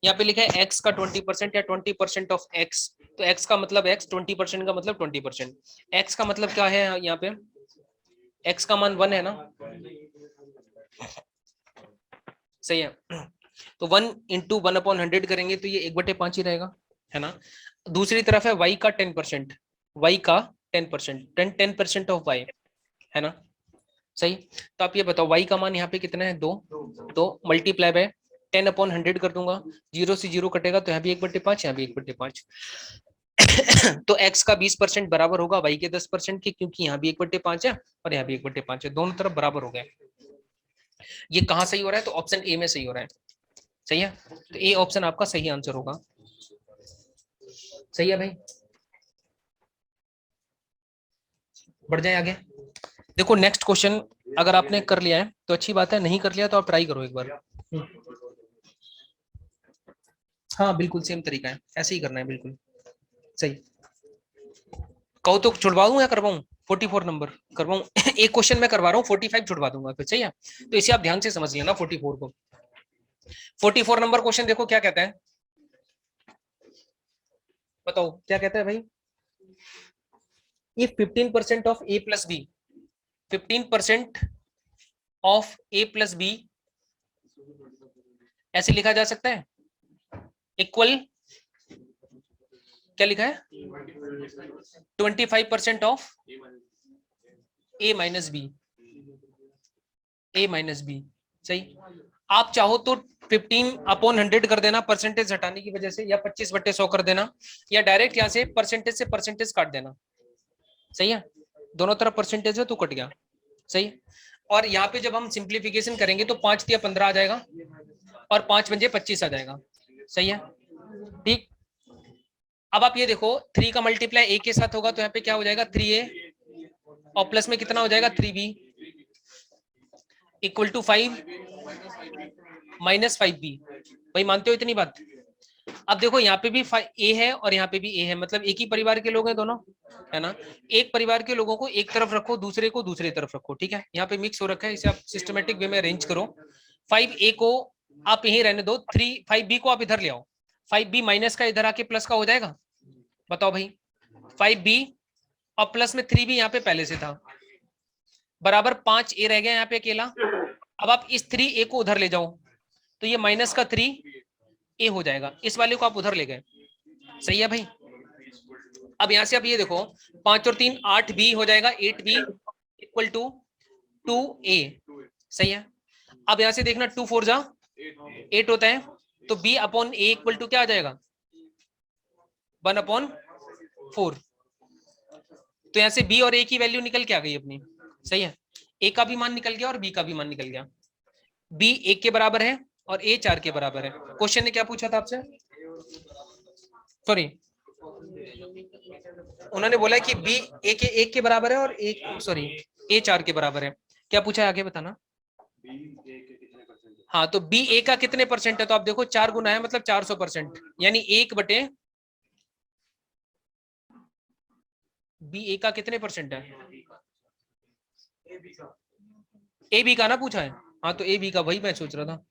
यहाँ पे लिखा है x का 20% या 20% ऑफ x, तो x का मतलब x, 20% का मतलब 20%। x का मतलब क्या है यहाँ पे? x का मान 1 है ना, सही है, तो 1 इंटू 1/100 करेंगे तो ये 1/5 ही रहेगा, है ना। दूसरी तरफ है y का 10%, y का 10%, 10% ऑफ y, है ना, सही। तो आप ये बताओ y का मान यहाँ पे कितना है? 2, तो मल्टीप्लाई बाय 10/100 कर दूंगा, 0 से 0 कटेगा तो यहाँ भी 1/5, यहाँ भी 1/5। तो x का 20% बराबर होगा y के 10% के, क्योंकि यहाँ भी 1/5 है और यहाँ भी 1/5 है, दोनों तरफ बराबर हो गए। ये कहाँ सही हो रहा है? तो ऑप्शन ए में सही हो रहा है, सही है, तो ए ऑप्शन आपका सही आंसर होगा, सही है भाई। बढ़ जाए आगे। देखो नेक्स्ट क्वेश्चन अगर आपने कर लिया है तो अच्छी बात है, नहीं कर लिया तो आप ट्राई करो एक बार। हाँ बिल्कुल सेम तरीका है, ऐसे ही करना है, बिल्कुल सही। कहो तो छुड़वा दूं या करवाऊं? 44 नंबर करवाऊं? एक क्वेश्चन मैं करवा रहा हूँ, 45 छुड़वा दूंगा फिर, सही है, तो इसे आप ध्यान से समझ लेना 44 को। 44 नंबर क्वेश्चन देखो क्या कहता है, बताओ क्या कहता है भाई। If 15% of a plus b, 15% of a plus b ऐसे लिखा जा सकता है, इक्वल क्या लिखा है? 25% of a minus B, a minus B, सही। आप चाहो तो 15/100 कर देना परसेंटेज हटाने की वजह से, या 25/100 कर देना, या डायरेक्ट यहाँ से परसेंटेज काट देना, सही है, दोनों तरफ परसेंटेज है तो कट गया, सही। और यहाँ पे जब हम सिंप्लीफिकेशन करेंगे तो 5 या 15 आ जाएगा और 5 पंजे 25 आ जाएगा, सही है, ठीक। अब आप ये देखो 3 का मल्टीप्लाई a के साथ होगा तो यहाँ पे क्या हो जाएगा? 3a, और प्लस में कितना हो जाएगा? 3b equal to 5 minus 5b। भाई मानते हो इतनी बात? अब देखो यहाँ पे भी a है और यहाँ पे भी a है, मतलब एक ही परिवार के लोग हैं दोनों, है ना। एक परिवार के लोगों को एक तरफ रखो, दूसरे को दूसरी तरफ रखो, ठीक है, यहाँ पे मिक्स हो रखा है, इसे आप सिस्टमेटिक वे में अरेंज करो। 5a को आप यहीं रहने दो, 5b को आप इधर ले आओ, 5b माइनस का इधर आके प्लस का हो जाएगा, बताओ भाई। 5b और प्लस में 3b यहाँ पे पहले से था, बराबर 5a रह गया यहाँ पे अकेला। अब आप इस 3a को उधर ले जाओ तो ये माइनस का 3a हो जाएगा, इस वाले को आप उधर ले गए, सही है भाई। अब यहां से आप ये देखो 5 और 3 8b हो जाएगा, 8b इक्वल टू 2a, सही है। अब यहां से देखना 2 4 जा 8 होता है, तो b upon a equal to क्या आ जाएगा? 1/4। तो यहां से b और a की वैल्यू निकल के आ गई अपनी, सही है, a का भी मान निकल गया और b का भी मान निकल गया। b 1 के बराबर है और a 4 के बराबर है। क्वेश्चन ने क्या पूछा था आपसे? सॉरी, उन्होंने बोला कि b a के 1 के बराबर है और a 4 के बराबर है। क्या पूछा है आगे बताना? हाँ, तो b a का कितने परसेंट है? तो आप देखो 4 गुना है मतलब 400%, यानी 1/, b a का कितने परसेंट है? ए बी का ना पूछा है, हाँ तो ए बी का, वही मैं सोच रहा था,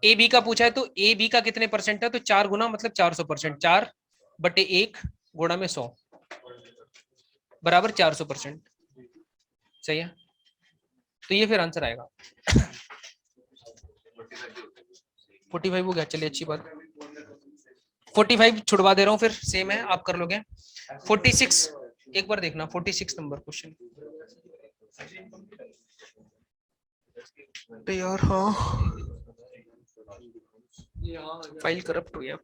ए बी का पूछा है, तो ए बी का कितने परसेंट है? तो 4 गुना मतलब 400%, 4/1 गुणा में 100 बराबर 400%, सही है, तो ये फिर आंसर आएगा 45 हो गया, चलिए अच्छी बात। 45 छुड़वा दे रहा हूँ, फिर सेम है, आप कर लोगे। 46 एक बार देखना, 46 नंबर क्वेश्चन तो यार, हाँ फाइल करप्ट हो गया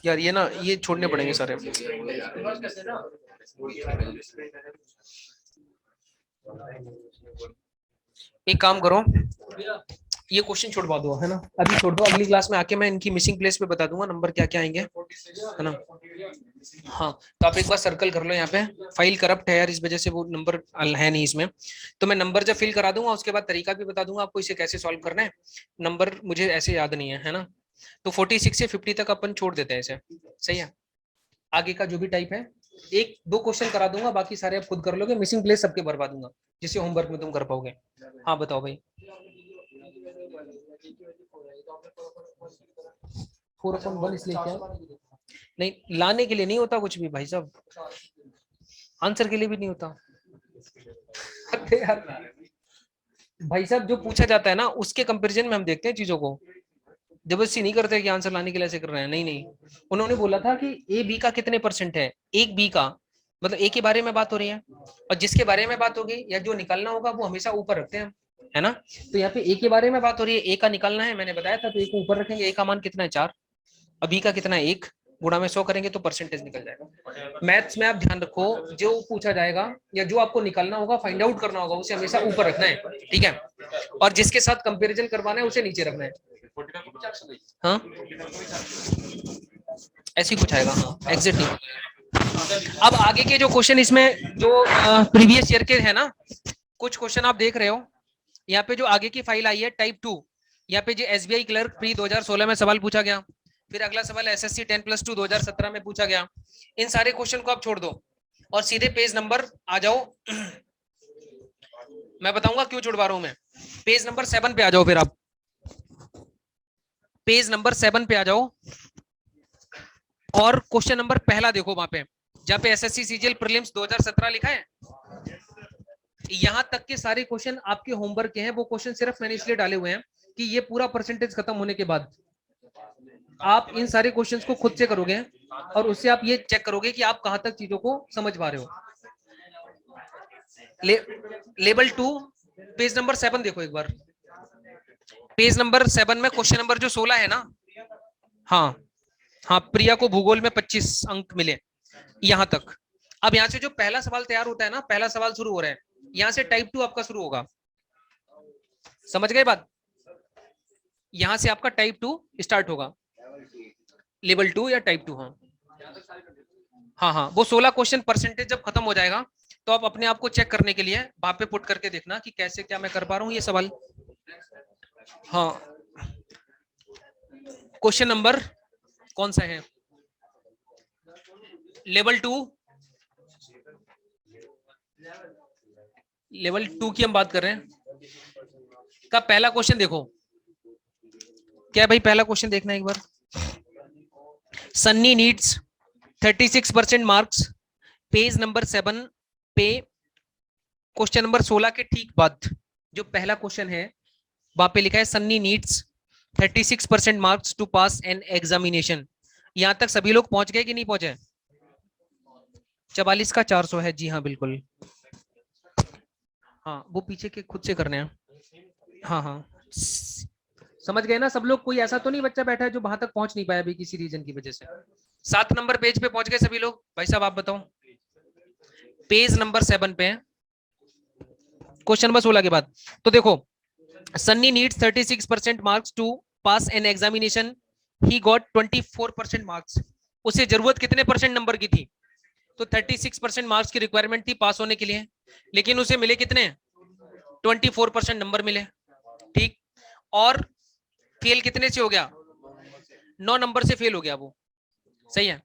यार, ये ना ये छोड़ने पड़ेंगे सारे। एक काम करो, ये क्वेश्चन छुड़वा दो, है ना, अभी छोड़ दो, अगली क्लास में आके मैं इनकी मिसिंग प्लेस पे बता दूंगा नंबर क्या क्या आएंगे, है ना। हाँ, तो आप एक बार सर्कल कर लो यहाँ पे, फाइल करप्ट है यार, इस वजह से वो नंबर है नहीं इसमें। तो मैं नंबर जब फिल करा दूंगा उसके बाद तरीका भी बता दूंगा आपको इसे कैसे सॉल्व करना है। नंबर मुझे ऐसे याद नहीं है ना। तो 46 से 50 तक अपन छोड़ देते हैं इसे, सही है। आगे का जो भी टाइप है, एक दो क्वेश्चन करा दूंगा, बाकी सारे आप खुद कर लोगे, मिसिंग प्लेस सबके भरवा दूंगा जिससे होमवर्क में तुम कर पाओगे। हाँ बताओ भाई। 4/1 इसलिए क्या, नहीं लाने के लिए नहीं होता कुछ भी भाई साहब, आंसर के लिए भी नहीं होता। अरे यार भाई साहब, जो पूछा जाता है ना उसके कंपैरिजन में हम देखते हैं चीजों को, जबरदस्ती नहीं करते कि आंसर लाने के लिए ऐसे कर रहे हैं, नहीं नहीं। उन्होंने बोला था कि ए बी का कितने परसेंट है, एक बी का मतलब ए के बारे में बात हो रही है, और जिसके बारे में बात होगी या जो निकालना होगा वो हमेशा ऊपर रखते हैं, है ना। तो यहाँ पे ए के बारे में बात हो रही है, ए का निकालना है, मैंने बताया था, तो ए को ऊपर रखेंगे, ए का मान कितना है 4, अब बी का कितना है 1, गुणा में 100 करेंगे तो परसेंटेज निकल जाएगा। मैथ्स में आप ध्यान रखो, जो पूछा जाएगा या जो आपको निकालना होगा, फाइंड आउट करना होगा, उसे हमेशा ऊपर रखना है, ठीक है, और जिसके साथ कंपेरिजन करवाना है उसे नीचे रखना है। हाँ ऐसी कुछ आएगा, हाँ एग्जैक्टली। अब आगे के जो क्वेश्चन इसमें जो प्रीवियस ईयर के है ना, कुछ क्वेश्चन आप देख रहे हो यहाँ पे, जो आगे की फाइल आई है टाइप 2, यहाँ पे जो एसबीआई क्लर्क प्री 2016 में सवाल पूछा गया, फिर अगला सवाल एसएससी 10+2 2017 में पूछा गया। इन सारे क्वेश्चन को आप छोड़ दो और सीधे पेज नंबर आ जाओ। मैं बताऊंगा क्यों छुड़वा रहा हूं मैं। पेज नंबर 7 पे आ जाओ, फिर आप पेज नंबर 7 पे आ जाओ और क्वेश्चन नंबर पहला देखो, वहां पे जहां पे एसएससी सीजीएल प्रीलिम्स 2017 लिखा है, यहां तक के सारे क्वेश्चन आपके होमवर्क के हैं। वो क्वेश्चन सिर्फ मैंने इसलिए डाले हुए हैं कि ये पूरा परसेंटेज खत्म होने के बाद आप इन सारे क्वेश्चंस को खुद से करोगे और उससे आप ये चेक करोगे कि आप कहां तक चीजों को समझ पा रहे हो। लेवल 2 पेज नंबर 7 देखो एक बार। पेज नंबर 7 में क्वेश्चन नंबर जो 16 है ना, हाँ हाँ, प्रिया को भूगोल में 25 अंक मिले, यहां तक। अब यहां से जो पहला सवाल तैयार होता है ना, पहला सवाल शुरू हो रहा है, यहां से टाइप 2 आपका शुरू होगा, समझ गए बात। यहां से आपका टाइप 2 स्टार्ट होगा, लेवल 2 या टाइप 2। हाँ हाँ, वो 16 क्वेश्चन परसेंटेज जब खत्म हो जाएगा तो आप अपने आप को चेक करने के लिए वहां पे पुट करके देखना कि कैसे क्या मैं कर पा रहा हूँ ये सवाल। हाँ, क्वेश्चन नंबर कौन सा है, लेवल 2, लेवल 2 की हम बात कर रहे हैं। का पहला क्वेश्चन देखो, क्या भाई पहला क्वेश्चन देखना एक बार। Sunny needs 36% marks, page number 7 पे क्वेश्चन नंबर 16 के ठीक बाद जो पहला क्वेश्चन है वहां पे लिखा है Sunny needs 36% marks to pass an examination. यहां तक सभी लोग पहुंच गए कि नहीं पहुंचे? 44 का 400 है, जी हाँ बिल्कुल। हाँ वो पीछे के खुद से करने हैं। हाँ हाँ समझ गए ना सब लोग, कोई ऐसा तो नहीं बच्चा बैठा है जो वहां तक पहुंच नहीं पाया अभी किसी रीजन की वजह से। 7 नंबर पेज पे पहुंच गए सभी लोग? भाई साहब आप बताओ, पेज नंबर 7 पे क्वेश्चन नंबर 16 के बाद तो देखो, Sunny needs 36% marks to pass an examination, he got 24% marks. उसे जरूरत कितने परसेंट नंबर की थी? तो 36% मार्क्स की रिक्वायरमेंट थी पास होने के लिए, लेकिन उसे मिले कितने? 24% नंबर मिले, ठीक। और फेल कितने से हो गया? 9 नंबर से फेल हो गया वो, सही है।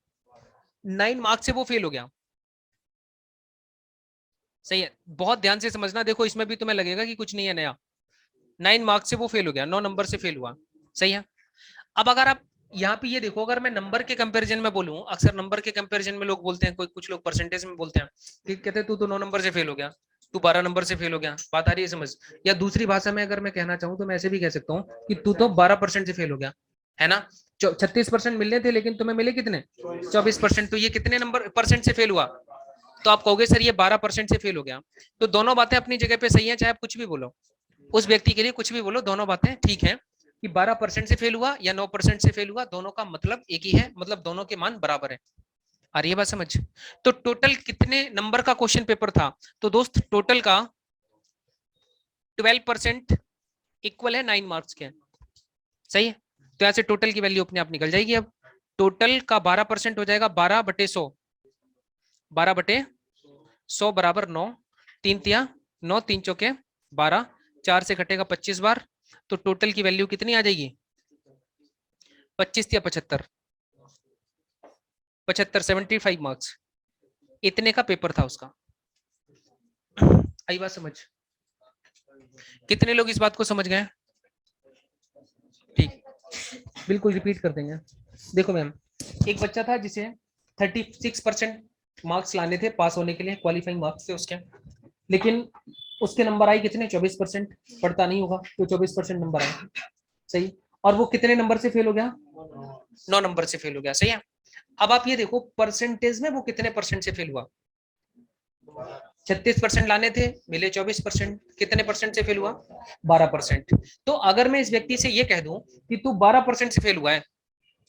9 मार्क्स से वो फेल हो गया, सही है। बहुत ध्यान से समझना, देखो इसमें भी तुम्हें लगेगा कि कुछ नहीं है नया। 9 मार्क्स से वो फेल हो गया, 9 नंबर से फेल हुआ, सही है। अब अगर आप यहाँ पे ये देखो, अगर मैं नंबर के कंपैरिजन में बोलूं, अक्सर नंबर के कंपैरिजन में लोग बोलते हैं, कुछ लोग परसेंटेज में बोलते हैं कि कहते हैं तू तो 9 नंबर से फेल हो गया, तू 12 नंबर से फेल हो गया। बात आ रही है समझ? या दूसरी भाषा में अगर मैं कहना चाहूँ तो मैं ऐसे भी कह सकता हूँ कि तू तो 12% से फेल हो गया, है ना। 36% मिलने थे लेकिन तुम्हें मिले कितने? 24%। तो ये कितने नंबर परसेंट से फेल हुआ? तो आप कहोगे सर ये 12% से फेल हो गया। तो दोनों बातें अपनी जगह पे सही है, चाहे आप कुछ भी बोलो, उस व्यक्ति के लिए कुछ भी बोलो, दोनों बातें ठीक है। कि 12% से फेल हुआ या 9% से फेल हुआ, दोनों का मतलब एक ही है, मतलब दोनों के मान बराबर है। आ रही है बात समझ? तो टोटल कितने नंबर का क्वेश्चन पेपर था? तो दोस्त टोटल का 12% इक्वल है 9 मार्क्स के, सही है। तो यहां से टोटल की वैल्यू अपने आप निकल जाएगी। अब टोटल का 12% हो जाएगा 12/100, 12/100 बराबर 9, 3 तिया 9, 3 चौके 12, 4 से घटेगा 25 बार, तो टोटल की वैल्यू कितनी आ जाएगी? 25 या 75, 75 मार्क्स, इतने का पेपर था उसका। आई बात समझ? कितने लोग इस बात को समझ गए? ठीक, बिल्कुल रिपीट कर देंगे। देखो मैम, एक बच्चा था जिसे 36% मार्क्स लाने थे पास होने के लिए, क्वालिफाइंग मार्क्स थे उसके, लेकिन उसके नंबर आए कितने? 24%। पढ़ता नहीं होगा तो 24% नंबर आए, सही। और वो कितने नंबर से फेल हो गया? 9 नंबर से फेल हो गया, सही है। अब आप ये देखो परसेंटेज में वो कितने परसेंट से फेल हुआ? 36% लाने थे, मिले 24%, कितने परसेंट से फेल हुआ? 12%। तो अगर मैं इस व्यक्ति से ये कह दूं कि तू 12% से फेल हुआ है,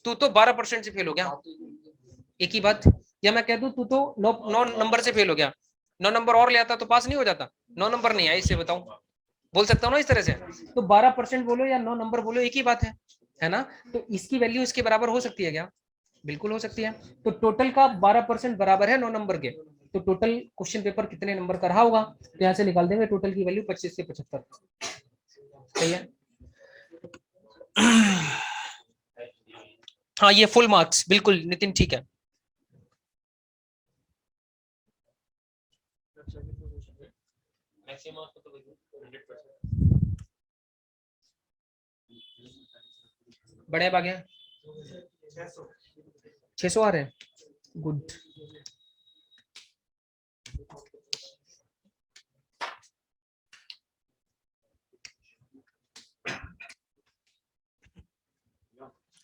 तू तो 12% से फेल हो गया, एक ही बात। या मैं कह दूं तू तो 9 नंबर से फेल हो गया, 9 नंबर और ले आता तो पास नहीं हो जाता, 9 नंबर नहीं आए, इससे बताऊं, बोल सकता हूँ ना इस तरह से। तो 12% बोलो या 9 नंबर बोलो, एक ही बात है ना। तो इसकी वैल्यू इसके बराबर हो सकती है क्या? बिल्कुल हो सकती है। तो टोटल का 12% बराबर है 9 नंबर के, तो टोटल क्वेश्चन पेपर कितने नंबर का रहा होगा? तो यहाँ से निकाल देंगे टोटल की वैल्यू 25 से 75, सही है। हाँ ये फुल मार्क्स, बिल्कुल नितिन ठीक है। बड़े अब आ गया, 600 आ रहे हैं, गुड।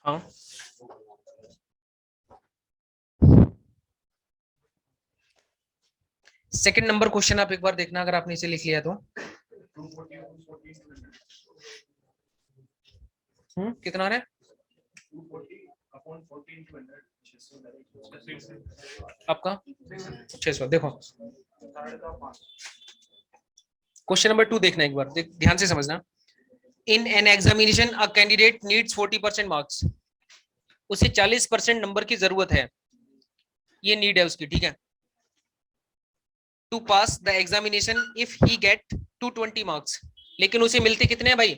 हाँ सेकंड नंबर क्वेश्चन आप एक बार देखना, अगर आपने इसे लिख लिया तो। कितना आ रहा है? आपका 600। देखो क्वेश्चन नंबर 2 देखना एक बार, ध्यान से समझना। In an examination a candidate needs 40% marks, उसे 40% नंबर की जरूरत है, ये नीड है उसकी, ठीक है। To pass the examination if he get 220 marks, लेकिन उसे मिलते कितने हैं भाई?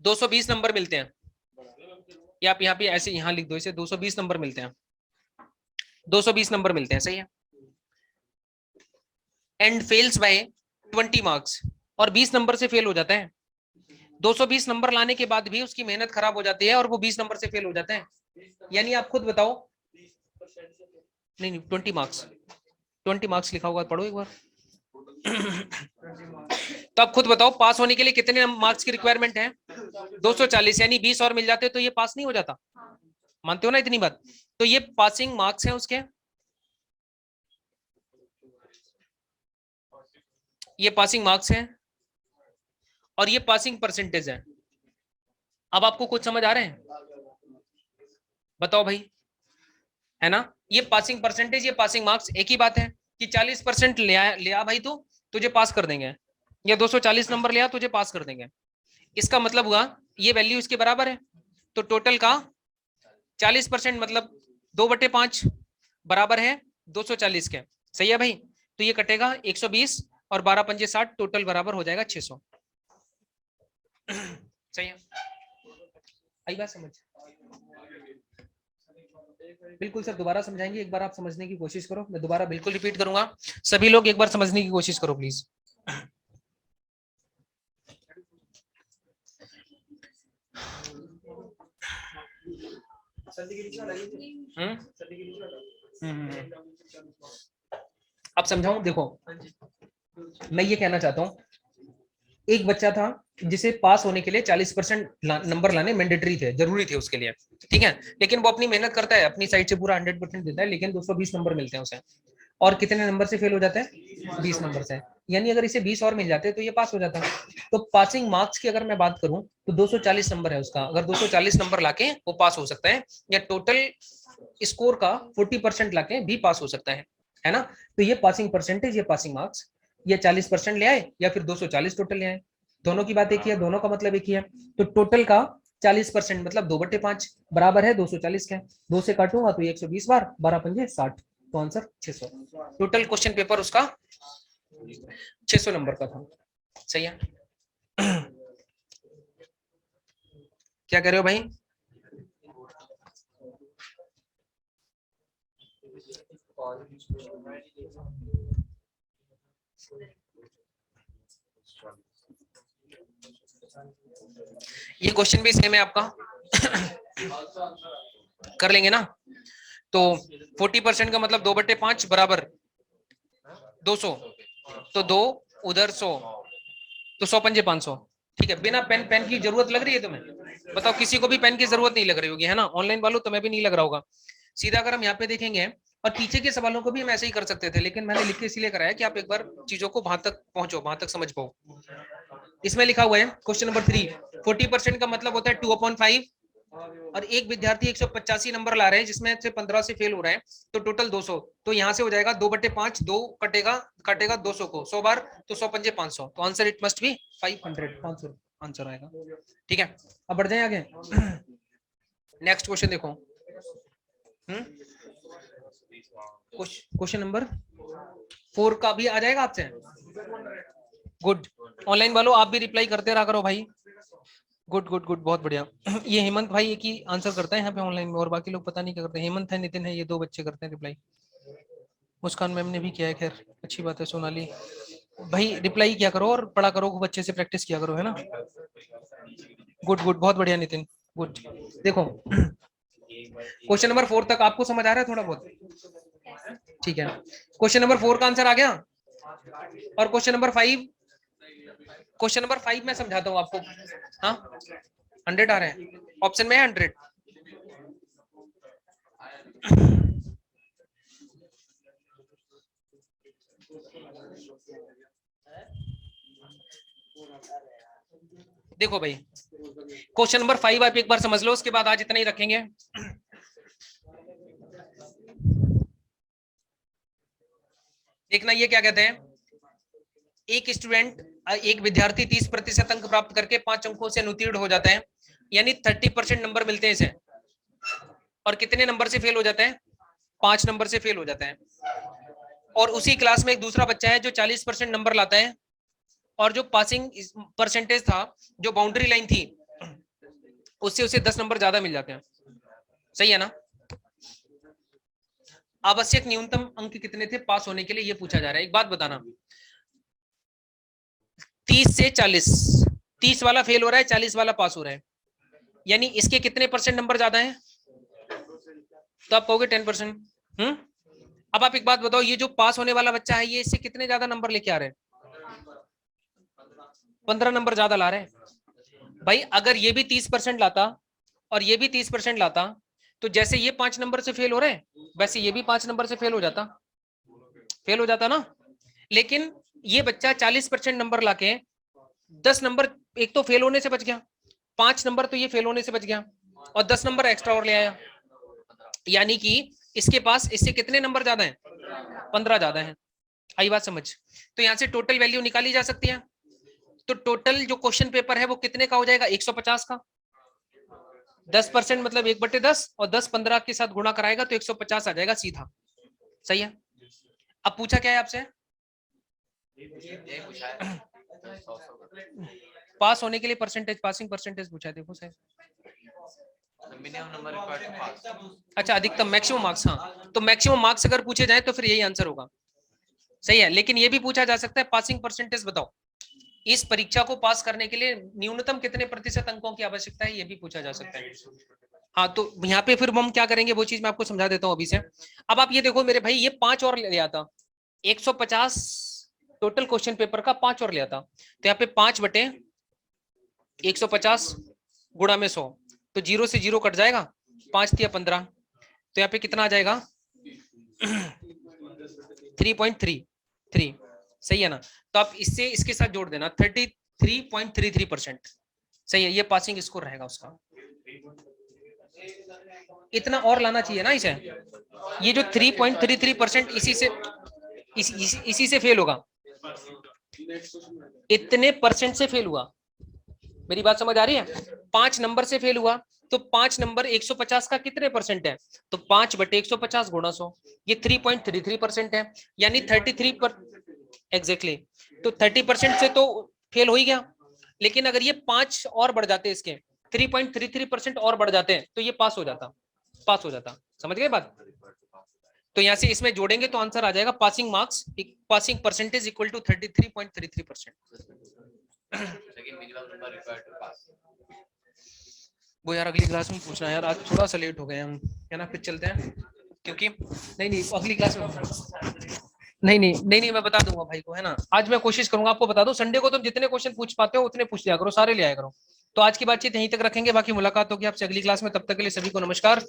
220 नंबर मिलते हैं। या आप यहाँ पे ऐसे यहाँ लिख दो इसे, 220 नंबर मिलते हैं, 220 नंबर मिलते हैं, सही है। एंड फेल्स बाय 20 मार्क्स, और 20 नंबर से फेल हो जाता है। 220 नंबर लाने के बाद भी उसकी मेहनत खराब हो जाती है और वो 20 नंबर से फेल हो जाते हैं। यानी आप खुद बताओ, नहीं 20 मार्क्स, 20 मार्क्स लिखा होगा, पढ़ो एक बार। तो आप खुद बताओ पास होने के लिए कितने मार्क्स की रिक्वायरमेंट है? 240, यानी 20 और मिल जाते तो ये पास नहीं हो जाता। मानते हो ना इतनी बात? तो ये पासिंग मार्क्स हैं उसके, ये पासिंग मार्क्स हैं और ये पासिंग परसेंटेज है। अब आपको कुछ समझ आ रहे हैं? बताओ भाई, है ना। ये पासिंग परसेंटेज, ये पासिंग मार्क्स, एक ही बात है कि 40% ले आ भाई, तो तुझे पास कर देंगे, या 240 नंबर ले आ तुझे पास कर देंगे। इसका मतलब हुआ ये वैल्यू इसके बराबर है, तो टोटल का 40% मतलब 2/5 बराबर है 240 के, सही है भाई। तो ये कटेगा 120 और 12 पंजे 60, टोटल बराबर हो जाएगा 600, सही है। आई बात समझ? बिल्कुल सर, दोबारा समझाएंगे, एक बार आप समझने की कोशिश करो, मैं दोबारा बिल्कुल रिपीट करूंगा, सभी लोग एक बार समझने की कोशिश करो प्लीज। अब समझाऊं, देखो मैं ये कहना चाहता हूँ, एक बच्चा था जिसे पास होने के लिए 40% नंबर लाने मैंडेटरी थे, जरूरी थे उसके लिए, ठीक है, लेकिन वो अपनी मेहनत करता है, अपनी साइड से पूरा 100% देता है, लेकिन 220 नंबर मिलते हैं उसे, और कितने नंबर से फेल हो जाता है, 20 नंबर से, यानी अगर इसे 20 और मिल जाते तो ये पास हो जाता। तो पासिंग मार्क्स की अगर मैं बात करूं तो 240 नंबर है उसका, अगर 240 नंबर लाके वो पास हो सकता है, या टोटल स्कोर का 40% लाके भी पास हो सकता है ना। तो ये पासिंग परसेंटेज, ये पासिंग मार्क्स, ये 40% ले आए या फिर 240 टोटल ले आए, दोनों की बात एक ही है, दोनों का मतलब एक ही है। तो टोटल का 40% मतलब 2/5 बराबर है 240 के, 2 से काटूंगा तो 120 बार, 12 पंजे 60, तो आंसर 600। टोटल क्वेश्चन पेपर उसका 600 नंबर का था। सही है। क्या कह रहे हो भाई? ये क्वेश्चन भी सेम है आपका। कर लेंगे ना। तो 40% का मतलब 2/5 बराबर 200, तो 2 उधर 100, तो 100 पंजे 500। ठीक है, बिना पेन की जरूरत लग रही है तुम्हें? बताओ, किसी को भी पेन की जरूरत नहीं लग रही होगी, है ना? ऑनलाइन वालों तुम्हें भी नहीं लग रहा होगा। सीधा अगर हम यहाँ पे देखेंगे, और पीछे के सवालों को भी हम ऐसे ही कर सकते थे, लेकिन मैंने लिख के इसलिए कराया कि आप एक बार चीजों को वहां तक पहुंचो, वहां तक समझ पाओ। इसमें लिखा हुआ है क्वेश्चन नंबर 3, 40% का मतलब होता है 2/5, और एक विद्यार्थी 185 नंबर ला रहे हैं जिसमें से 15 से फेल हो रहा है, तो टोटल 200, तो यहाँ से हो जाएगा 2/5, 2 कटेगा 200 को 100 बार, तो 100 पंजे 500, तो answer it must be 500 answer आएगा। ठीक है, अब बढ़ जाए आगे। नेक्स्ट क्वेश्चन देखो। क्वेश्चन नंबर 4 का भी आ जाएगा आपसे। गुड, ऑनलाइन वालों आप भी रिप्लाई करते रहा करो भाई। गुड गुड गुड, बहुत बढ़िया। ये हेमंत भाई एक ही आंसर करता है यहाँ पे ऑनलाइन में, और बाकी लोग पता नहीं क्या करते हैं। हेमंत है, नितिन है, ये 2 बच्चे करते हैं रिप्लाई। मुस्कान मैम ने भी किया है, खैर अच्छी बात है। सोनाली भाई रिप्लाई किया करो और पढ़ा करो, खूब अच्छे से प्रैक्टिस किया करो, है ना। गुड गुड, बहुत बढ़िया नितिन, गुड। देखो क्वेश्चन नंबर 4 तक आपको समझ आ रहा है थोड़ा बहुत? ठीक है, क्वेश्चन नंबर 4 का आंसर आ गया। और क्वेश्चन नंबर 5, क्वेश्चन नंबर 5 मैं समझाता हूँ आपको। हाँ 100 आ रहे हैं, ऑप्शन में है 100। देखो भाई, क्वेश्चन नंबर 5 आप एक बार समझ लो, उसके बाद आज इतना ही रखेंगे। देखना ये क्या कहते हैं, एक विद्यार्थी 30% अंक प्राप्त करके 5 अंकों से अनुत्तीर्ण हो जाता है, यानी 30% नंबर मिलते हैं इसे, और कितने नंबर से फेल हो जाता है? 5 नंबर से फेल हो जाता है। और उसी क्लास में एक दूसरा बच्चा है जो 40% नंबर लाता है, और जो पासिंग परसेंटेज था, जो बाउंड्री लाइन थी, उससे उसे 10 नंबर ज्यादा मिल जाते हैं। सही है ना? आवश्यक न्यूनतम अंक कितने थे पास होने के लिए, ये पूछा जा रहा है। एक बात बताना, 30 से 40, 30 वाला फेल हो रहा है, 40 वाला पास हो रहा है, यानी इसके कितने परसेंट नंबर ज्यादा है? तो आप कहोगे 10%। अब आप एक बात बताओ, ये जो पास होने वाला बच्चा है, ये इससे कितने ज्यादा नंबर लेके आ रहे हैं? 15 नंबर ज्यादा ला रहे हैं। भाई अगर ये भी 30% लाता और ये भी 30% लाता, तो जैसे ये 5 नंबर से फेल हो रहे हैं, वैसे ये भी 5 नंबर से फेल हो जाता ना। लेकिन ये बच्चा 40% नंबर लाके 10 नंबर एक तो फेल होने से बच गया, 5 नंबर तो ये फेल होने से बच गया, और 10 नंबर एक्स्ट्रा और ले आया, यानी कि इसके पास इससे कितने नंबर ज्यादा हैं? 15 ज्यादा हैं। आई बात समझ? तो यहां से टोटल वैल्यू निकाली जा सकती है। तो टोटल जो क्वेश्चन पेपर है वो कितने का हो जाएगा? 150 का। 10% मतलब 1/10, और 10 15 के साथ गुणा कराएगा तो 150 आ जाएगा सीधा। सही है। अब पूछा क्या है आपसे? पास होने के लिए परसेंटेज, पासिंग परसेंटेज पूछा है। देखो सर, अच्छा अधिकतम, मैक्सिमम मार्क्स। हाँ, तो मैक्सिमम मार्क्स अगर पूछे जाए तो फिर यही आंसर होगा। सही है, लेकिन ये भी पूछा जा सकता है पासिंग परसेंटेज बताओ, इस परीक्षा को पास करने के लिए न्यूनतम कितने प्रतिशत अंकों की आवश्यकता है, ये भी पूछा जा सकता है। हाँ, तो यहाँ पे फिर हम क्या करेंगे वो चीज मैं आपको समझा देता हूँ अभी से। अब आप ये देखो मेरे भाई, ये 5 और ले आता, 150 टोटल क्वेश्चन पेपर का 5 और ले आता, तो यहाँ पे 5/150 गुणा में 100, तो 0 से 0 कट जाएगा, 5 या 15, तो यहाँ पे कितना आ जाएगा 3.33, सही है ना। तो आप इससे इसके साथ जोड़ देना 33.33%, सही है, ये पासिंग स्कोर रहेगा उसका। इतना और लाना चाहिए ना इसे, ये जो 3.33% इसी से फेल होगा, इतने परसेंट से फेल हुआ। मेरी बात समझ आ रही है? 5 नंबर से फेल हुआ, तो 5 नंबर 150 का कितने परसेंट है, तो 5/150 गुणा 100, ये 3.33% है, यानी 33 पर एग्जैक्टली, तो 30% से तो फेल हो ही गया। लेकिन अगर ये 5 और बढ़ जाते, इसके 3.33% और बढ़ जाते हैं, तो ये पास हो जाता, समझ गए बात। तो यहां से इसमें जोड़ेंगे तो आंसर आ जाएगा passing marks, passing percentage equal to 33.33%। वो यार अगली क्लास में पूछना यार, आज थोड़ा सा लेट हो गए हम, है ना, फिर चलते हैं, क्योंकि नहीं अगली क्लास में नहीं मैं बता दूंगा भाई को, है ना। आज मैं कोशिश करूंगा आपको बता दूं, संडे को तुम जितने क्वेश्चन पूछ पाते हो उतने पूछ लिया करो, सारे ले आया करो। तो आज की बातचीत यहीं तक रखेंगे, बाकी मुलाकात होगी आपसे अगली क्लास में, तब तक के लिए सभी को नमस्कार।